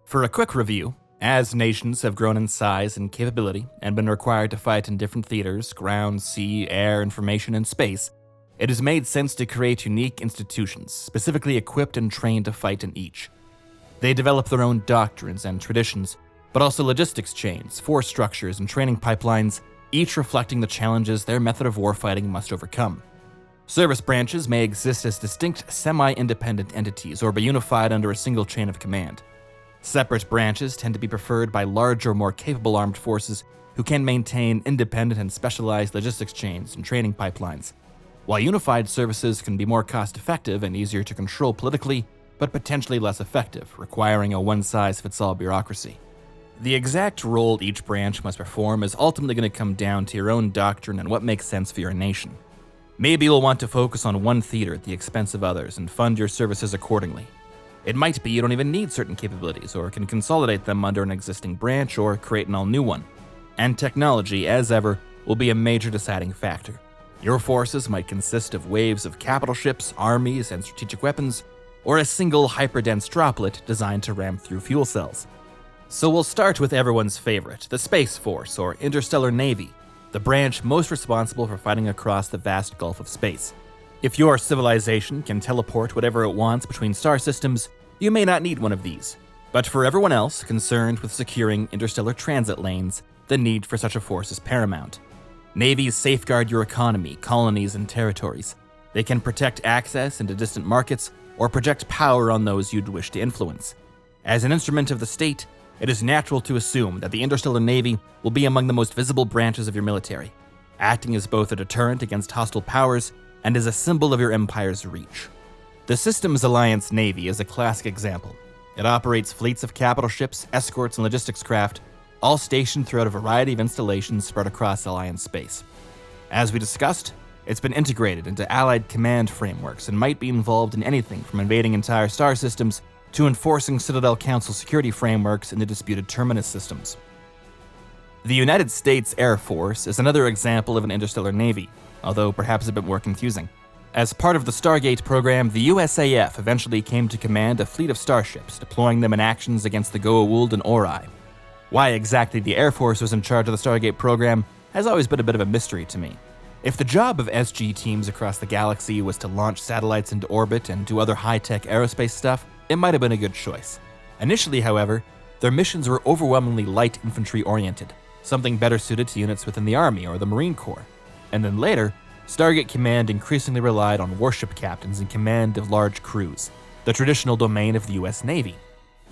For a quick review, as nations have grown in size and capability and been required to fight in different theaters, ground, sea, air, information, and space, it has made sense to create unique institutions, specifically equipped and trained to fight in each. They develop their own doctrines and traditions, but also logistics chains, force structures, and training pipelines, each reflecting the challenges their method of warfighting must overcome. Service branches may exist as distinct semi-independent entities or be unified under a single chain of command. Separate branches tend to be preferred by larger, more capable armed forces who can maintain independent and specialized logistics chains and training pipelines, while unified services can be more cost-effective and easier to control politically, but potentially less effective, requiring a one-size-fits-all bureaucracy. The exact role each branch must perform is ultimately going to come down to your own doctrine and what makes sense for your nation. Maybe you'll want to focus on one theater at the expense of others and fund your services accordingly. It might be you don't even need certain capabilities or can consolidate them under an existing branch or create an all-new one. And technology, as ever, will be a major deciding factor. Your forces might consist of waves of capital ships, armies, and strategic weapons, or a single hyperdense droplet designed to ram through fuel cells. So we'll start with everyone's favorite, the Space Force, or Interstellar Navy, the branch most responsible for fighting across the vast gulf of space. If your civilization can teleport whatever it wants between star systems, you may not need one of these. But for everyone else concerned with securing interstellar transit lanes, the need for such a force is paramount. Navies safeguard your economy, colonies, and territories. They can protect access into distant markets or project power on those you'd wish to influence. As an instrument of the state, it is natural to assume that the Interstellar Navy will be among the most visible branches of your military, acting as both a deterrent against hostile powers and as a symbol of your empire's reach. The Systems Alliance Navy is a classic example. It operates fleets of capital ships, escorts, and logistics craft, all stationed throughout a variety of installations spread across Alliance space. As we discussed, it's been integrated into Allied command frameworks and might be involved in anything from invading entire star systems to enforcing Citadel Council security frameworks in the disputed terminus systems. The United States Air Force is another example of an interstellar navy, although perhaps a bit more confusing. As part of the Stargate program, the USAF eventually came to command a fleet of starships, deploying them in actions against the Goa'uld and Ori. Why exactly the Air Force was in charge of the Stargate program has always been a bit of a mystery to me. If the job of SG teams across the galaxy was to launch satellites into orbit and do other high-tech aerospace stuff, it might have been a good choice. Initially, however, their missions were overwhelmingly light infantry-oriented, something better suited to units within the Army or the Marine Corps. And then later, Stargate Command increasingly relied on warship captains in command of large crews, the traditional domain of the US Navy.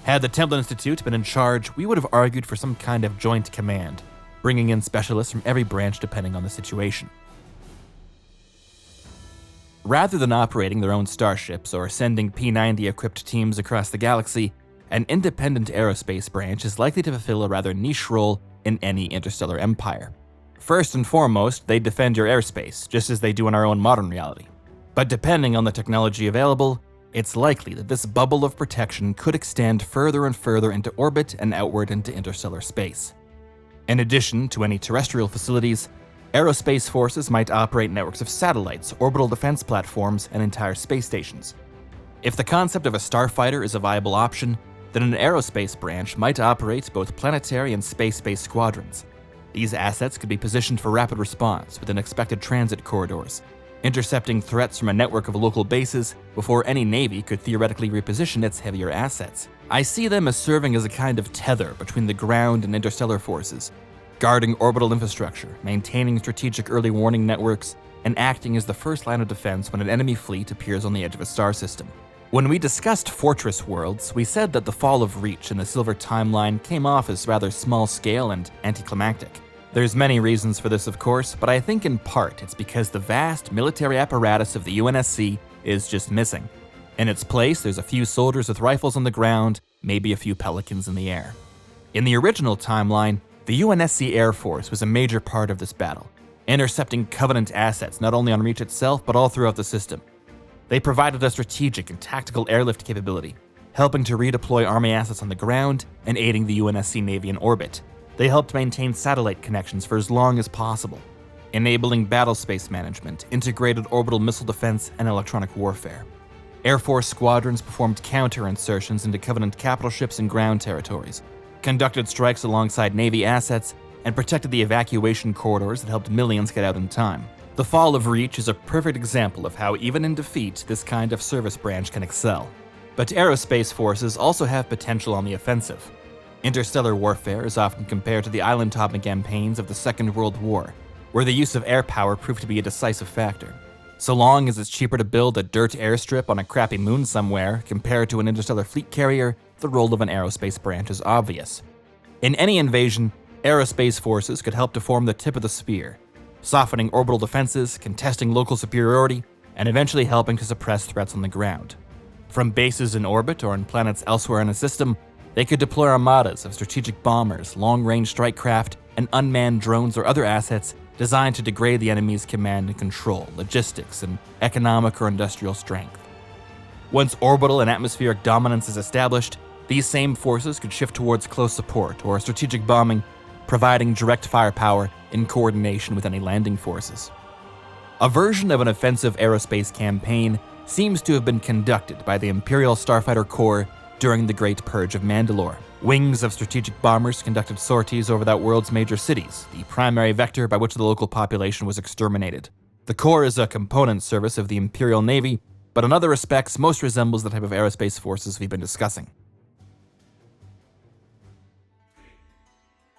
Had the Templin Institute been in charge, we would have argued for some kind of joint command, bringing in specialists from every branch depending on the situation. Rather than operating their own starships or sending P-90-equipped teams across the galaxy, an independent aerospace branch is likely to fulfill a rather niche role in any interstellar empire. First and foremost, they defend your airspace, just as they do in our own modern reality. But depending on the technology available, it's likely that this bubble of protection could extend further and further into orbit and outward into interstellar space. In addition to any terrestrial facilities, Aerospace Forces might operate networks of satellites, orbital defense platforms, and entire space stations. If the concept of a starfighter is a viable option, that an aerospace branch might operate both planetary and space-based squadrons. These assets could be positioned for rapid response within expected transit corridors, intercepting threats from a network of local bases before any navy could theoretically reposition its heavier assets. I see them as serving as a kind of tether between the ground and interstellar forces, guarding orbital infrastructure, maintaining strategic early warning networks, and acting as the first line of defense when an enemy fleet appears on the edge of a star system. When we discussed Fortress Worlds, we said that the fall of Reach in the Silver Timeline came off as rather small-scale and anticlimactic. There's many reasons for this, of course, but I think in part it's because the vast military apparatus of the UNSC is just missing. In its place, there's a few soldiers with rifles on the ground, maybe a few pelicans in the air. In the original timeline, the UNSC Air Force was a major part of this battle, intercepting Covenant assets not only on Reach itself, but all throughout the system. They provided a strategic and tactical airlift capability, helping to redeploy Army assets on the ground and aiding the UNSC Navy in orbit. They helped maintain satellite connections for as long as possible, enabling battlespace management, integrated orbital missile defense, and electronic warfare. Air Force squadrons performed counter-insertions into Covenant capital ships and ground territories, conducted strikes alongside Navy assets, and protected the evacuation corridors that helped millions get out in time. The fall of Reach is a perfect example of how even in defeat, this kind of service branch can excel. But aerospace forces also have potential on the offensive. Interstellar warfare is often compared to the island-topping campaigns of the Second World War, where the use of air power proved to be a decisive factor. So long as it's cheaper to build a dirt airstrip on a crappy moon somewhere compared to an interstellar fleet carrier, the role of an aerospace branch is obvious. In any invasion, aerospace forces could help to form the tip of the spear, softening orbital defenses, contesting local superiority, and eventually helping to suppress threats on the ground. From bases in orbit or on planets elsewhere in the system, they could deploy armadas of strategic bombers, long-range strike craft, and unmanned drones or other assets designed to degrade the enemy's command and control, logistics, and economic or industrial strength. Once orbital and atmospheric dominance is established, these same forces could shift towards close support or strategic bombing, providing direct firepower in coordination with any landing forces. A version of an offensive aerospace campaign seems to have been conducted by the Imperial Starfighter Corps during the Great Purge of Mandalore. Wings of strategic bombers conducted sorties over that world's major cities, the primary vector by which the local population was exterminated. The Corps is a component service of the Imperial Navy, but in other respects most resembles the type of aerospace forces we've been discussing.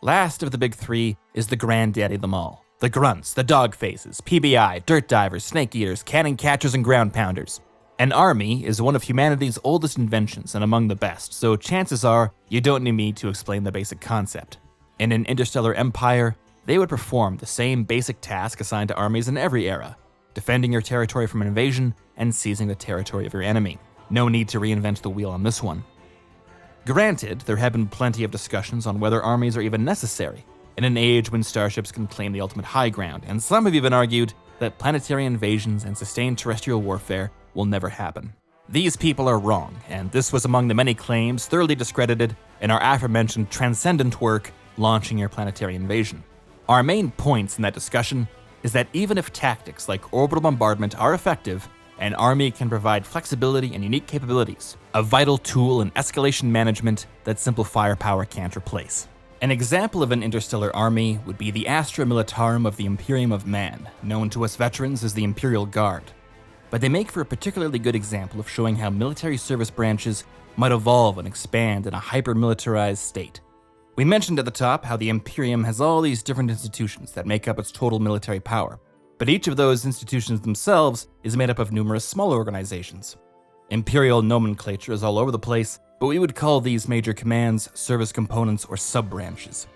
Last of the big three is the granddaddy of them all. The grunts, the dog faces, PBI, dirt divers, snake eaters, cannon catchers, and ground pounders. An army is one of humanity's oldest inventions and among the best, so chances are you don't need me to explain the basic concept. In an interstellar empire, they would perform the same basic task assigned to armies in every era, defending your territory from an invasion and seizing the territory of your enemy. No need to reinvent the wheel on this one. Granted, there have been plenty of discussions on whether armies are even necessary in an age when starships can claim the ultimate high ground, and some have even argued that planetary invasions and sustained terrestrial warfare will never happen. These people are wrong, and this was among the many claims thoroughly discredited in our aforementioned transcendent work, Launching Your Planetary Invasion. Our main points in that discussion is that even if tactics like orbital bombardment are effective, an army can provide flexibility and unique capabilities, a vital tool in escalation management that simple firepower can't replace. An example of an interstellar army would be the Astra Militarum of the Imperium of Man, known to us veterans as the Imperial Guard. But they make for a particularly good example of showing how military service branches might evolve and expand in a hyper-militarized state. We mentioned at the top how the Imperium has all these different institutions that make up its total military power, but each of those institutions themselves is made up of numerous smaller organizations. Imperial nomenclature is all over the place, but we would call these major commands service components or sub-branches.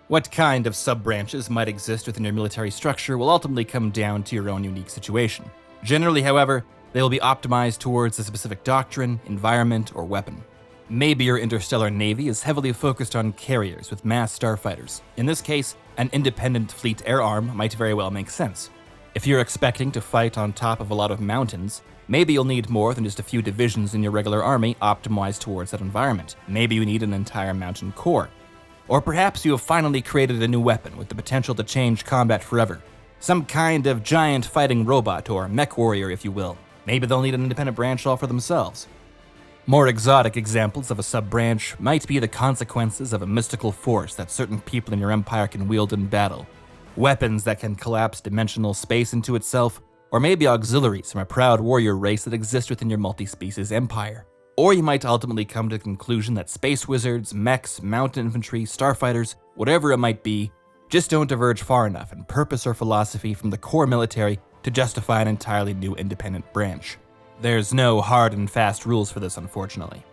What kind of sub-branches might exist within your military structure will ultimately come down to your own unique situation. Generally, however, they will be optimized towards a specific doctrine, environment, or weapon. Maybe your interstellar navy is heavily focused on carriers with mass starfighters. In this case, an independent fleet air arm might very well make sense. If you're expecting to fight on top of a lot of mountains, maybe you'll need more than just a few divisions in your regular army optimized towards that environment. Maybe you need an entire mountain corps. Or perhaps you have finally created a new weapon with the potential to change combat forever. Some kind of giant fighting robot or mech warrior, if you will. Maybe they'll need an independent branch all for themselves. More exotic examples of a sub-branch might be the consequences of a mystical force that certain people in your empire can wield in battle. Weapons that can collapse dimensional space into itself, or maybe auxiliaries from a proud warrior race that exist within your multi-species empire. Or you might ultimately come to the conclusion that space wizards, mechs, mountain infantry, starfighters, whatever it might be, just don't diverge far enough in purpose or philosophy from the core military to justify an entirely new independent branch. There's no hard and fast rules for this, unfortunately.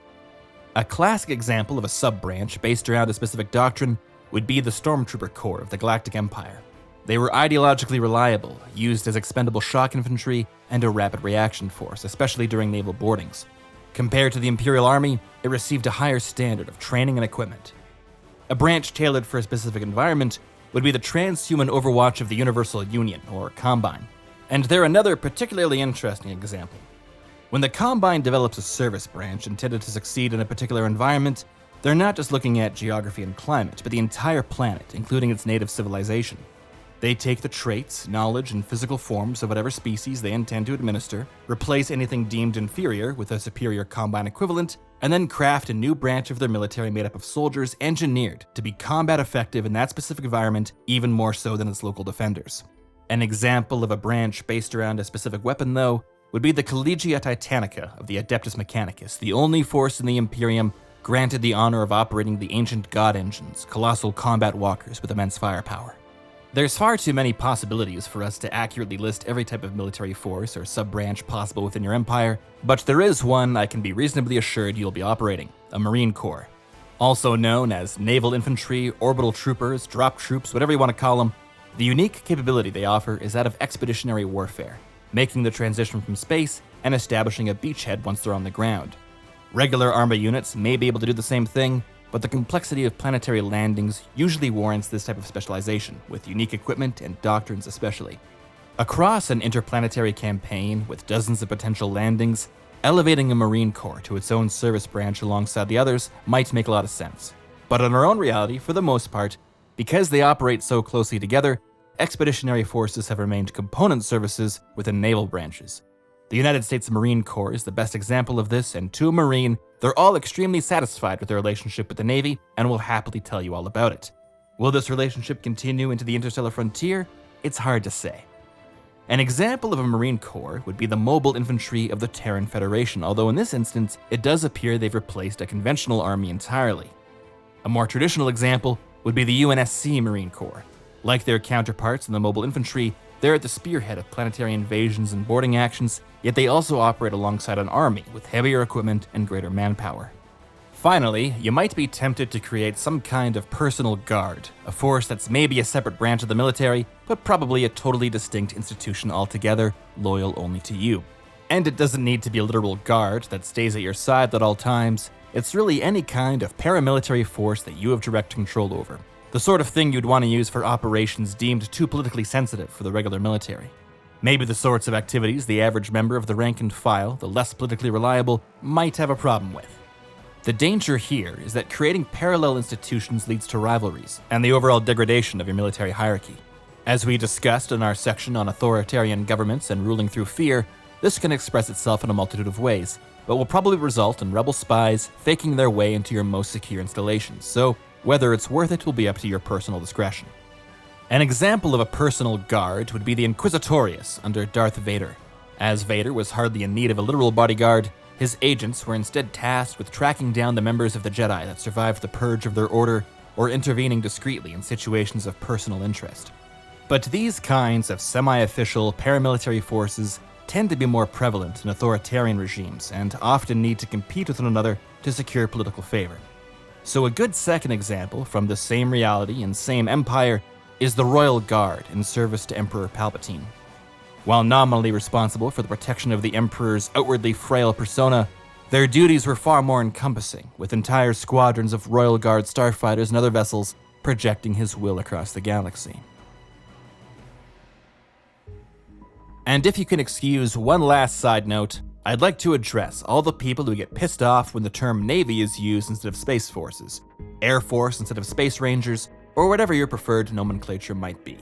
A classic example of a sub-branch based around a specific doctrine would be the Stormtrooper Corps of the Galactic Empire. They were ideologically reliable, used as expendable shock infantry and a rapid reaction force, especially during naval boardings. Compared to the Imperial Army, it received a higher standard of training and equipment. A branch tailored for a specific environment would be the Transhuman Overwatch of the Universal Union, or Combine. And they're another particularly interesting example. When the Combine develops a service branch intended to succeed in a particular environment, they're not just looking at geography and climate, but the entire planet, including its native civilization. They take the traits, knowledge, and physical forms of whatever species they intend to administer, replace anything deemed inferior with a superior Combine equivalent, and then craft a new branch of their military made up of soldiers engineered to be combat effective in that specific environment, even more so than its local defenders. An example of a branch based around a specific weapon, though, would be the Collegia Titanica of the Adeptus Mechanicus, the only force in the Imperium granted the honor of operating the ancient god engines, colossal combat walkers with immense firepower. There's far too many possibilities for us to accurately list every type of military force or sub-branch possible within your empire, but there is one I can be reasonably assured you'll be operating, a Marine Corps. Also known as naval infantry, orbital troopers, drop troops, whatever you want to call them, the unique capability they offer is that of expeditionary warfare, making the transition from space and establishing a beachhead once they're on the ground. Regular army units may be able to do the same thing, but the complexity of planetary landings usually warrants this type of specialization, with unique equipment and doctrines especially. Across an interplanetary campaign with dozens of potential landings, elevating a Marine Corps to its own service branch alongside the others might make a lot of sense. But in our own reality, for the most part, because they operate so closely together, expeditionary forces have remained component services within naval branches. The United States Marine Corps is the best example of this, and to a Marine, they're all extremely satisfied with their relationship with the Navy and will happily tell you all about it. Will this relationship continue into the interstellar frontier? It's hard to say. An example of a Marine Corps would be the mobile infantry of the Terran Federation, although in this instance, it does appear they've replaced a conventional army entirely. A more traditional example would be the UNSC Marine Corps. Like their counterparts in the mobile infantry, they're at the spearhead of planetary invasions and boarding actions, yet they also operate alongside an army with heavier equipment and greater manpower. Finally, you might be tempted to create some kind of personal guard, a force that's maybe a separate branch of the military, but probably a totally distinct institution altogether, loyal only to you. And it doesn't need to be a literal guard that stays at your side at all times. It's really any kind of paramilitary force that you have direct control over. The sort of thing you'd want to use for operations deemed too politically sensitive for the regular military. Maybe the sorts of activities the average member of the rank and file, the less politically reliable, might have a problem with. The danger here is that creating parallel institutions leads to rivalries and the overall degradation of your military hierarchy. As we discussed in our section on authoritarian governments and ruling through fear, this can express itself in a multitude of ways, but will probably result in rebel spies faking their way into your most secure installations, so whether it's worth it will be up to your personal discretion. An example of a personal guard would be the Inquisitorius under Darth Vader. As Vader was hardly in need of a literal bodyguard, his agents were instead tasked with tracking down the members of the Jedi that survived the purge of their order or intervening discreetly in situations of personal interest. But these kinds of semi-official paramilitary forces tend to be more prevalent in authoritarian regimes and often need to compete with one another to secure political favor. So a good second example from the same reality and same empire is the Royal Guard in service to Emperor Palpatine. While nominally responsible for the protection of the Emperor's outwardly frail persona, their duties were far more encompassing, with entire squadrons of Royal Guard starfighters and other vessels projecting his will across the galaxy. And if you can excuse one last side note, I'd like to address all the people who get pissed off when the term Navy is used instead of Space Forces, Air Force instead of Space Rangers, or whatever your preferred nomenclature might be.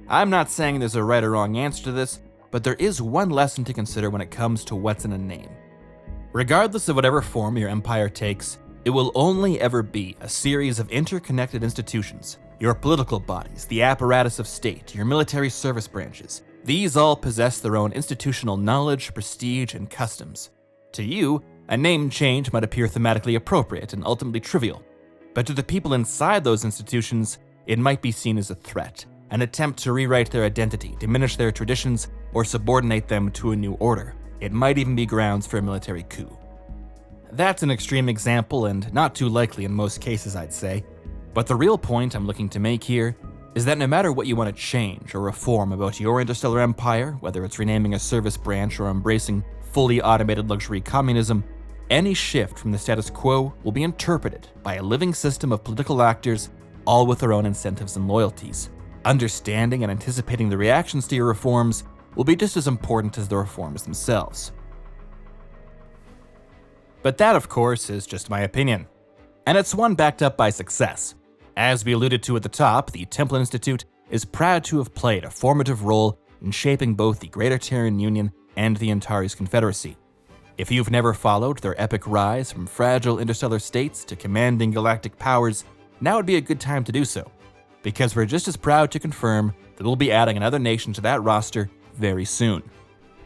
I'm not saying there's a right or wrong answer to this, but there is one lesson to consider when it comes to what's in a name. Regardless of whatever form your empire takes, it will only ever be a series of interconnected institutions. Your political bodies, the apparatus of state, your military service branches, these all possess their own institutional knowledge, prestige, and customs. To you, a name change might appear thematically appropriate and ultimately trivial, but to the people inside those institutions, it might be seen as a threat, an attempt to rewrite their identity, diminish their traditions, or subordinate them to a new order. It might even be grounds for a military coup. That's an extreme example and not too likely in most cases, I'd say, but the real point I'm looking to make here is that no matter what you want to change or reform about your interstellar empire, whether it's renaming a service branch or embracing fully automated luxury communism, any shift from the status quo will be interpreted by a living system of political actors, all with their own incentives and loyalties. Understanding and anticipating the reactions to your reforms will be just as important as the reforms themselves. But that, of course, is just my opinion. And it's one backed up by success. As we alluded to at the top, the Templin Institute is proud to have played a formative role in shaping both the Greater Terran Union and the Antares Confederacy. If you've never followed their epic rise from fragile interstellar states to commanding galactic powers, now would be a good time to do so, because we're just as proud to confirm that we'll be adding another nation to that roster very soon.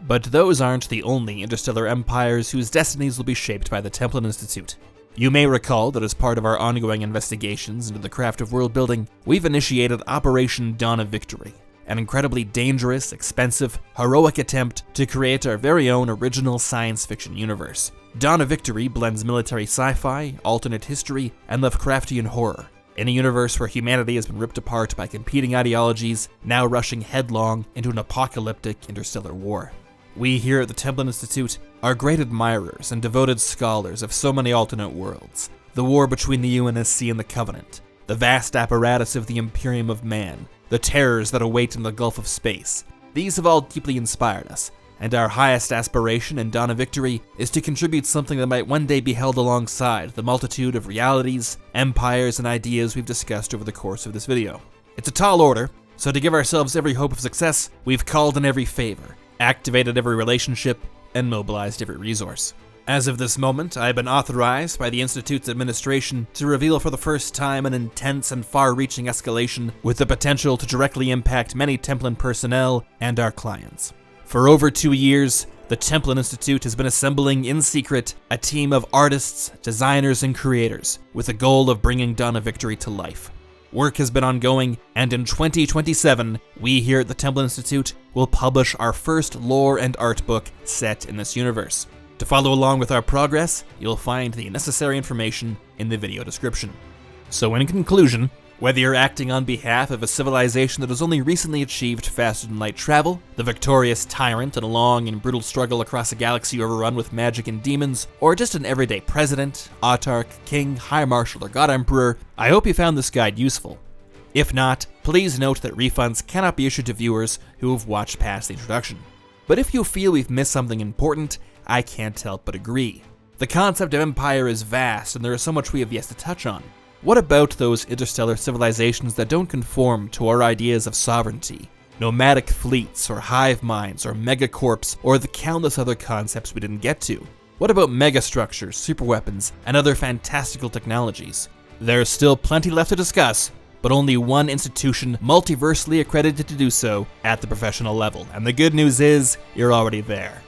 But those aren't the only interstellar empires whose destinies will be shaped by the Templin Institute. You may recall that as part of our ongoing investigations into the craft of world building, we've initiated Operation Dawn of Victory, an incredibly dangerous, expensive, heroic attempt to create our very own original science fiction universe. Dawn of Victory blends military sci-fi, alternate history, and Lovecraftian horror, in a universe where humanity has been ripped apart by competing ideologies, now rushing headlong into an apocalyptic interstellar war. We here at the Templin Institute are great admirers and devoted scholars of so many alternate worlds, the war between the UNSC and the Covenant, the vast apparatus of the Imperium of Man, the terrors that await in the Gulf of Space. These have all deeply inspired us, and our highest aspiration in Dawn of Victory is to contribute something that might one day be held alongside the multitude of realities, empires, and ideas we've discussed over the course of this video. It's a tall order, so to give ourselves every hope of success, we've called in every favor, activated every relationship, and mobilized every resource. As of this moment, I have been authorized by the Institute's administration to reveal for the first time an intense and far-reaching escalation with the potential to directly impact many Templin personnel and our clients. For over 2 years, the Templin Institute has been assembling in secret a team of artists, designers, and creators with the goal of bringing Dawn of Victory to life. Work has been ongoing, and in 2027, we here at the Templin Institute will publish our first lore and art book set in this universe. To follow along with our progress, you'll find the necessary information in the video description. So in conclusion, whether you're acting on behalf of a civilization that has only recently achieved faster-than-light travel, the victorious tyrant in a long and brutal struggle across a galaxy overrun with magic and demons, or just an everyday president, autarch, king, high marshal, or god emperor, I hope you found this guide useful. If not, please note that refunds cannot be issued to viewers who have watched past the introduction. But if you feel we've missed something important, I can't help but agree. The concept of empire is vast, and there is so much we have yet to touch on. What about those interstellar civilizations that don't conform to our ideas of sovereignty? Nomadic fleets, or hive minds, or megacorps, or the countless other concepts we didn't get to? What about megastructures, superweapons, and other fantastical technologies? There's still plenty left to discuss, but only one institution multiversally accredited to do so at the professional level. And the good news is, you're already there.